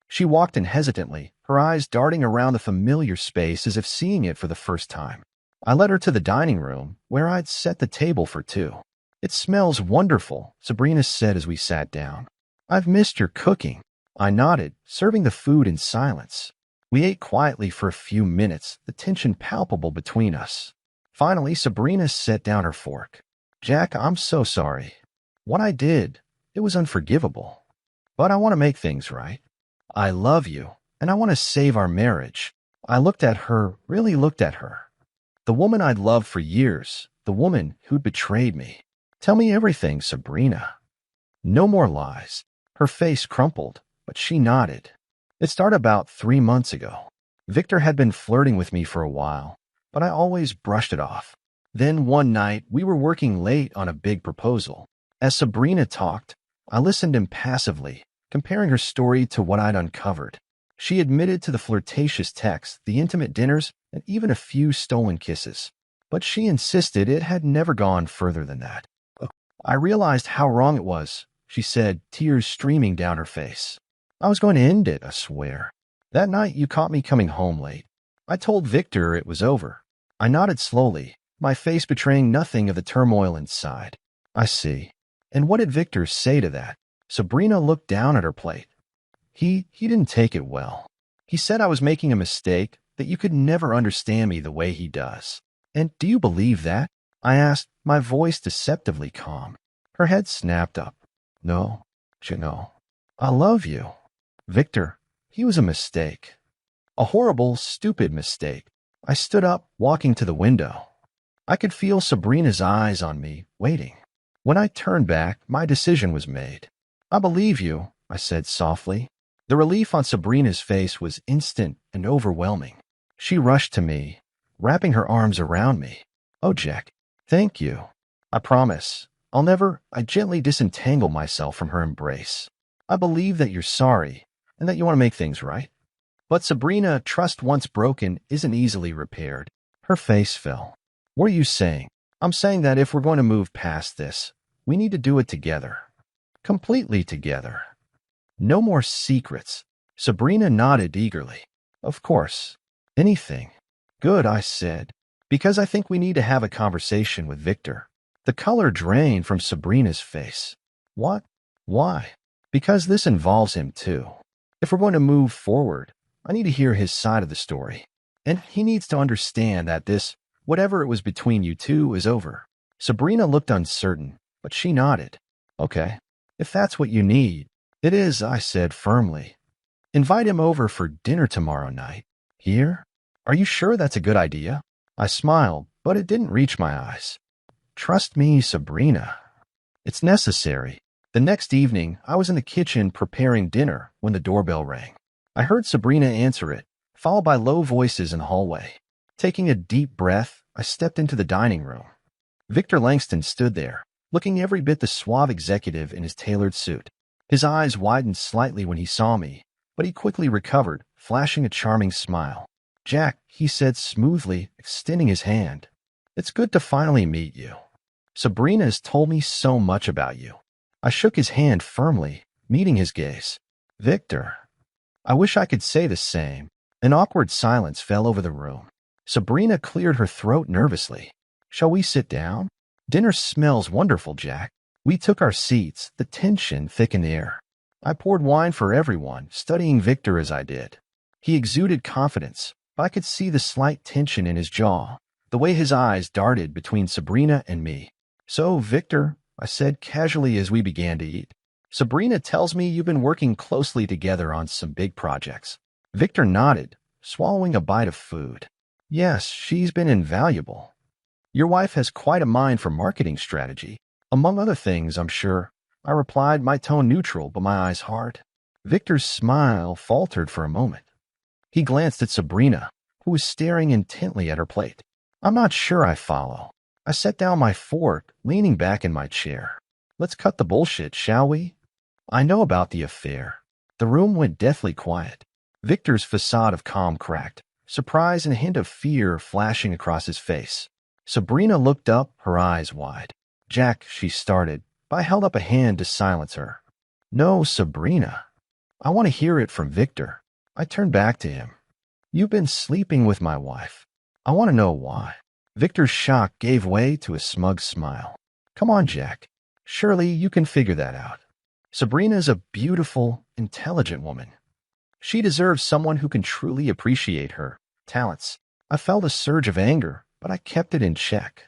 She walked in hesitantly, her eyes darting around the familiar space as if seeing it for the first time. I led her to the dining room, where I'd set the table for 2. It smells wonderful, Sabrina said as we sat down. I've missed your cooking. I nodded, serving the food in silence. We ate quietly for a few minutes, the tension palpable between us. Finally, Sabrina set down her fork. Jack, I'm so sorry. What I did, it was unforgivable. But I want to make things right. I love you, and I want to save our marriage. I looked at her, really looked at her. The woman I'd loved for years, the woman who'd betrayed me. Tell me everything, Sabrina. No more lies. Her face crumpled, but she nodded. It started about 3 months ago. Victor had been flirting with me for a while, but I always brushed it off. Then one night, we were working late on a big proposal. As Sabrina talked, I listened impassively, comparing her story to what I'd uncovered. She admitted to the flirtatious texts, the intimate dinners, and even a few stolen kisses. But she insisted it had never gone further than that. I realized how wrong it was, she said, tears streaming down her face. I was going to end it, I swear. That night you caught me coming home late. I told Victor it was over. I nodded slowly, my face betraying nothing of the turmoil inside. I see. And what did Victor say to that? Sabrina looked down at her plate. He didn't take it well. He said I was making a mistake, that you could never understand me the way he does. And do you believe that? I asked, my voice deceptively calm. Her head snapped up. No, no. I love you. Victor, he was a mistake. A horrible, stupid mistake. I stood up, walking to the window. I could feel Sabrina's eyes on me, waiting. When I turned back, my decision was made. I believe you, I said softly. The relief on Sabrina's face was instant and overwhelming. She rushed to me, wrapping her arms around me. Oh, Jack, thank you. I promise. I gently disentangled myself from her embrace. I believe that you're sorry and that you want to make things right. But Sabrina, trust once broken isn't easily repaired. Her face fell. What are you saying? I'm saying that if we're going to move past this, We need to do it together. Completely together. No more secrets. Sabrina nodded eagerly. Of course. Anything. Good, I said. Because I think we need to have a conversation with Victor. The color drained from Sabrina's face. What? Why? Because this involves him too. If we're going to move forward, I need to hear his side of the story. And he needs to understand that this, whatever it was between you two, is over. Sabrina looked uncertain, but she nodded. Okay. If that's what you need. It is, I said firmly. Invite him over for dinner tomorrow night. Here? Are you sure that's a good idea? I smiled, but it didn't reach my eyes. Trust me, Sabrina. It's necessary. The next evening, I was in the kitchen preparing dinner when the doorbell rang. I heard Sabrina answer it, followed by low voices in the hallway. Taking a deep breath, I stepped into the dining room. Victor Langston stood there, looking every bit the suave executive in his tailored suit. His eyes widened slightly when he saw me, but he quickly recovered, flashing a charming smile. Jack, he said smoothly, extending his hand. It's good to finally meet you. Sabrina has told me so much about you. I shook his hand firmly, meeting his gaze. Victor. I wish I could say the same. An awkward silence fell over the room. Sabrina cleared her throat nervously. Shall we sit down? Dinner smells wonderful, Jack. We took our seats, the tension thick in the air. I poured wine for everyone, studying Victor as I did. He exuded confidence, but I could see the slight tension in his jaw, the way his eyes darted between Sabrina and me. So, Victor, I said casually as we began to eat, Sabrina tells me you've been working closely together on some big projects. Victor nodded, swallowing a bite of food. Yes, she's been invaluable. Your wife has quite a mind for marketing strategy. Among other things, I'm sure. I replied, my tone neutral, but my eyes hard. Victor's smile faltered for a moment. He glanced at Sabrina, who was staring intently at her plate. I'm not sure I follow. I set down my fork, leaning back in my chair. Let's cut the bullshit, shall we? I know about the affair. The room went deathly quiet. Victor's facade of calm cracked, surprise and a hint of fear flashing across his face. Sabrina looked up, her eyes wide. Jack, she started, but I held up a hand to silence her. No, Sabrina. I want to hear it from Victor. I turned back to him. You've been sleeping with my wife. I want to know why. Victor's shock gave way to a smug smile. Come on, Jack. Surely you can figure that out. Sabrina's a beautiful, intelligent woman. She deserves someone who can truly appreciate her talents. I felt a surge of anger, but I kept it in check.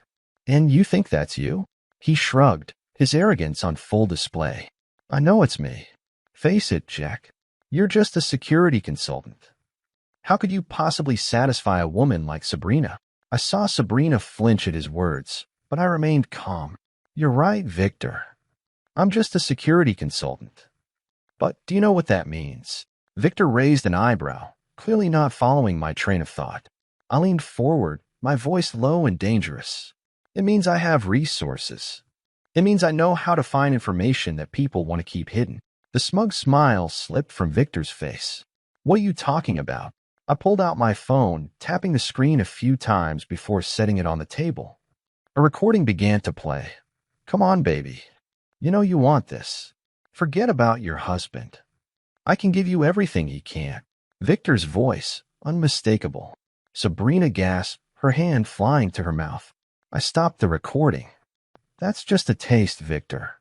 And you think that's you? He shrugged, his arrogance on full display. I know it's me. Face it, Jack. You're just a security consultant. How could you possibly satisfy a woman like Sabrina? I saw Sabrina flinch at his words, but I remained calm. You're right, Victor. I'm just a security consultant. But do you know what that means? Victor raised an eyebrow, clearly not following my train of thought. I leaned forward, my voice low and dangerous. It means I have resources. It means I know how to find information that people want to keep hidden. The smug smile slipped from Victor's face. What are you talking about? I pulled out my phone, tapping the screen a few times before setting it on the table. A recording began to play. Come on, baby. You know you want this. Forget about your husband. I can give you everything he can't. Victor's voice, unmistakable. Sabrina gasped, her hand flying to her mouth. I stopped the recording. That's just a taste, Victor.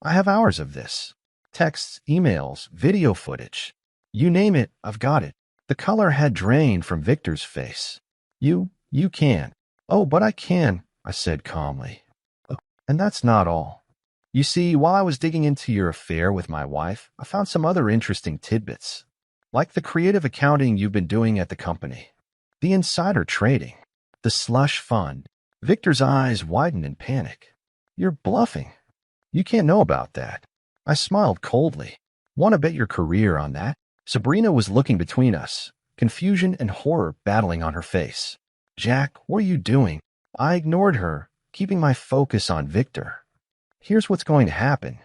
I have hours of this. Texts, emails, video footage. You name it, I've got it. The color had drained from Victor's face. You can. Oh, but I can, I said calmly. Oh, and that's not all. You see, while I was digging into your affair with my wife, I found some other interesting tidbits. Like the creative accounting you've been doing at the company. The insider trading. The slush fund. Victor's eyes widened in panic. You're bluffing. You can't know about that. I smiled coldly. Want to bet your career on that? Sabrina was looking between us, confusion and horror battling on her face. Jack, what are you doing? I ignored her, keeping my focus on Victor. Here's what's going to happen.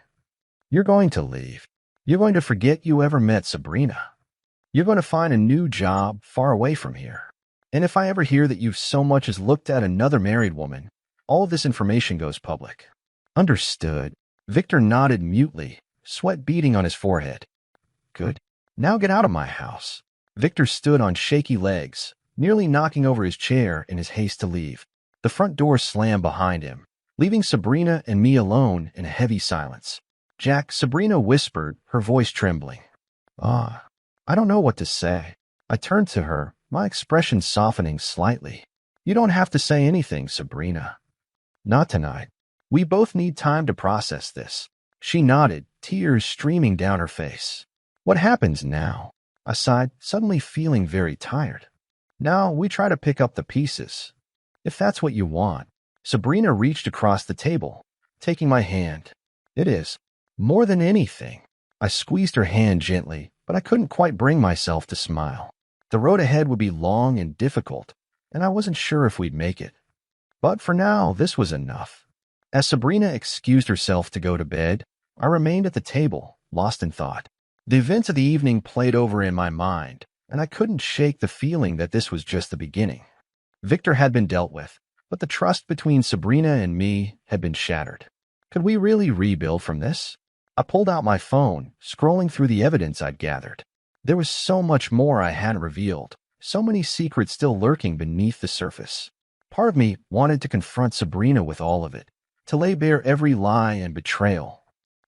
You're going to leave. You're going to forget you ever met Sabrina. You're going to find a new job far away from here. And if I ever hear that you've so much as looked at another married woman, all of this information goes public. Understood. Victor nodded mutely, sweat beading on his forehead. Good. Now get out of my house. Victor stood on shaky legs, nearly knocking over his chair in his haste to leave. The front door slammed behind him, leaving Sabrina and me alone in a heavy silence. Jack, Sabrina whispered, her voice trembling. I don't know what to say. I turned to her, my expression softening slightly. You don't have to say anything, Sabrina. Not tonight. We both need time to process this. She nodded, tears streaming down her face. What happens now? I sighed, suddenly feeling very tired. Now we try to pick up the pieces. If that's what you want. Sabrina reached across the table, taking my hand. It is. More than anything. I squeezed her hand gently, but I couldn't quite bring myself to smile. The road ahead would be long and difficult, and I wasn't sure if we'd make it. But for now, this was enough. As Sabrina excused herself to go to bed, I remained at the table, lost in thought. The events of the evening played over in my mind, and I couldn't shake the feeling that this was just the beginning. Victor had been dealt with, but the trust between Sabrina and me had been shattered. Could we really rebuild from this? I pulled out my phone, scrolling through the evidence I'd gathered. There was so much more I hadn't revealed, so many secrets still lurking beneath the surface. Part of me wanted to confront Sabrina with all of it, to lay bare every lie and betrayal.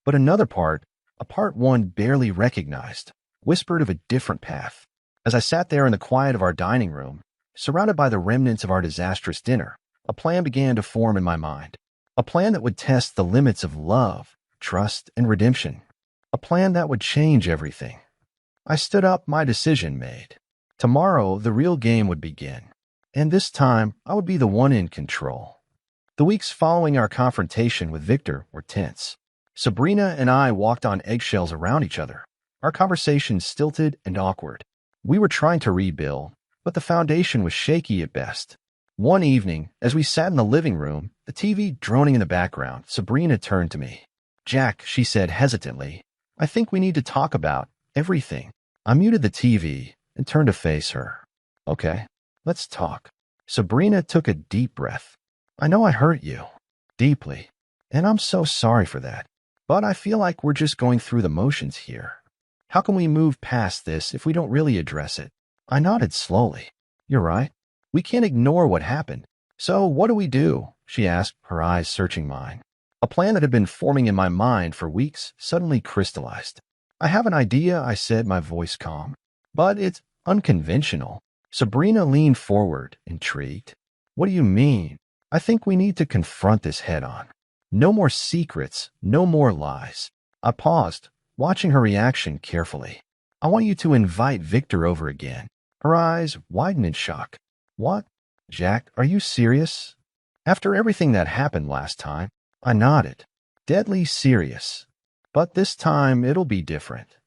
But another part, a part one barely recognized, whispered of a different path. As I sat there in the quiet of our dining room, surrounded by the remnants of our disastrous dinner, a plan began to form in my mind. A plan that would test the limits of love, trust, and redemption. A plan that would change everything. I stood up, my decision made. Tomorrow, the real game would begin. And this time, I would be the one in control. The weeks following our confrontation with Victor were tense. Sabrina and I walked on eggshells around each other, our conversation stilted and awkward. We were trying to rebuild, but the foundation was shaky at best. One evening, as we sat in the living room, the TV droning in the background, Sabrina turned to me. Jack, she said hesitantly, I think we need to talk about everything. I muted the TV and turned to face her. Okay, let's talk. Sabrina took a deep breath. I know I hurt you. Deeply. And I'm so sorry for that. But I feel like we're just going through the motions here. How can we move past this if we don't really address it? I nodded slowly. You're right. We can't ignore what happened. So what do? She asked, her eyes searching mine. A plan that had been forming in my mind for weeks suddenly crystallized. I have an idea, I said, my voice calm. But it's unconventional. Sabrina leaned forward, intrigued. What do you mean? I think we need to confront this head on. No more secrets, no more lies. I paused, watching her reaction carefully. I want you to invite Victor over again. Her eyes widened in shock. What? Jack, are you serious? After everything that happened last time, I nodded. Deadly serious. But this time it'll be different.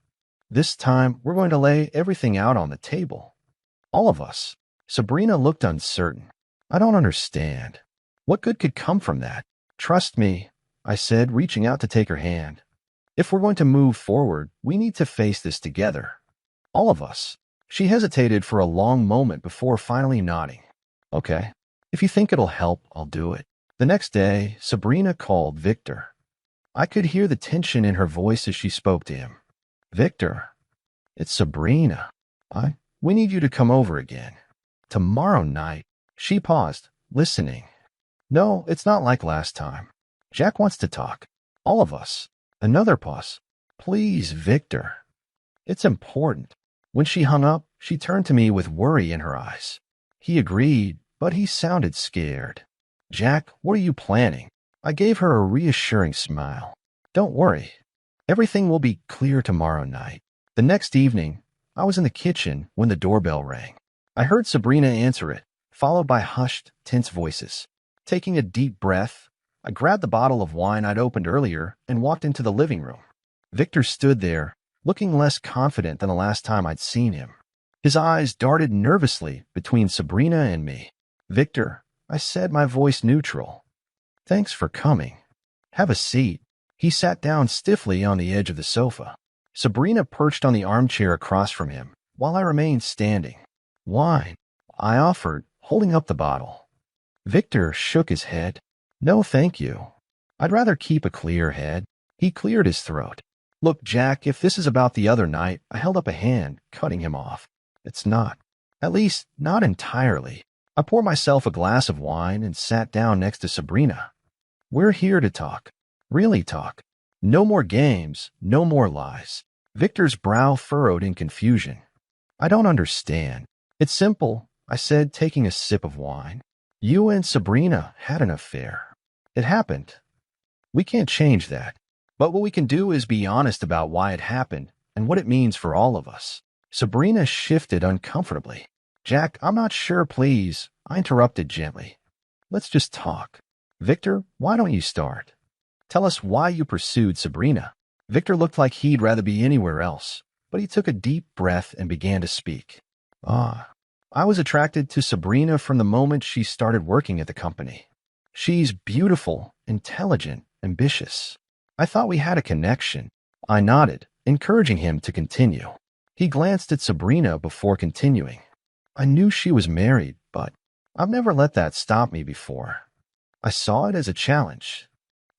This time we're going to lay everything out on the table. All of us. Sabrina looked uncertain. I don't understand. What good could come from that? Trust me, I said, reaching out to take her hand. If we're going to move forward, we need to face this together. All of us. She hesitated for a long moment before finally nodding. Okay. If you think it'll help, I'll do it. The next day, Sabrina called Victor. I could hear the tension in her voice as she spoke to him. Victor, it's Sabrina. We need you to come over again. Tomorrow night. She paused, listening. No, it's not like last time. Jack wants to talk. All of us. Another pause. Please, Victor. It's important. When she hung up, she turned to me with worry in her eyes. He agreed, but he sounded scared. Jack, what are you planning? I gave her a reassuring smile. Don't worry. Everything will be clear tomorrow night. The next evening, I was in the kitchen when the doorbell rang. I heard Sabrina answer it, followed by hushed, tense voices. Taking a deep breath, I grabbed the bottle of wine I'd opened earlier and walked into the living room. Victor stood there, looking less confident than the last time I'd seen him. His eyes darted nervously between Sabrina and me. Victor, I said, my voice neutral. Thanks for coming. Have a seat. He sat down stiffly on the edge of the sofa. Sabrina perched on the armchair across from him, while I remained standing. Wine, I offered, holding up the bottle. Victor shook his head. No, thank you. I'd rather keep a clear head. He cleared his throat. Look, Jack, if this is about the other night, I held up a hand, cutting him off. It's not. At least, not entirely. I poured myself a glass of wine and sat down next to Sabrina. We're here to talk. Really talk. No more games, no more lies. Victor's brow furrowed in confusion. I don't understand. It's simple, I said, taking a sip of wine. You and Sabrina had an affair. It happened. We can't change that. But what we can do is be honest about why it happened and what it means for all of us. Sabrina shifted uncomfortably. Jack, I'm not sure, please. I interrupted gently. Let's just talk. Victor, why don't you start? Tell us why you pursued Sabrina. Victor looked like he'd rather be anywhere else, but he took a deep breath and began to speak. I was attracted to Sabrina from the moment she started working at the company. She's beautiful, intelligent, ambitious. I thought we had a connection. I nodded, encouraging him to continue. He glanced at Sabrina before continuing. I knew she was married, but I've never let that stop me before. I saw it as a challenge.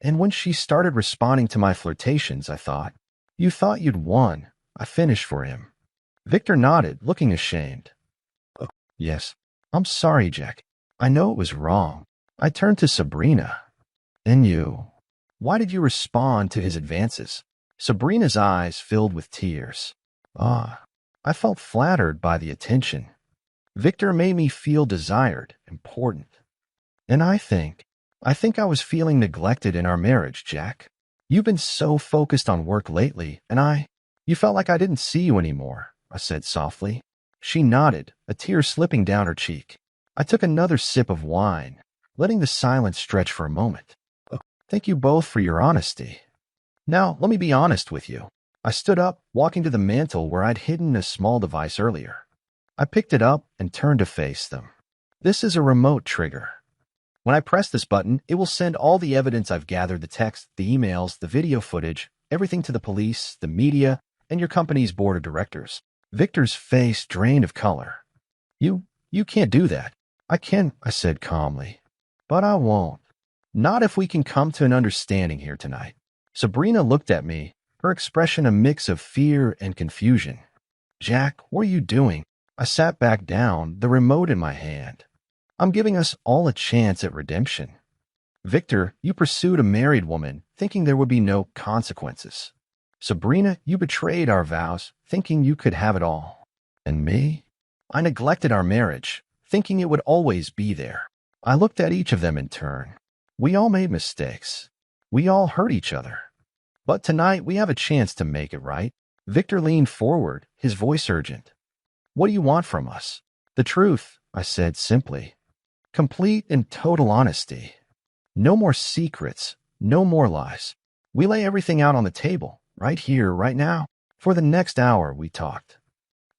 And when she started responding to my flirtations, I thought, you thought you'd won. I finished for him. Victor nodded, looking ashamed. Oh, yes. I'm sorry, Jack. I know it was wrong. I turned to Sabrina. And you. Why did you respond to his advances? Sabrina's eyes filled with tears. I felt flattered by the attention. Victor made me feel desired, important. And I think I was feeling neglected in our marriage, Jack. You've been so focused on work lately, and you felt like I didn't see you anymore, I said softly. She nodded, a tear slipping down her cheek. I took another sip of wine, letting the silence stretch for a moment. Thank you both for your honesty. Now, let me be honest with you. I stood up, walking to the mantel where I'd hidden a small device earlier. I picked it up and turned to face them. This is a remote trigger. When I press this button, it will send all the evidence I've gathered, the text, the emails, the video footage, everything to the police, the media, and your company's board of directors. Victor's face drained of color. You can't do that. I can, I said calmly. But I won't. Not if we can come to an understanding here tonight. Sabrina looked at me, her expression a mix of fear and confusion. Jack, what are you doing? I sat back down, the remote in my hand. I'm giving us all a chance at redemption. Victor, you pursued a married woman, thinking there would be no consequences. Sabrina, you betrayed our vows, thinking you could have it all. And me? I neglected our marriage, thinking it would always be there. I looked at each of them in turn. We all made mistakes. We all hurt each other. But tonight we have a chance to make it right. Victor leaned forward, his voice urgent. What do you want from us? The truth, I said simply. Complete and total honesty. No more secrets, no more lies. We lay everything out on the table, right here, right now. For the next hour, we talked.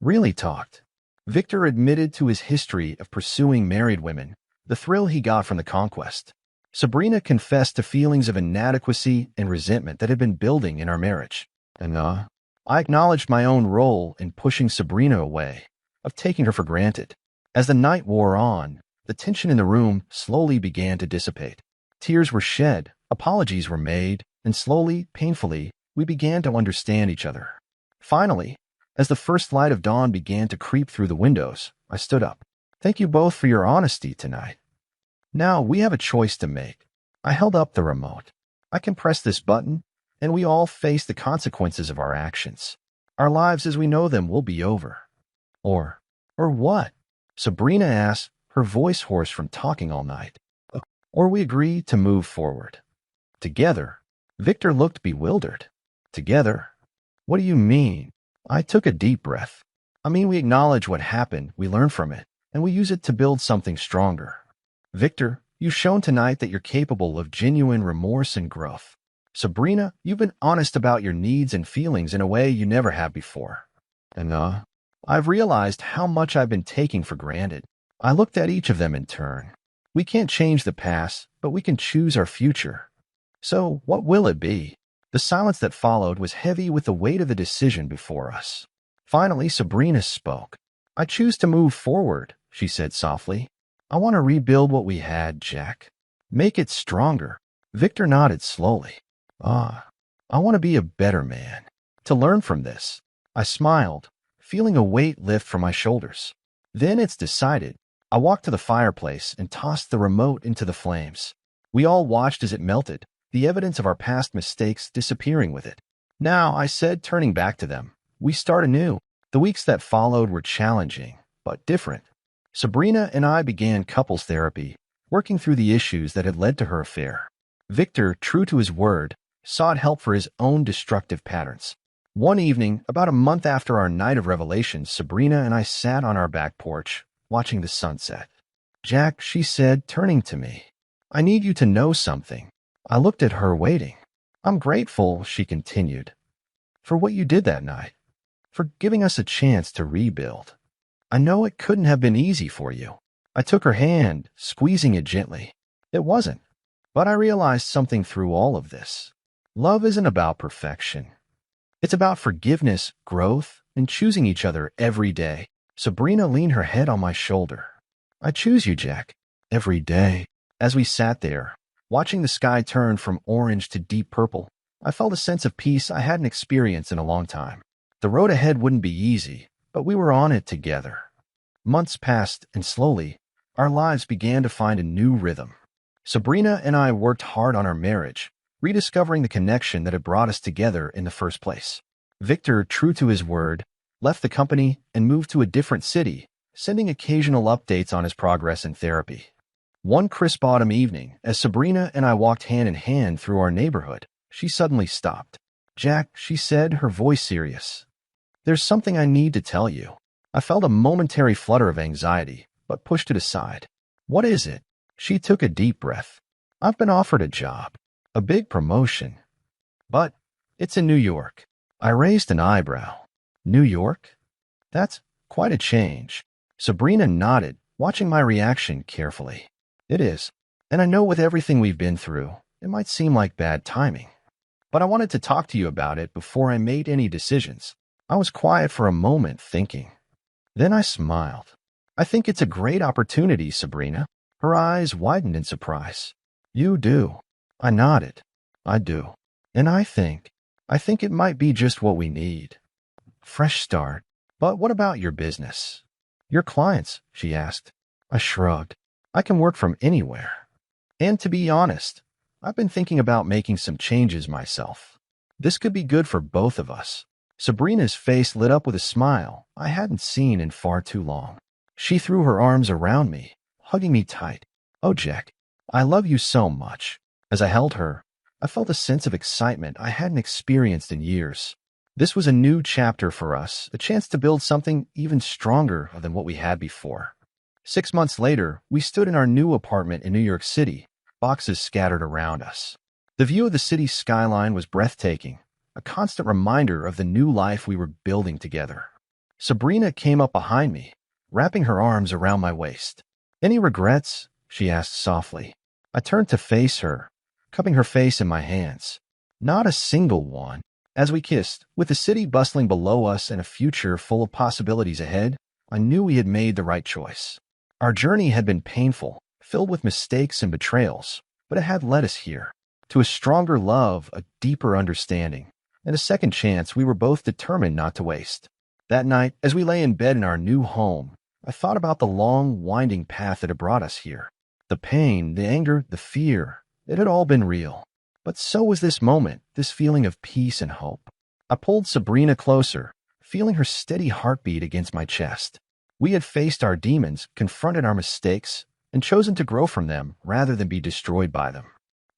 Really talked. Victor admitted to his history of pursuing married women, the thrill he got from the conquest. Sabrina confessed to feelings of inadequacy and resentment that had been building in our marriage. And I acknowledged my own role in pushing Sabrina away, of taking her for granted. As the night wore on, the tension in the room slowly began to dissipate. Tears were shed, apologies were made, and slowly, painfully, we began to understand each other. Finally, as the first light of dawn began to creep through the windows, I stood up. Thank you both for your honesty tonight. Now we have a choice to make. I held up the remote. I can press this button, and we all face the consequences of our actions. Our lives as we know them will be over. Or what? Sabrina asked, her voice hoarse from talking all night. Or we agree to move forward. Together. Victor looked bewildered. Together? What do you mean? I took a deep breath. I mean, we acknowledge what happened, we learn from it, and we use it to build something stronger. Victor, you've shown tonight that you're capable of genuine remorse and growth. Sabrina, you've been honest about your needs and feelings in a way you never have before. And I've realized how much I've been taking for granted. I looked at each of them in turn. We can't change the past, but we can choose our future. So, what will it be? The silence that followed was heavy with the weight of the decision before us. Finally, Sabrina spoke. I choose to move forward, she said softly. I want to rebuild what we had, Jack. Make it stronger. Victor nodded slowly. Ah, I want to be a better man. To learn from this. I smiled, feeling a weight lift from my shoulders. Then it's decided. I walked to the fireplace and tossed the remote into the flames. We all watched as it melted, the evidence of our past mistakes disappearing with it. Now, I said, turning back to them, we start anew. The weeks that followed were challenging, but different. Sabrina and I began couples therapy, working through the issues that had led to her affair. Victor, true to his word, sought help for his own destructive patterns. One evening, about a month after our night of revelations, Sabrina and I sat on our back porch, watching the sunset. Jack, she said, turning to me, I need you to know something. I looked at her, waiting. I'm grateful, she continued, for what you did that night, for giving us a chance to rebuild. I know it couldn't have been easy for you. I took her hand, squeezing it gently. It wasn't. But I realized something through all of this. Love isn't about perfection. It's about forgiveness, growth, and choosing each other every day. Sabrina leaned her head on my shoulder. I choose you, Jack, every day. As we sat there, watching the sky turn from orange to deep purple, I felt a sense of peace I hadn't experienced in a long time. The road ahead wouldn't be easy, but we were on it together. Months passed, and slowly, our lives began to find a new rhythm. Sabrina and I worked hard on our marriage, rediscovering the connection that had brought us together in the first place. Victor, true to his word, left the company and moved to a different city, sending occasional updates on his progress in therapy. One crisp autumn evening, as Sabrina and I walked hand in hand through our neighborhood, she suddenly stopped. Jack, she said, her voice serious. There's something I need to tell you. I felt a momentary flutter of anxiety, but pushed it aside. What is it? She took a deep breath. I've been offered a job. A big promotion. But it's in New York. I raised an eyebrow. New York? That's quite a change. Sabrina nodded, watching my reaction carefully. It is. And I know with everything we've been through, it might seem like bad timing. But I wanted to talk to you about it before I made any decisions. I was quiet for a moment, thinking. Then I smiled. I think it's a great opportunity, Sabrina. Her eyes widened in surprise. You do. I nodded. I do. And I think it might be just what we need. Fresh start. But what about your business? Your clients, she asked. I shrugged. I can work from anywhere. And to be honest, I've been thinking about making some changes myself. This could be good for both of us. Sabrina's face lit up with a smile I hadn't seen in far too long. She threw her arms around me, hugging me tight. Oh, Jack, I love you so much. As I held her, I felt a sense of excitement I hadn't experienced in years. This was a new chapter for us, a chance to build something even stronger than what we had before. 6 months later, we stood in our new apartment in New York City, boxes scattered around us. The view of the city's skyline was breathtaking, a constant reminder of the new life we were building together. Sabrina came up behind me, wrapping her arms around my waist. Any regrets? She asked softly. I turned to face her, cupping her face in my hands. Not a single one. As we kissed, with the city bustling below us and a future full of possibilities ahead, I knew we had made the right choice. Our journey had been painful, filled with mistakes and betrayals, but it had led us here, to a stronger love, a deeper understanding, and a second chance we were both determined not to waste. That night, as we lay in bed in our new home, I thought about the long, winding path that had brought us here. The pain, the anger, the fear, it had all been real. But so was this moment, this feeling of peace and hope. I pulled Sabrina closer, feeling her steady heartbeat against my chest. We had faced our demons, confronted our mistakes, and chosen to grow from them rather than be destroyed by them.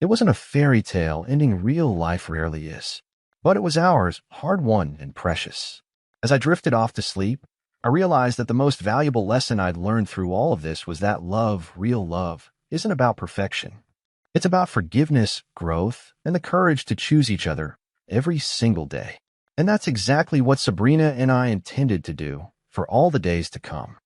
It wasn't a fairy tale ending real life rarely is, but it was ours, hard-won and precious. As I drifted off to sleep, I realized that the most valuable lesson I'd learned through all of this was that love, real love, isn't about perfection. It's about forgiveness, growth, and the courage to choose each other every single day. And that's exactly what Sabrina and I intended to do for all the days to come.